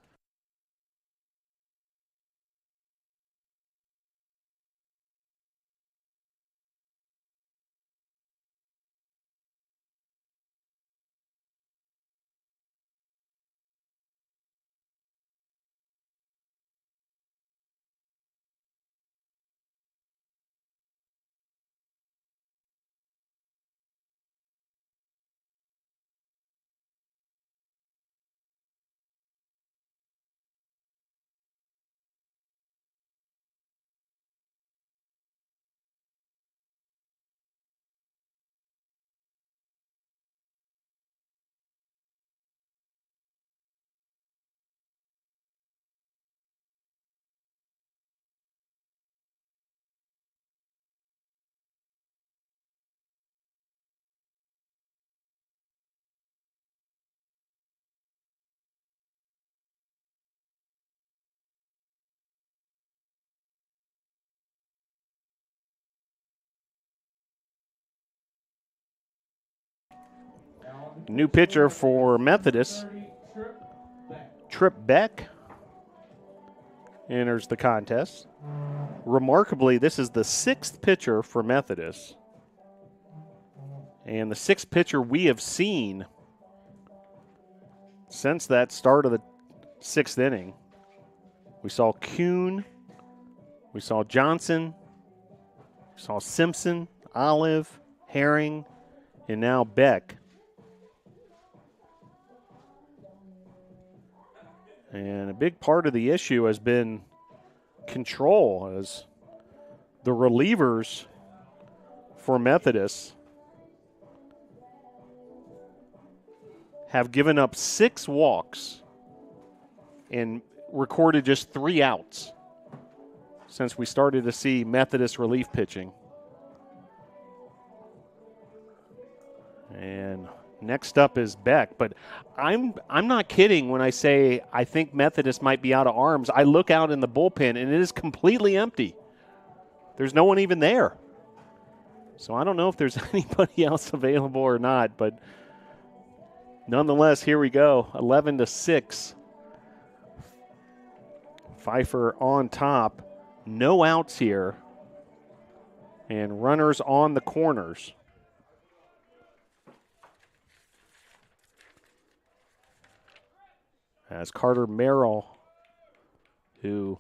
Speaker 1: New pitcher for Methodist, Trip Beck, enters the contest. Remarkably, this is the 6th pitcher for Methodist, and the 6th pitcher we have seen since that start of the 6th inning. We saw Kuhn, we saw Johnson, we saw Simpson, Olive, Herring, and now Beck. And a big part of the issue has been control, as the relievers for Methodist have given up 6 walks and recorded just 3 outs since we started to see Methodist relief pitching. And next up is Beck, but I'm not kidding when I say I think Methodist might be out of arms. I look out in the bullpen, and it is completely empty. There's no one even there. So I don't know if there's anybody else available or not, but nonetheless, here we go, 11-6. Pfeiffer on top. No outs here, and runners on the corners. As Carter Merrill, who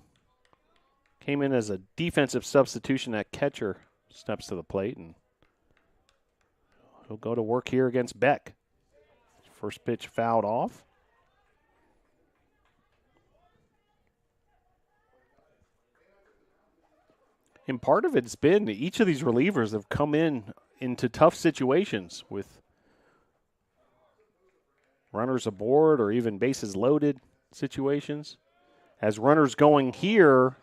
Speaker 1: came in as a defensive substitution at catcher, steps to the plate, and he'll go to work here against Beck. First pitch fouled off. And part of it's been each of these relievers have come into tough situations with runners aboard or even bases loaded situations. As runners going here,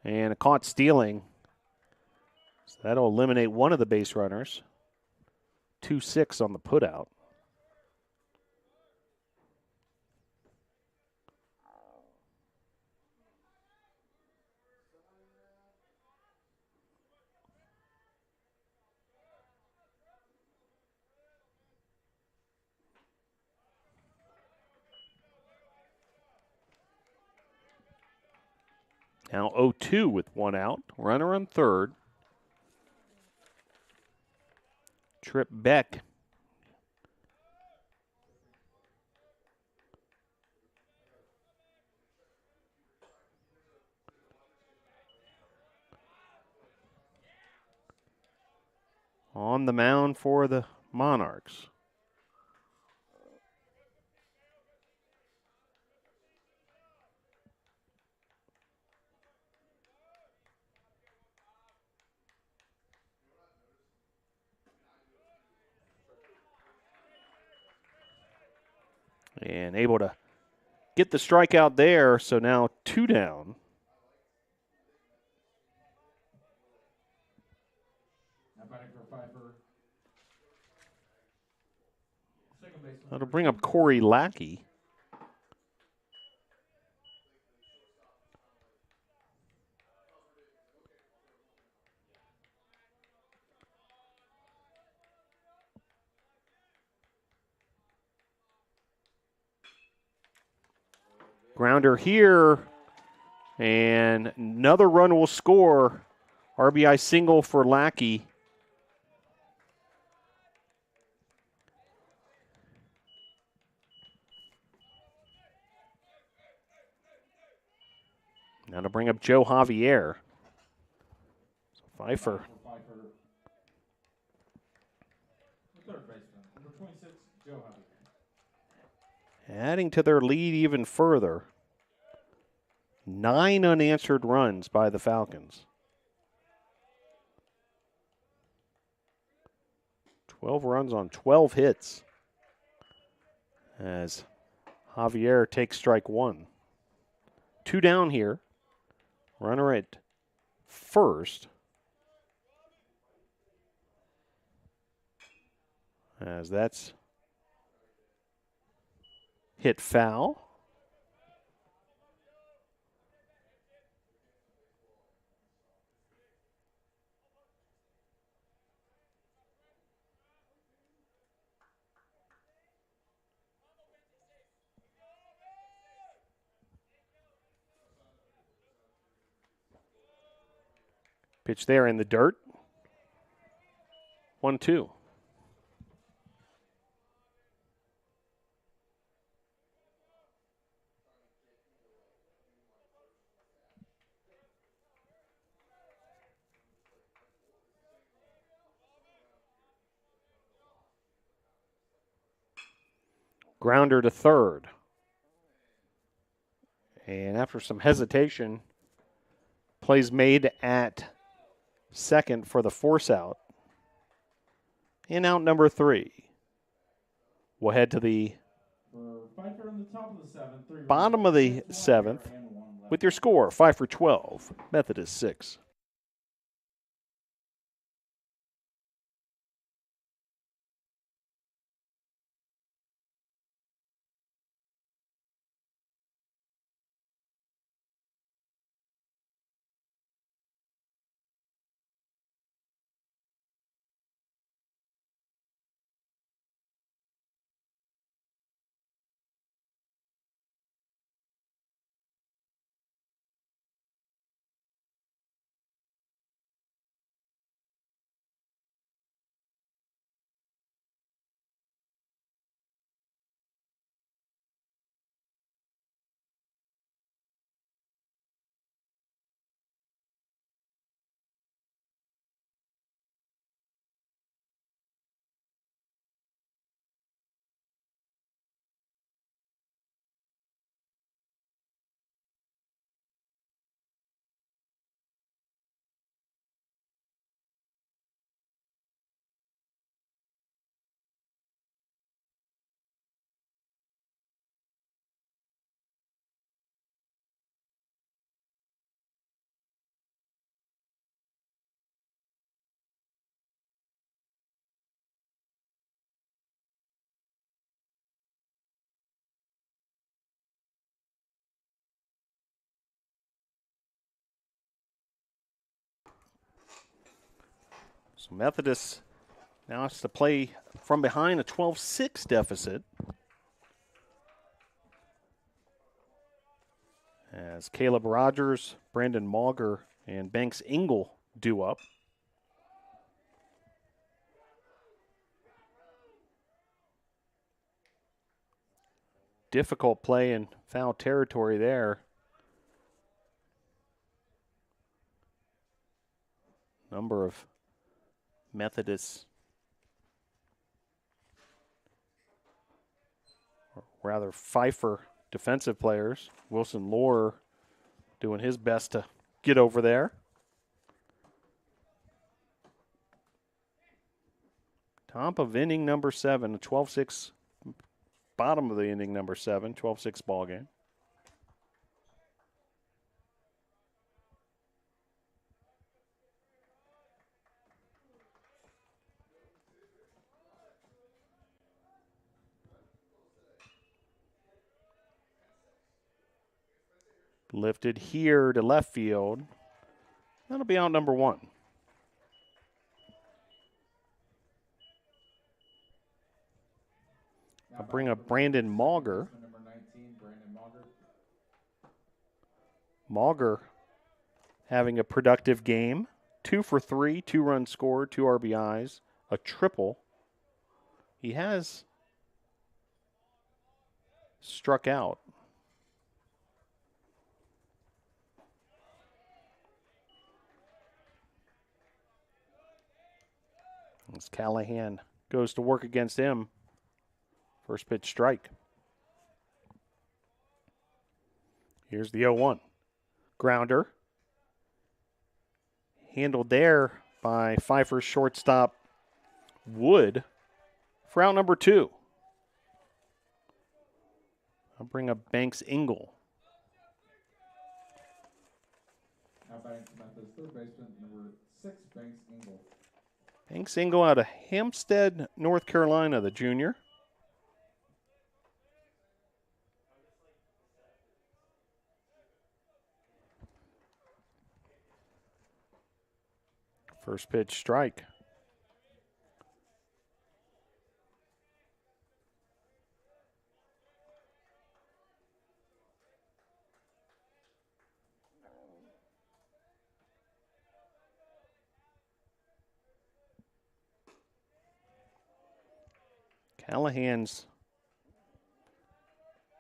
Speaker 1: and a caught stealing. So that'll eliminate one of the base runners. 2-6 on the putout. Now 0-2 with 1 out. Runner on third. Trip Beck. On the mound for the Monarchs. And able to get the strikeout there, so now 2 down. That'll bring up Corey Lackey. Grounder here, and another run will score. RBI single for Lackey. Now to bring up Joe Javier. So Pfeiffer.
Speaker 2: Pfeiffer. The third baseman, number 26, Joe Javier.
Speaker 1: Adding to their lead even further. 9 unanswered runs by the Falcons. 12 runs on 12 hits as Javier takes strike 1. 2 down here. Runner at first. As that's hit foul. Pitch there in the dirt. 1-2. Grounder to third. And after some hesitation, plays made at second for the force out. And out number 3. We'll head to the
Speaker 2: Pfeiffer in the top of the seventh,
Speaker 1: bottom of the 7th with your score, Fifer 12, Methodist 6. So Methodist now has to play from behind a 12-6 deficit. As Caleb Rogers, Brandon Mauger, and Banks Engel due up. Difficult play in foul territory there. Number of Methodists, or rather Pfeiffer defensive players. Wilson Lohr doing his best to get over there. Top of inning number 7, a 12-6, bottom of the inning number 7, 12-6 ball game. Lifted here to left field. That'll be out number 1. I'll bring up Brandon Mauger.
Speaker 2: Number 19, Brandon Mauger.
Speaker 1: Mauger having a productive game. 2 for 3, 2 runs scored, 2 RBIs, a triple. He has struck out. As Callahan goes to work against him. First pitch strike. Here's the 0-1. Grounder. Handled there by Pfeiffer's shortstop, Wood, for out number 2. I'll bring up Banks Engel.
Speaker 2: Now Banks Methodist, third baseman, number 6, Banks Engel.
Speaker 1: Banks Engel out of Hampstead, North Carolina, the junior. First pitch strike. Callahan's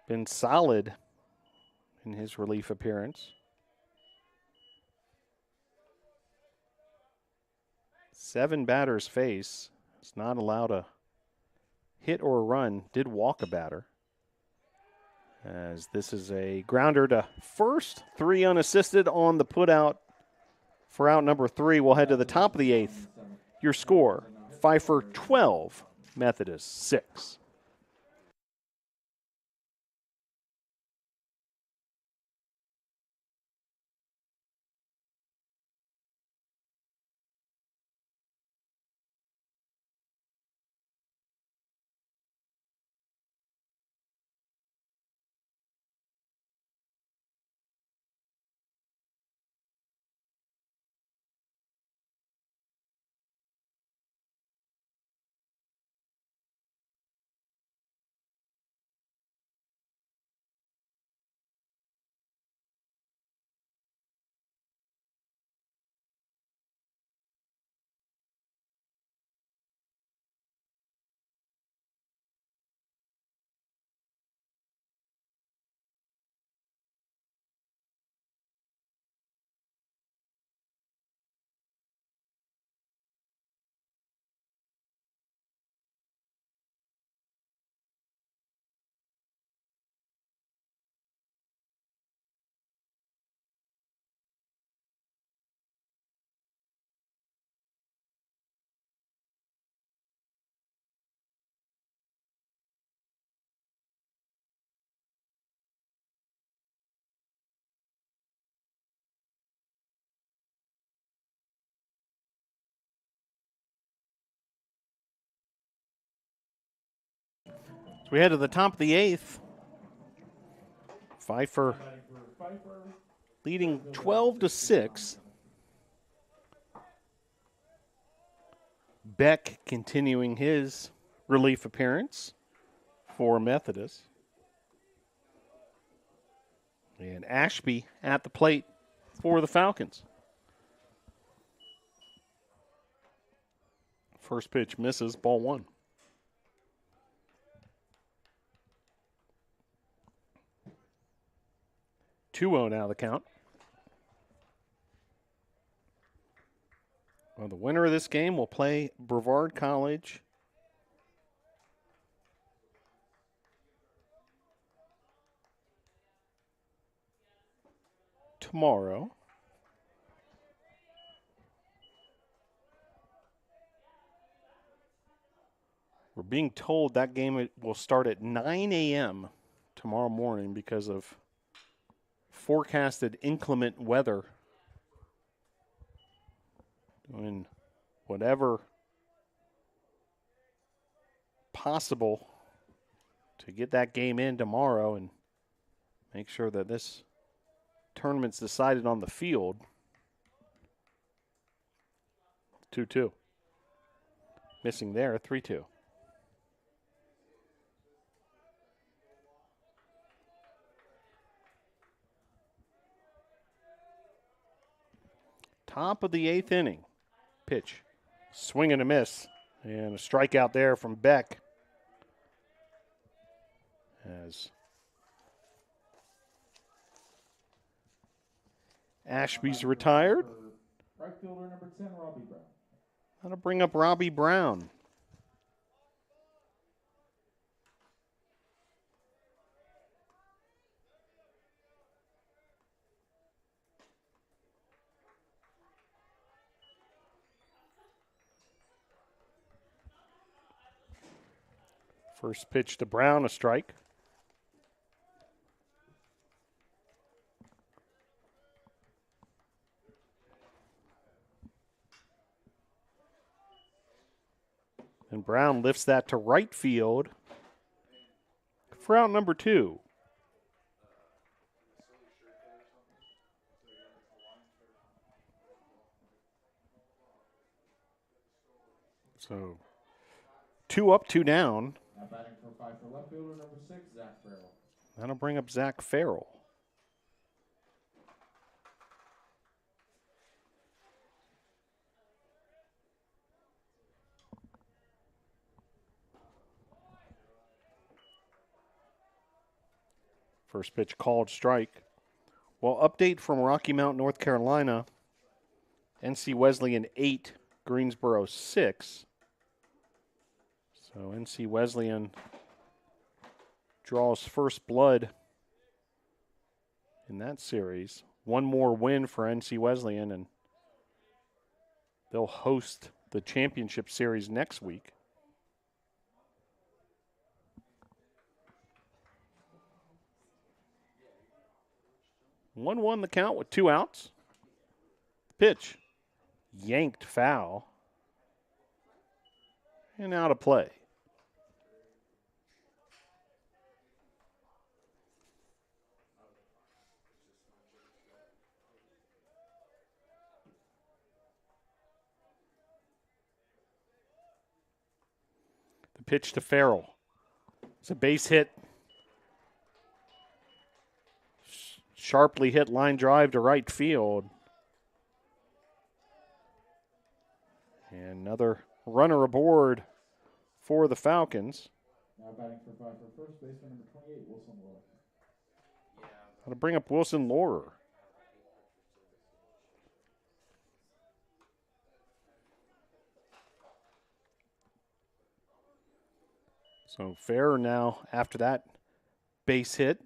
Speaker 1: been solid in his relief appearance. 7 batters face. Is not allowed a hit or a run. Did walk a batter. As this is a grounder to first. 3 unassisted on the putout for out number 3. We'll head to the top of the 8th. Your score, Pfeiffer 12, Methodist 6. So we head to the top of the 8th. Pfeiffer leading 12-6. Beck continuing his relief appearance for Methodist. And Ashby at the plate for the Falcons. First pitch misses, ball 1. Two-0 now the count. Well, the winner of this game will play Brevard College tomorrow. We're being told that game will start at 9 a.m. tomorrow morning because of forecasted inclement weather. Doing whatever possible to get that game in tomorrow and make sure that this tournament's decided on the field. 2-2. Missing there, 3-2. Top of the 8th inning. Pitch. Swing and a miss. And a strikeout there from Beck. As Ashby's retired.
Speaker 2: Right fielder number 10, Robbie Brown.
Speaker 1: That'll bring up Robbie Brown. First pitch to Brown, a strike. And Brown lifts that to right field for out number 2. So 2 up, 2 down.
Speaker 2: Now batting for Pfeiffer, left fielder number 6, Zach Farrell.
Speaker 1: That'll bring up Zach Farrell. First pitch called strike. Well, update from Rocky Mount, North Carolina. NC Wesleyan 8, Greensboro 6. So NC Wesleyan draws first blood in that series. One more win for NC Wesleyan, and they'll host the championship series next week. One the count with 2 outs. Pitch. Yanked foul. And out of play. The pitch to Farrell. It's a base hit. Sharply hit line drive to right field. And another runner aboard for the Falcons.
Speaker 2: Now batting for Pfeiffer, first baseman number 28, Wilson Lohr.
Speaker 1: That'll bring up Wilson Lohr. So Fair now, after that base hit,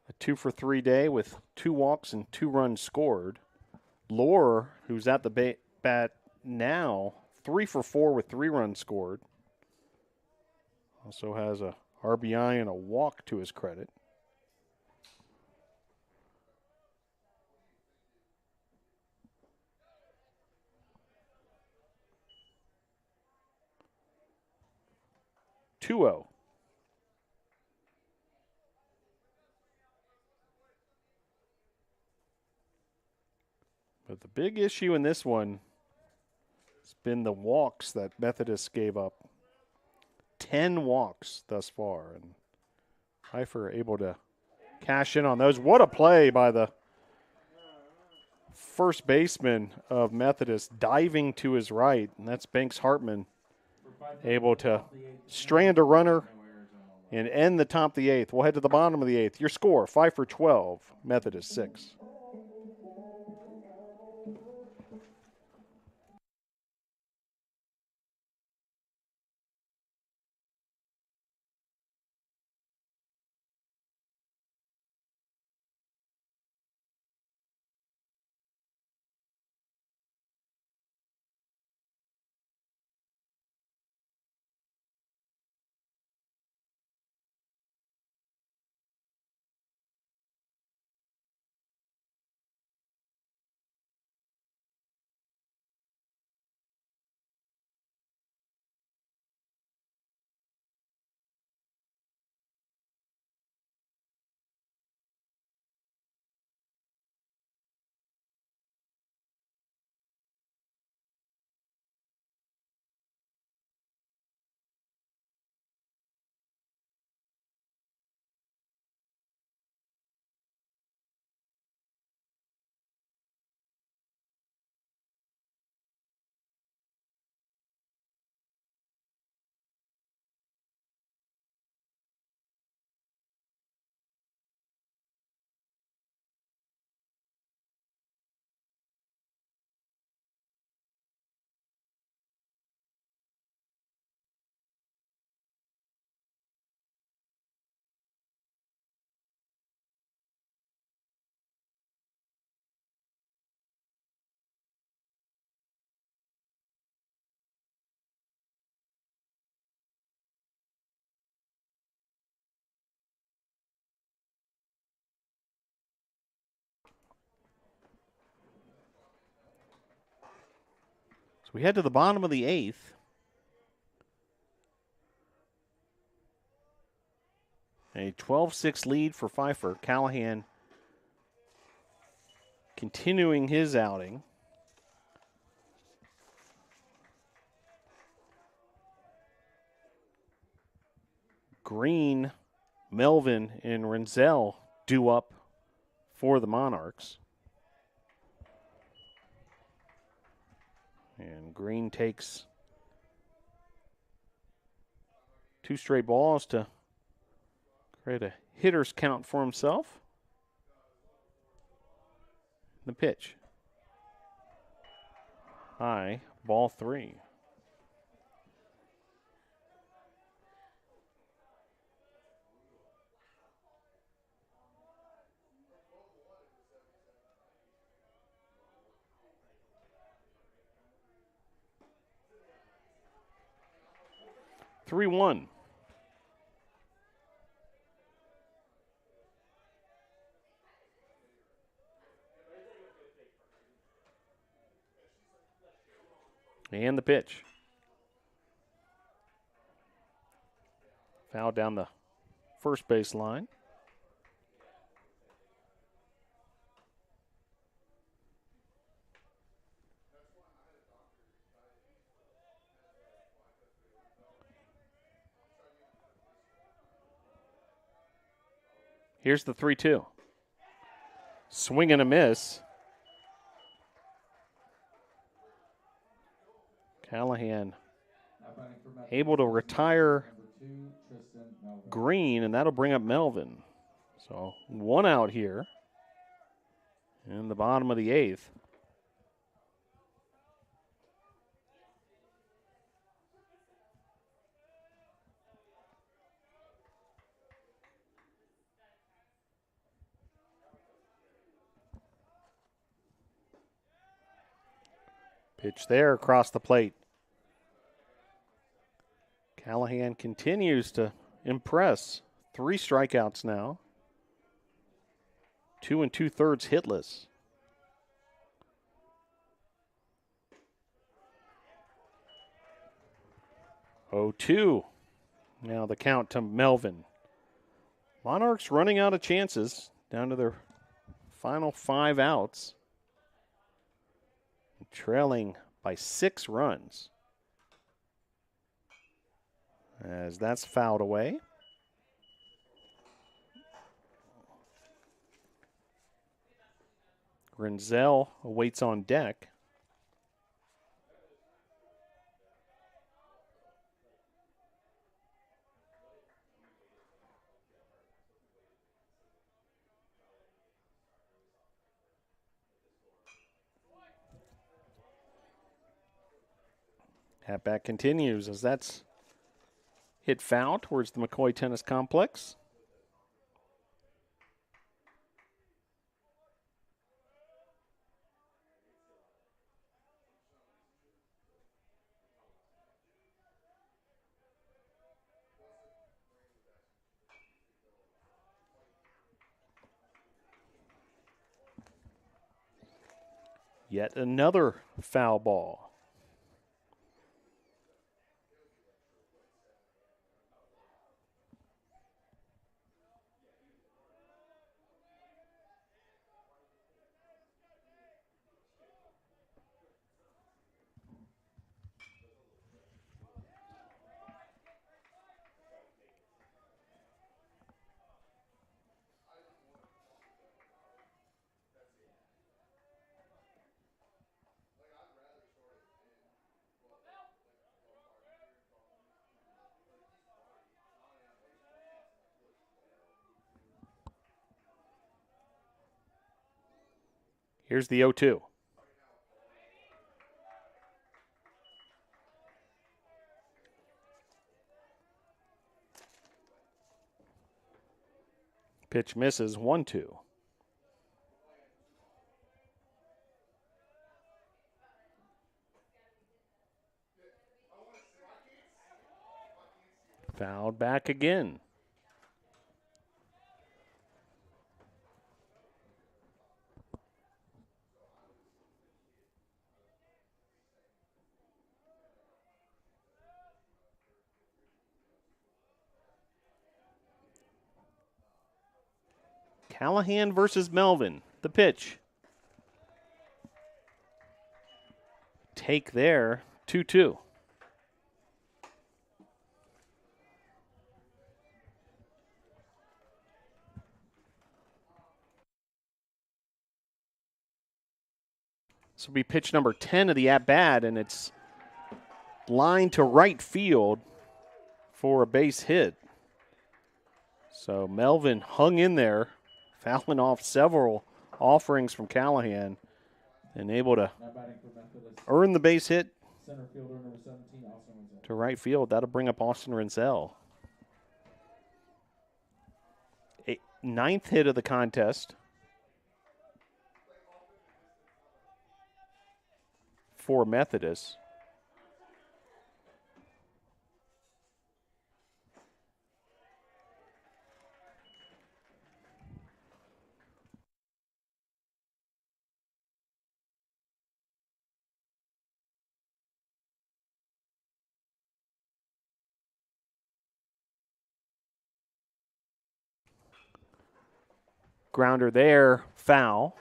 Speaker 1: a 2-for-3 day with 2 walks and 2 runs scored. Lohr, who's at the bat now, 3-for-4 with 3 runs scored. Also has a RBI and a walk to his credit. Two-0. But the big issue in this one has been the walks that Methodist gave up. 10 walks thus far, and Pfeiffer able to cash in on those. What a play by the first baseman of Methodist, diving to his right, and that's Banks Hartman, able to strand a runner and end the top of the 8th. We'll head to the bottom of the 8th. Your score, Pfeiffer 12, Methodist 6. we head to the bottom of the 8th. A 12-6 lead for Pfeiffer. Callahan continuing his outing. Green, Melvin, and Renzel due up for the Monarchs. And Green takes 2 straight balls to create a hitter's count for himself. The pitch. High, ball 3. Three one. And the pitch. Foul down the first base line. Here's the 3-2. Swing and a miss. Callahan able to retire Green, and that'll bring up Melvin. So 1 out here in the bottom of the 8th. Pitch there across the plate. Callahan continues to impress. 3 strikeouts now. 2 2/3 hitless. Oh, 2. Now the count to Melvin. Monarchs running out of chances, down to their final 5 outs. Trailing by 6 runs. As that's fouled away. Renzel awaits on deck. At bat continues as that's hit foul towards the McCoy Tennis Complex. Yet another foul ball. Here's the 0-2. Pitch misses, 1-2. Fouled back again. Callahan versus Melvin. The pitch. Take there, 2-2. This will be pitch number 10 of the at-bat, and it's lined to right field for a base hit. So Melvin hung in there, fouling off several offerings from Callahan, and able to
Speaker 2: Now batting for Methodist,
Speaker 1: earn the base hit
Speaker 2: center fielder number 17, Austin Wenzel.
Speaker 1: to right field. That'll bring up Austin Renzel. Ninth hit of the contest for Methodist. Grounder there, foul.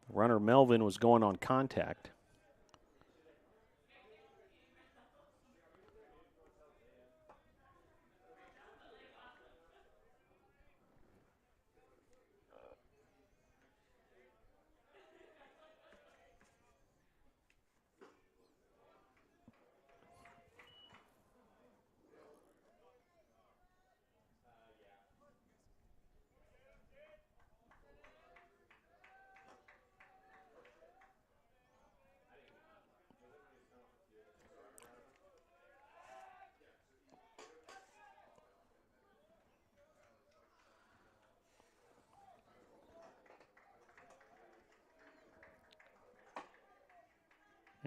Speaker 1: Runner Melvin was going on contact.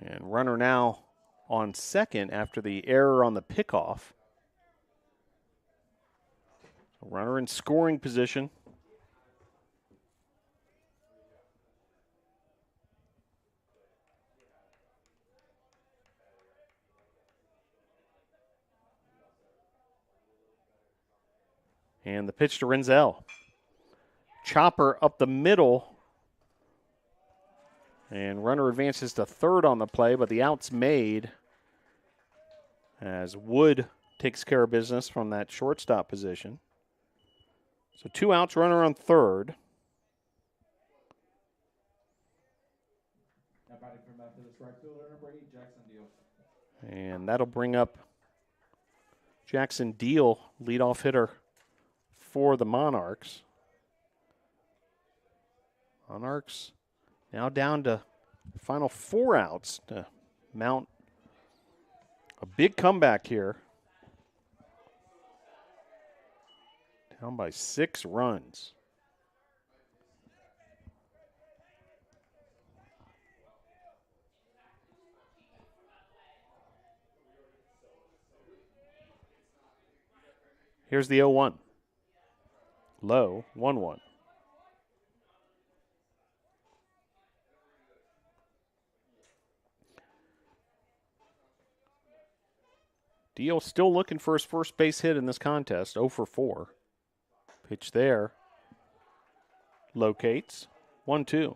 Speaker 1: And runner now on second after the error on the pickoff. Runner in scoring position. And the pitch to Renzel. Chopper up the middle. And runner advances to third on the play, but the out's made as Wood takes care of business from that shortstop position. So 2 outs, runner on third.
Speaker 2: Now batting for Methodist, right fielder number 8, Jackson Deal.
Speaker 1: And that'll bring up Jackson Deal, leadoff hitter for the Monarchs. Monarchs now down to final 4 outs to mount a big comeback here. Down by 6 runs. Here's the 0-1. Low, 1-1. Deal still looking for his first base hit in this contest, 0 for 4. Pitch there. Locates, 1-2.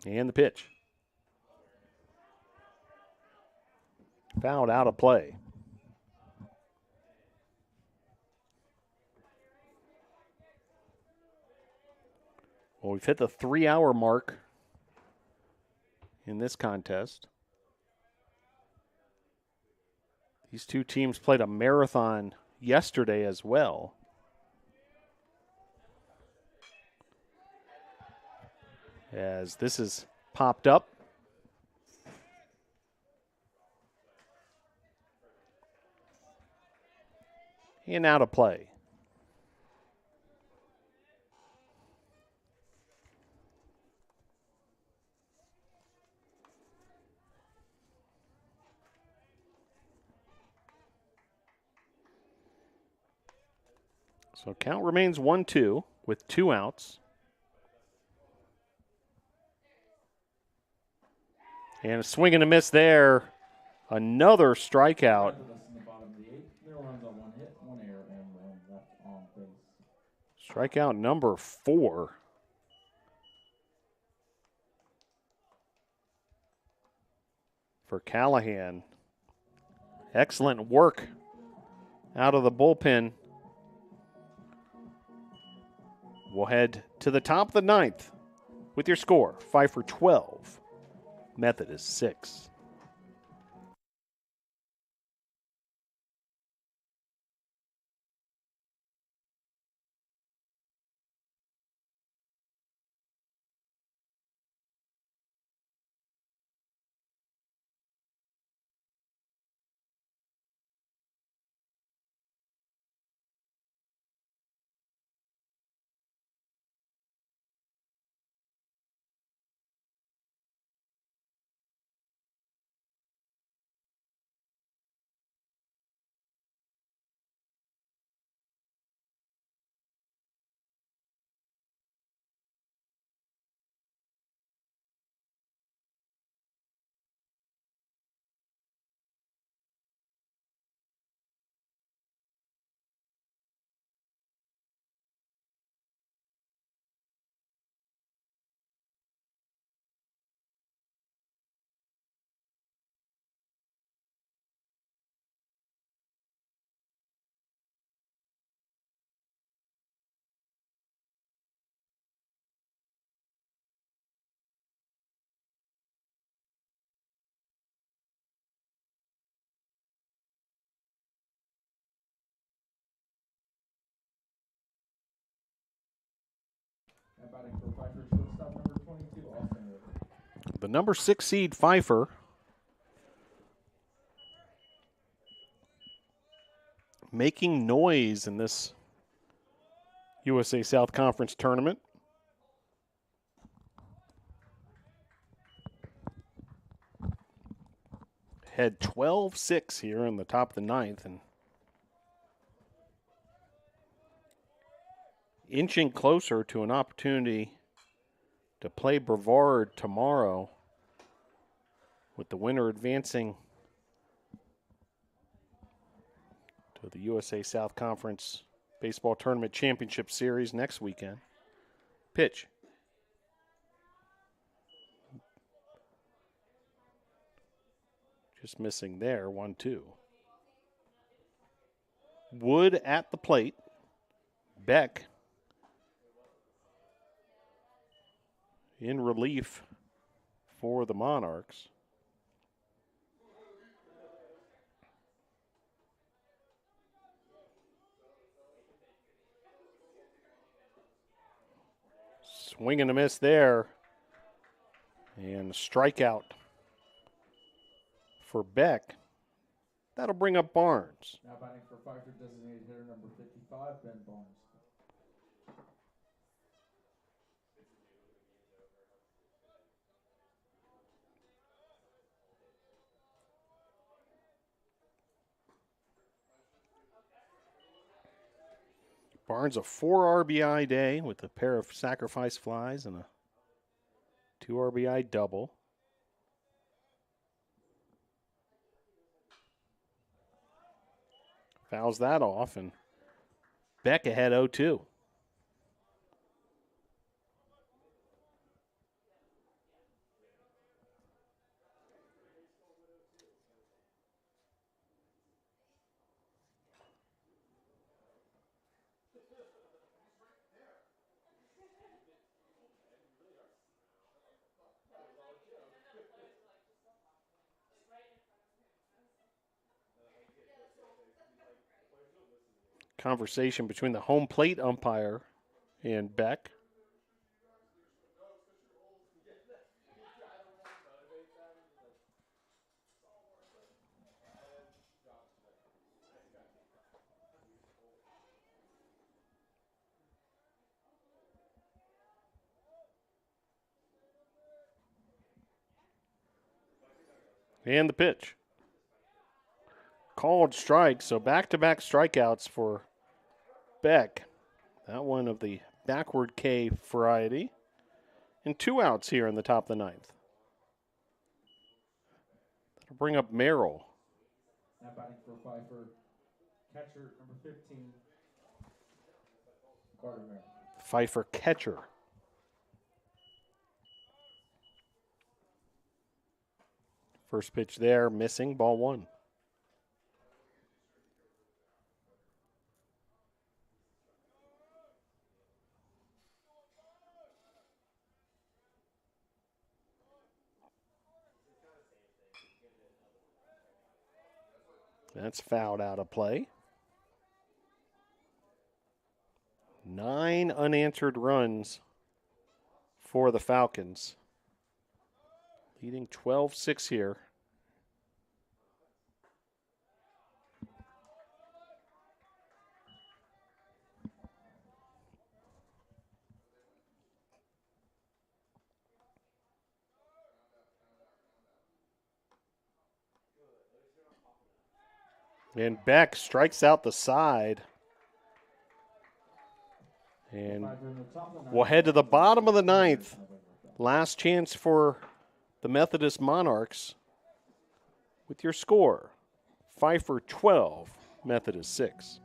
Speaker 1: And the pitch. Fouled out of play. Well, we've hit the 3-hour mark in this contest. These two teams played a marathon yesterday as well. As this is popped up. And out of play. So count remains 1-2 with 2 outs. And a swing and a miss there. Another strikeout.
Speaker 2: Methodist in the bottom of the 8th. No runs on 1 hit, 1 error, and 1 left on base.
Speaker 1: Strikeout number 4. For Callahan. Excellent work out of the bullpen. We'll head to the top of the 9th with your score. Pfeiffer 12, Methodist 6.
Speaker 2: Now batting for Pfeiffer, shortstop number 22, Austin River.
Speaker 1: The number 6 seed Pfeiffer making noise in this USA South Conference tournament. Head 12-6 here in the top of the 9th and inching closer to an opportunity to play Brevard tomorrow, with the winner advancing to the USA South Conference Baseball Tournament Championship Series next weekend. Pitch. Just missing there, 1-2. Wood at the plate. Beck in relief for the Monarchs. Swing and a miss there. And a strikeout for Beck. That'll bring up Barnes.
Speaker 2: Now batting for Pfeiffer, designated hitter number 55, Ben Barnes.
Speaker 1: Barnes a 4 RBI day with a pair of sacrifice flies and a 2 RBI double. Fouls that off, and Beck ahead 0-2. Conversation between the home plate umpire and Beck. And the pitch. Called strike, so back-to-back strikeouts for Beck. That one of the backward K variety. And 2 outs here in the top of the 9th. That'll bring up Merrill.
Speaker 2: Now batting for Pfeiffer, catcher number 15, Carter Merrill.
Speaker 1: Pfeiffer catcher. First pitch there, missing, ball 1. That's fouled out of play. 9 unanswered runs for the Falcons. Leading 12-6 here. And Beck strikes out the side. And we'll head to the bottom of the 9th. Last chance for the Methodist Monarchs with your score. Fifer 12, Methodist 6.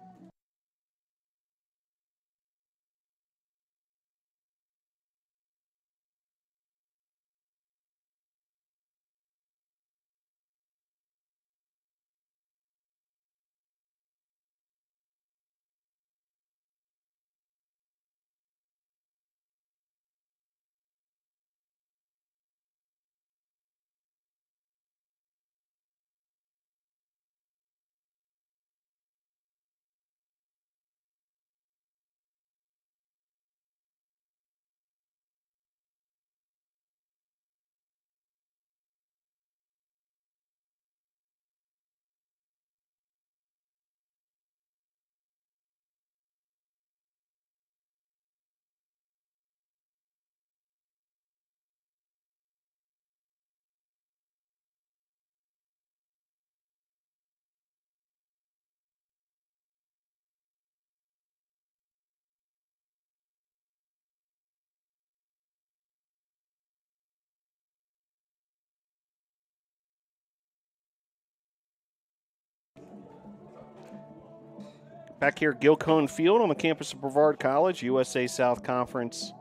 Speaker 1: Back here at Gilcone Field on the campus of Brevard College, USA South Conference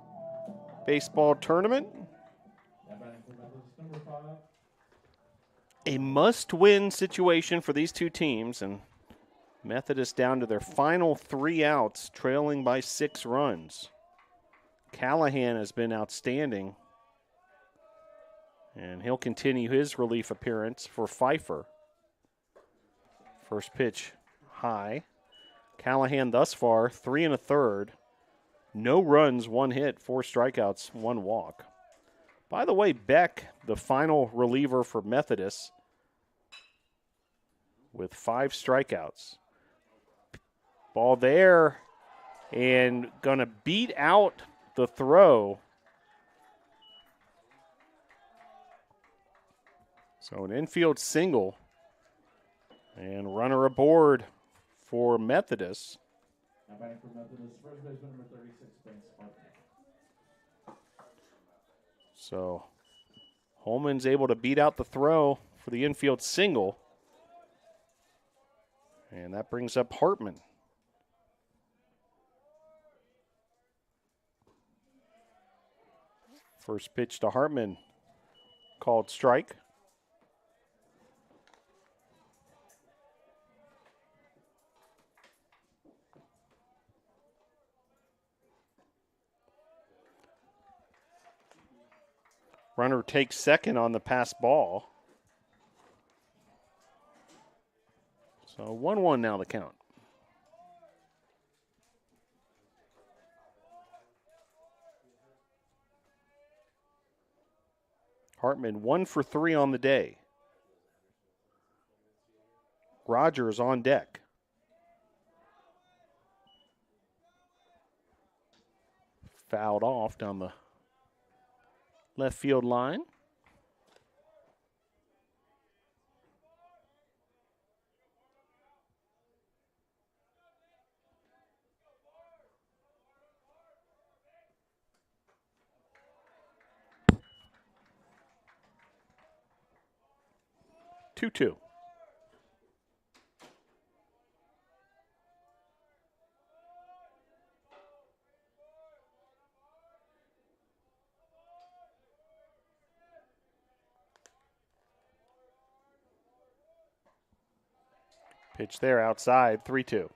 Speaker 1: baseball tournament. A must-win situation for these two teams, and Methodist down to their final 3 outs, trailing by 6 runs. Callahan has been outstanding, and he'll continue his relief appearance for Pfeiffer. First pitch high. Callahan thus far, 3 1/3. No runs, 1 hit, 4 strikeouts, 1 walk. By the way, Beck, the final reliever for Methodist, with 5 strikeouts. Ball there, and gonna beat out the throw. So an infield single, and runner aboard for Methodist.
Speaker 2: Now batting for Methodist, first baseman number 36, Ben Spartan.
Speaker 1: So Holman's able to beat out the throw for the infield single. And that brings up Hartman. First pitch to Hartman, called strike. Runner takes second on the pass ball. So 1-1 now the count. Hartman 1 for 3 on the day. Rogers on deck. Fouled off down the left field line. 2-2. Pitch there outside, 3-2.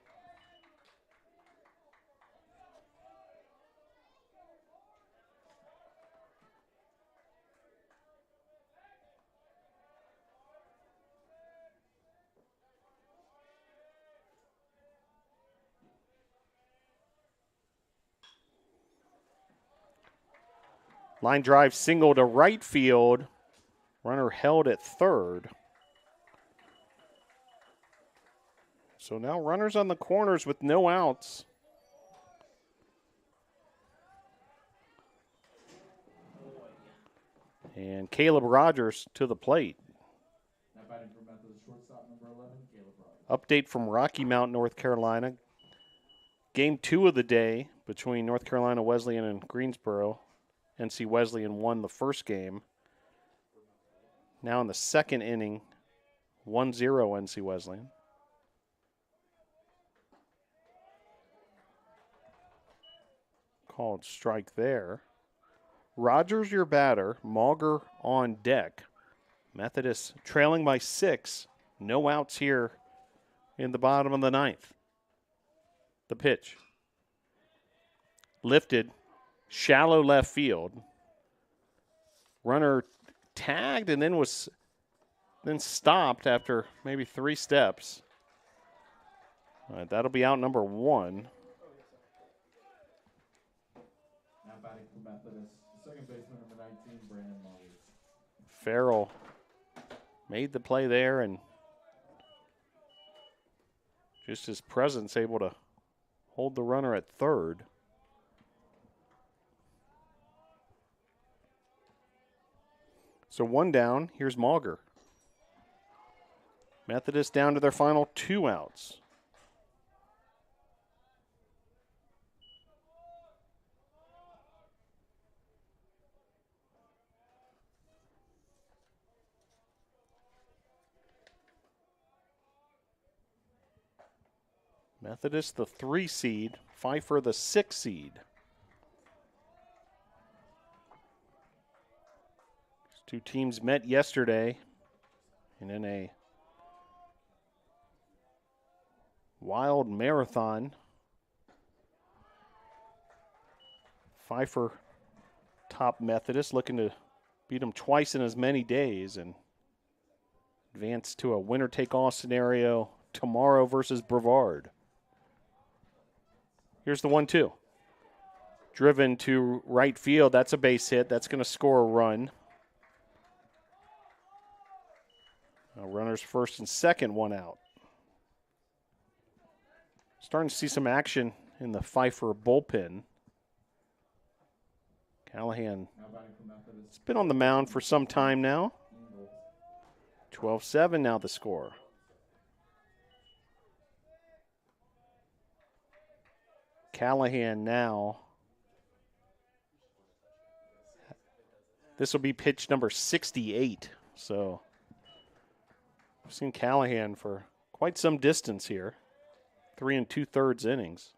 Speaker 1: Line drive single to right field. Runner held at third. So now runners on the corners with no outs. And Caleb Rogers to the plate.
Speaker 2: Now batting for Methodist shortstop number 11, Caleb Rogers.
Speaker 1: Update from Rocky Mount, North Carolina. Game 2 of the day between North Carolina Wesleyan and Greensboro. NC Wesleyan won the first game. Now in the second inning, 1-0 NC Wesleyan. Called strike there. Rogers, your batter. Mauger on deck. Methodist trailing by 6. No outs here in the bottom of the ninth. The pitch. Lifted. Shallow left field. Runner tagged and then stopped after maybe 3 steps. All right, that'll be out number 1.
Speaker 2: Now batting for Methodist, second baseman number 19, Brandon Mauger.
Speaker 1: Farrell made the play there, and just his presence able to hold the runner at third. So 1 down. Here's Mauger. Methodist down to their final 2 outs. Methodist the 3 seed, Pfeiffer the 6 seed. These 2 teams met yesterday, and in a wild marathon, Pfeiffer top Methodist, looking to beat them twice in as many days and advance to a winner-take-all scenario tomorrow versus Brevard. Here's the 1-2. Driven to right field. That's a base hit. That's going to score a run. Now runners first and second, 1 out. Starting to see some action in the Pfeiffer bullpen. Callahan has been on the mound for some time now. 12-7 now the score. Callahan now. This will be pitch number 68. So we've seen Callahan for quite some distance here. 3 2/3 innings.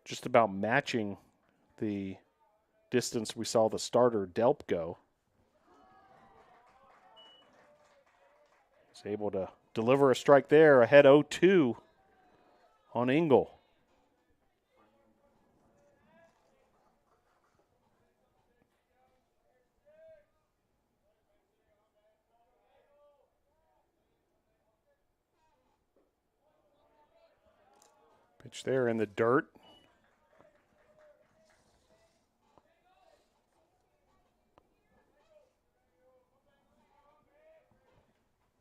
Speaker 1: Just about matching the distance we saw the starter Delp go. He's able to deliver a strike there, ahead 0-2 on Engel. Pitch there in the dirt.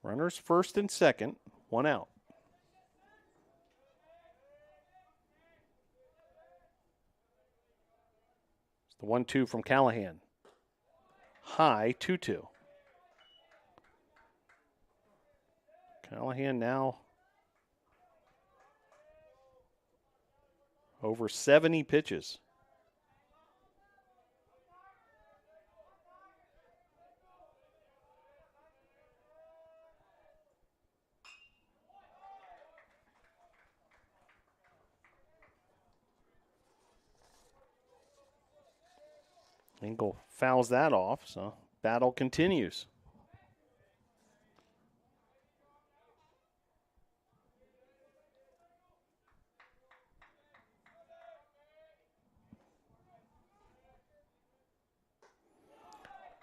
Speaker 1: Runners first and second, 1 out. It's the 1-2 from Callahan. High, 2-2. Callahan now over 70 pitches. Engel fouls that off, so battle continues.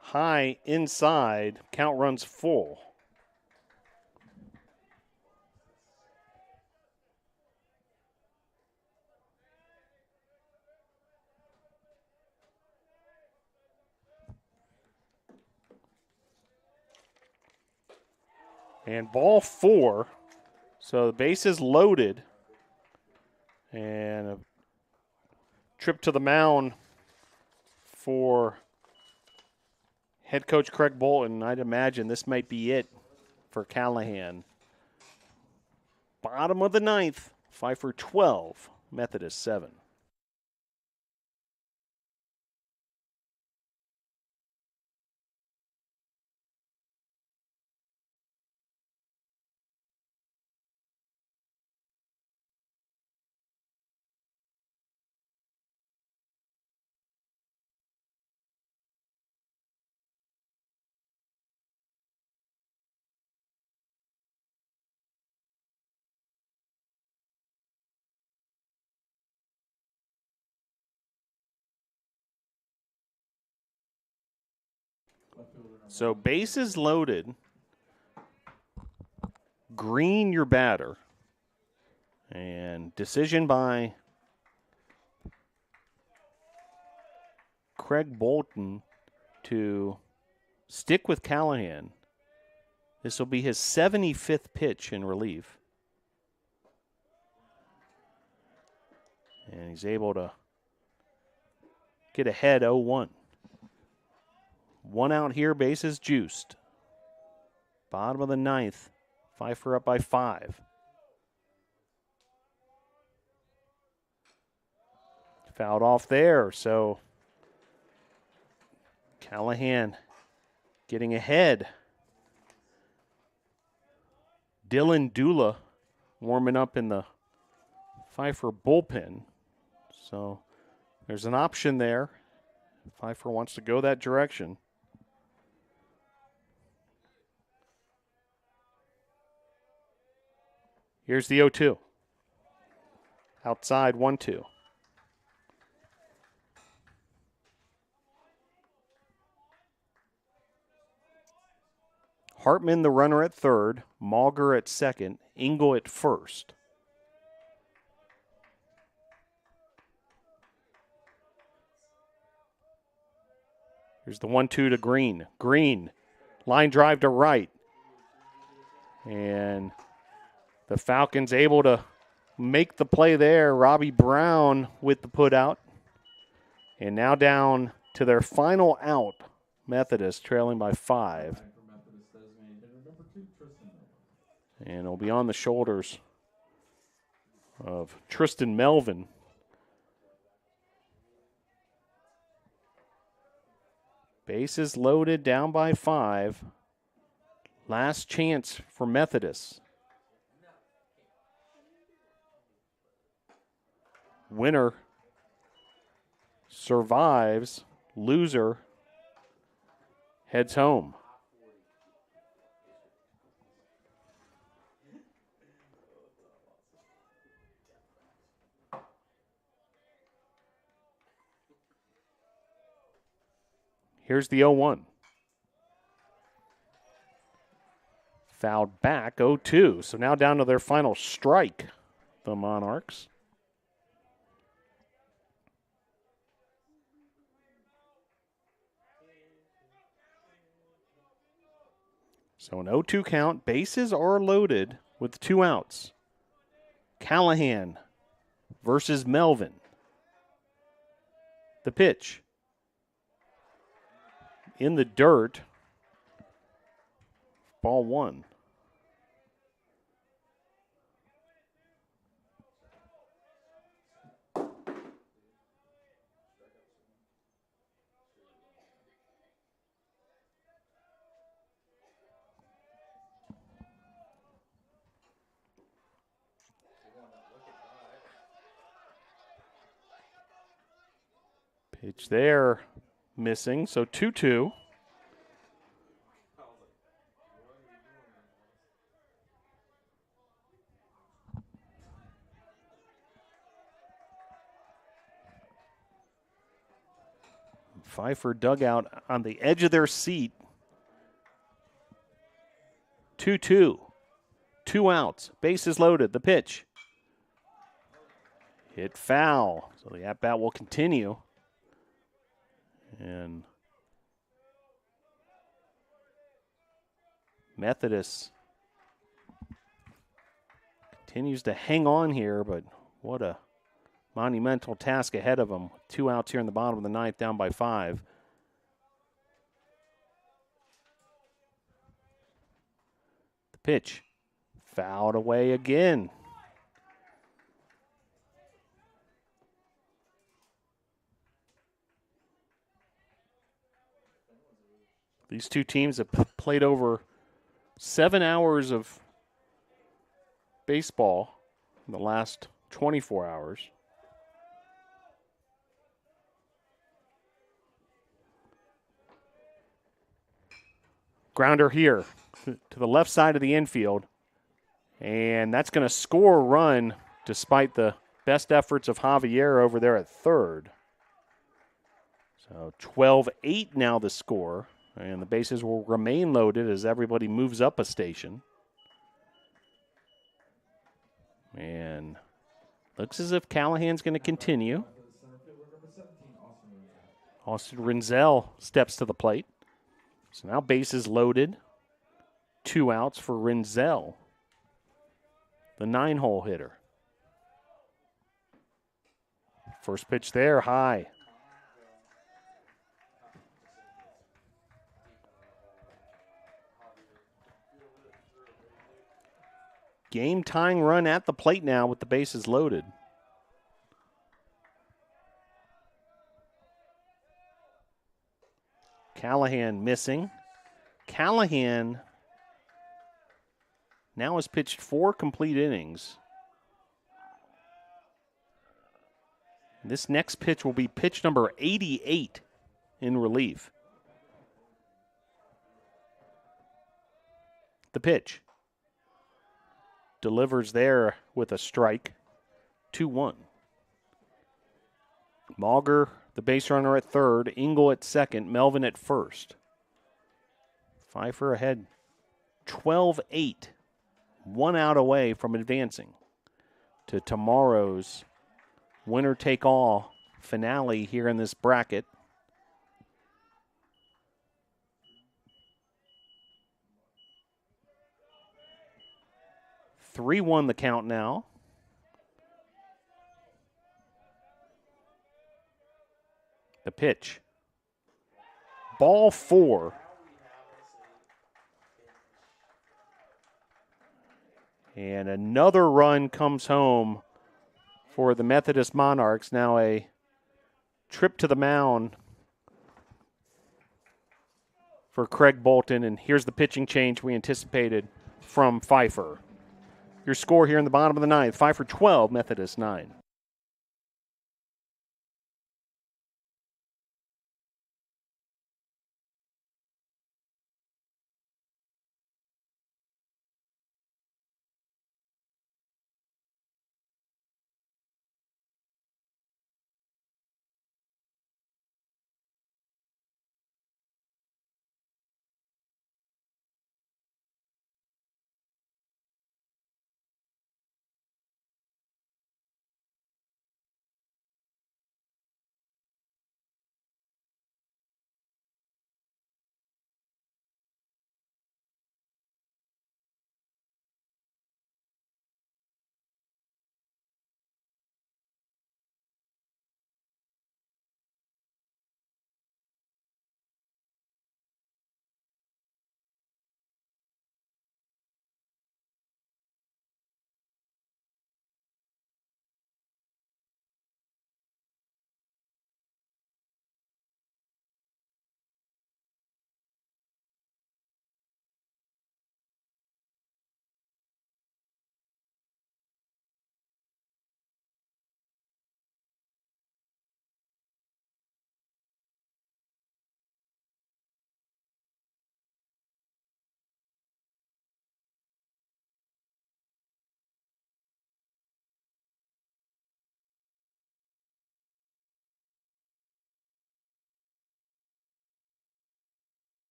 Speaker 1: High inside, count runs full. And ball 4. So the base is loaded. And a trip to the mound for head coach Craig Bolton. I'd imagine this might be it for Callahan. Bottom of the 9th, Pfeiffer 12, Methodist 7. So bases loaded. Green your batter. And decision by Craig Bolton to stick with Callahan. This will be his 75th pitch in relief. And he's able to get ahead 0-1. 1 out here, bases juiced. Bottom of the 9th, Pfeiffer up by 5. Fouled off there, so Callahan getting ahead. Dylan Dula warming up in the Pfeiffer bullpen. So there's an option there. Pfeiffer wants to go that direction. Here's the 0-2. Outside 1-2. Hartman, the runner at third. Mauger at second. Engel at first. Here's the 1-2 to Green. Green, line drive to right. And the Falcons able to make the play there. Robbie Brown with the put out. And now down to their final out. Methodist trailing by 5. And it'll be on the shoulders of Tristan Melvin. Bases loaded, down by 5. Last chance for Methodist. Winner survives. Loser heads home. Here's the 0-1. Fouled back, 0-2. So now down to their final strike, the Monarchs. So an 0-2 count. Bases are loaded with 2 outs. Callahan versus Melvin. The pitch. In the dirt. Ball 1. Pitch there. missing, so 2-2. Pfeiffer dugout on the edge of their seat. 2-2. 2 outs. Bases loaded. The pitch. Hit foul. So the at-bat will continue. And Methodist continues to hang on here, but what a monumental task ahead of them. 2 outs here in the bottom of the ninth, down by 5. The pitch. Fouled away again. These two teams have played over 7 hours of baseball in the last 24 hours. Grounder here to the left side of the infield. And that's going to score a run despite the best efforts of Javier over there at third. So 12-8 now the score. And the bases will remain loaded as everybody moves up a station. And looks as if Callahan's going to continue. Austin Renzel steps to the plate. So now bases loaded. 2 outs for Renzel, the 9-hole hitter. First pitch there, high. Game-tying run at the plate now with the bases loaded. Callahan missing. Callahan now has pitched 4 complete innings. This next pitch will be pitch number 88 in relief. The pitch. Delivers there with a strike. 2-1. Mauger, the base runner at third. Engel at second. Melvin at first. Pfeiffer ahead 12-8. 1 out away from advancing to tomorrow's winner-take-all finale here in this bracket. Three won the count now. The pitch. Ball 4. And another run comes home for the Methodist Monarchs. Now a trip to the mound for Craig Bolton. And here's the pitching change we anticipated from Pfeiffer. Your score here in the bottom of the ninth, Pfeiffer 12, Methodist 9.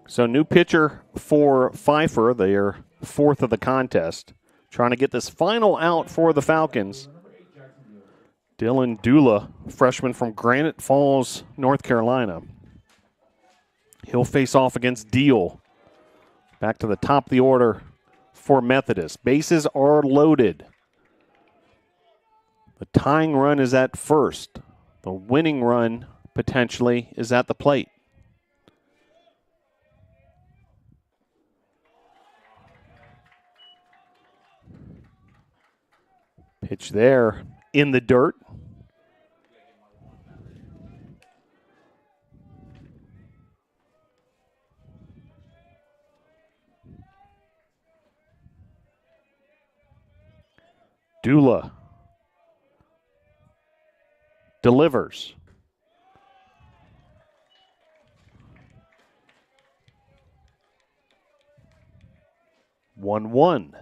Speaker 1: So new pitcher for Pfeiffer, their fourth of the contest. Trying to get this final out for the Falcons. Dylan Dula, freshman from Granite Falls, North Carolina. He'll face off against Deal. Back to the top of the order for Methodist. Bases are loaded. The tying run is at first. The winning run, potentially, is at the plate. Pitch there in the dirt. Dula delivers. One.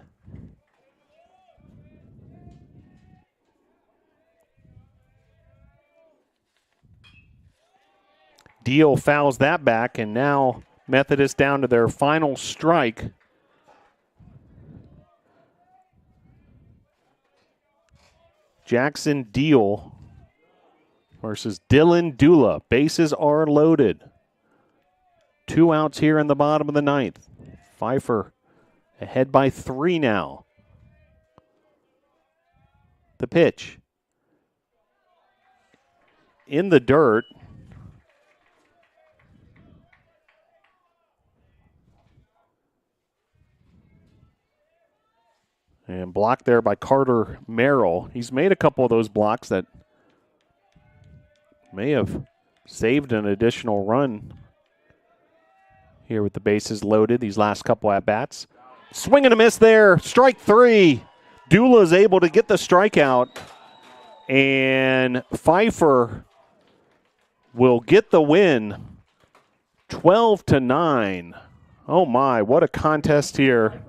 Speaker 1: Deal fouls that back, and now Methodist down to their final strike. Jackson Deal versus Dylan Dula. Bases are loaded. 2 outs here in the bottom of the ninth. Pfeiffer ahead by 3 now. The pitch. In the dirt. And blocked there by Carter Merrill. He's made a couple of those blocks that may have saved an additional run here with the bases loaded these last couple at-bats. Swing and a miss there. Strike 3. Dula is able to get the strikeout. And Pfeiffer will get the win 12-9. Oh my, what a contest here.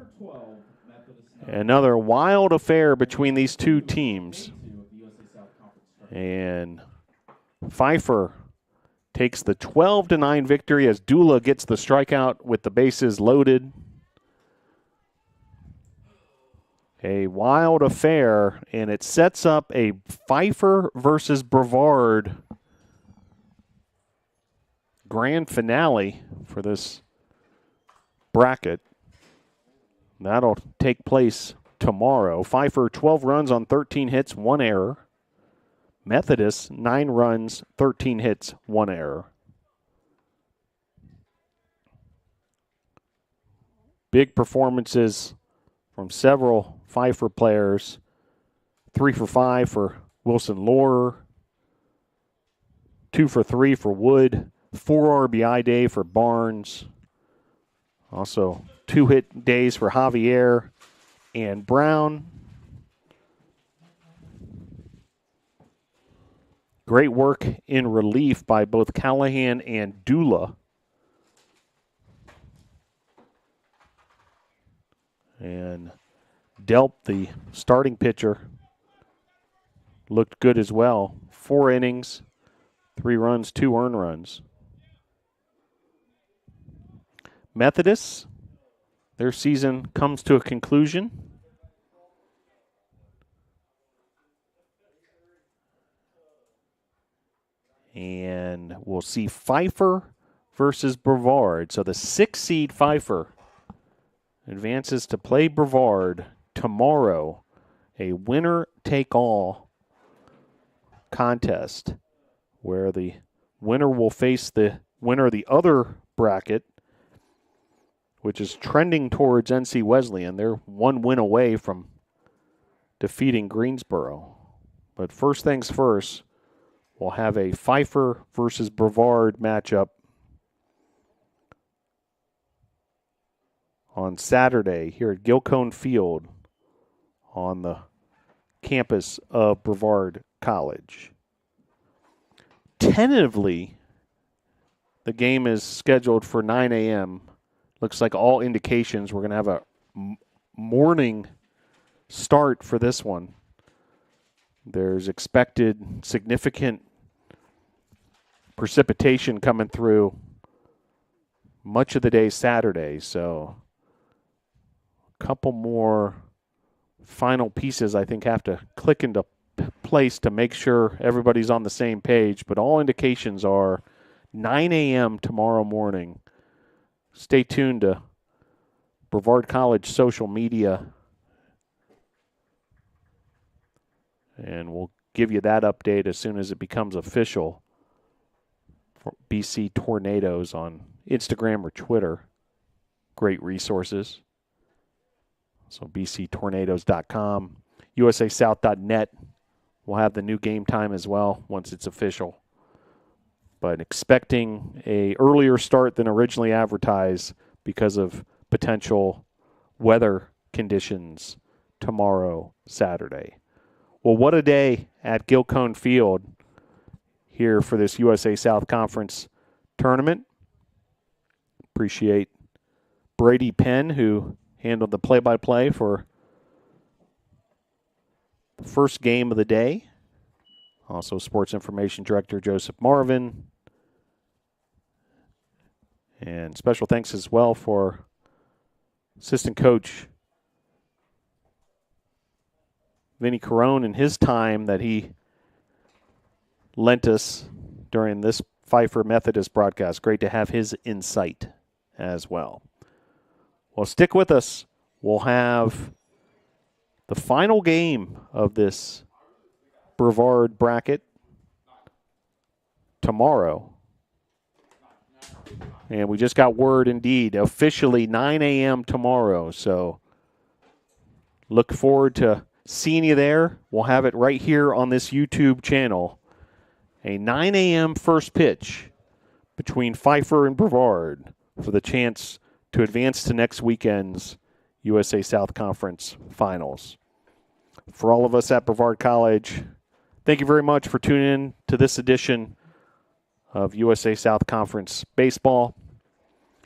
Speaker 1: Another wild affair between these two teams. And Pfeiffer takes the 12-9 victory as Dula gets the strikeout with the bases loaded. A wild affair, and it sets up a Pfeiffer versus Brevard grand finale for this bracket. That'll take place tomorrow. Pfeiffer, 12 runs on 13 hits, 1 error. Methodist, 9 runs, 13 hits, 1 error. Big performances from several Pfeiffer players. 3 for 5 for Wilson Laurer. 2 for 3 for Wood. 4 RBI day for Barnes. Also 2 hit days for Javier and Brown. Great work in relief by both Callahan and Dula. And Delp, the starting pitcher, looked good as well. 4 innings, 3 runs, 2 earned runs. Methodist, their season comes to a conclusion. And we'll see Pfeiffer versus Brevard. So the 6th seed Pfeiffer advances to play Brevard tomorrow. A winner-take-all contest where the winner will face the winner of the other bracket, which is trending towards NC Wesleyan. They're 1 win away from defeating Greensboro. But first things first, we'll have a Pfeiffer versus Brevard matchup on Saturday here at Gilcone Field on the campus of Brevard College. Tentatively, the game is scheduled for 9 a.m. Looks like all indications we're going to have a morning start for this one. There's expected significant precipitation coming through much of the day Saturday. So a couple more final pieces I think have to click into place to make sure everybody's on the same page. But all indications are 9 a.m. tomorrow morning. Stay tuned to Brevard College social media, and we'll give you that update as soon as it becomes official for BC Tornadoes on Instagram or Twitter. Great resources. So bctornadoes.com, usasouth.net. We'll have the new game time as well once it's official. But expecting a earlier start than originally advertised because of potential weather conditions tomorrow, Saturday. Well, what a day at Gilcone Field here for this USA South Conference tournament. Appreciate Brady Penn, who handled the play-by-play for the first game of the day. Also, Sports Information Director Joseph Marvin. And special thanks as well for assistant coach Vinny Carone and his time that he lent us during this Pfeiffer Methodist broadcast. Great to have his insight as well. Well, stick with us. We'll have the final game of this Brevard bracket tomorrow. And we just got word, indeed, officially 9 a.m. tomorrow. So look forward to seeing you there. We'll have it right here on this YouTube channel. A 9 a.m. first pitch between Pfeiffer and Brevard for the chance to advance to next weekend's USA South Conference Finals. For all of us at Brevard College, thank you very much for tuning in to this edition of USA South Conference Baseball.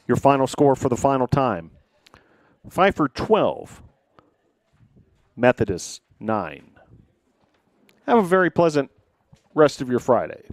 Speaker 1: Your final score for the final time: Pfeiffer 12, Methodist 9. Have a very pleasant rest of your Friday.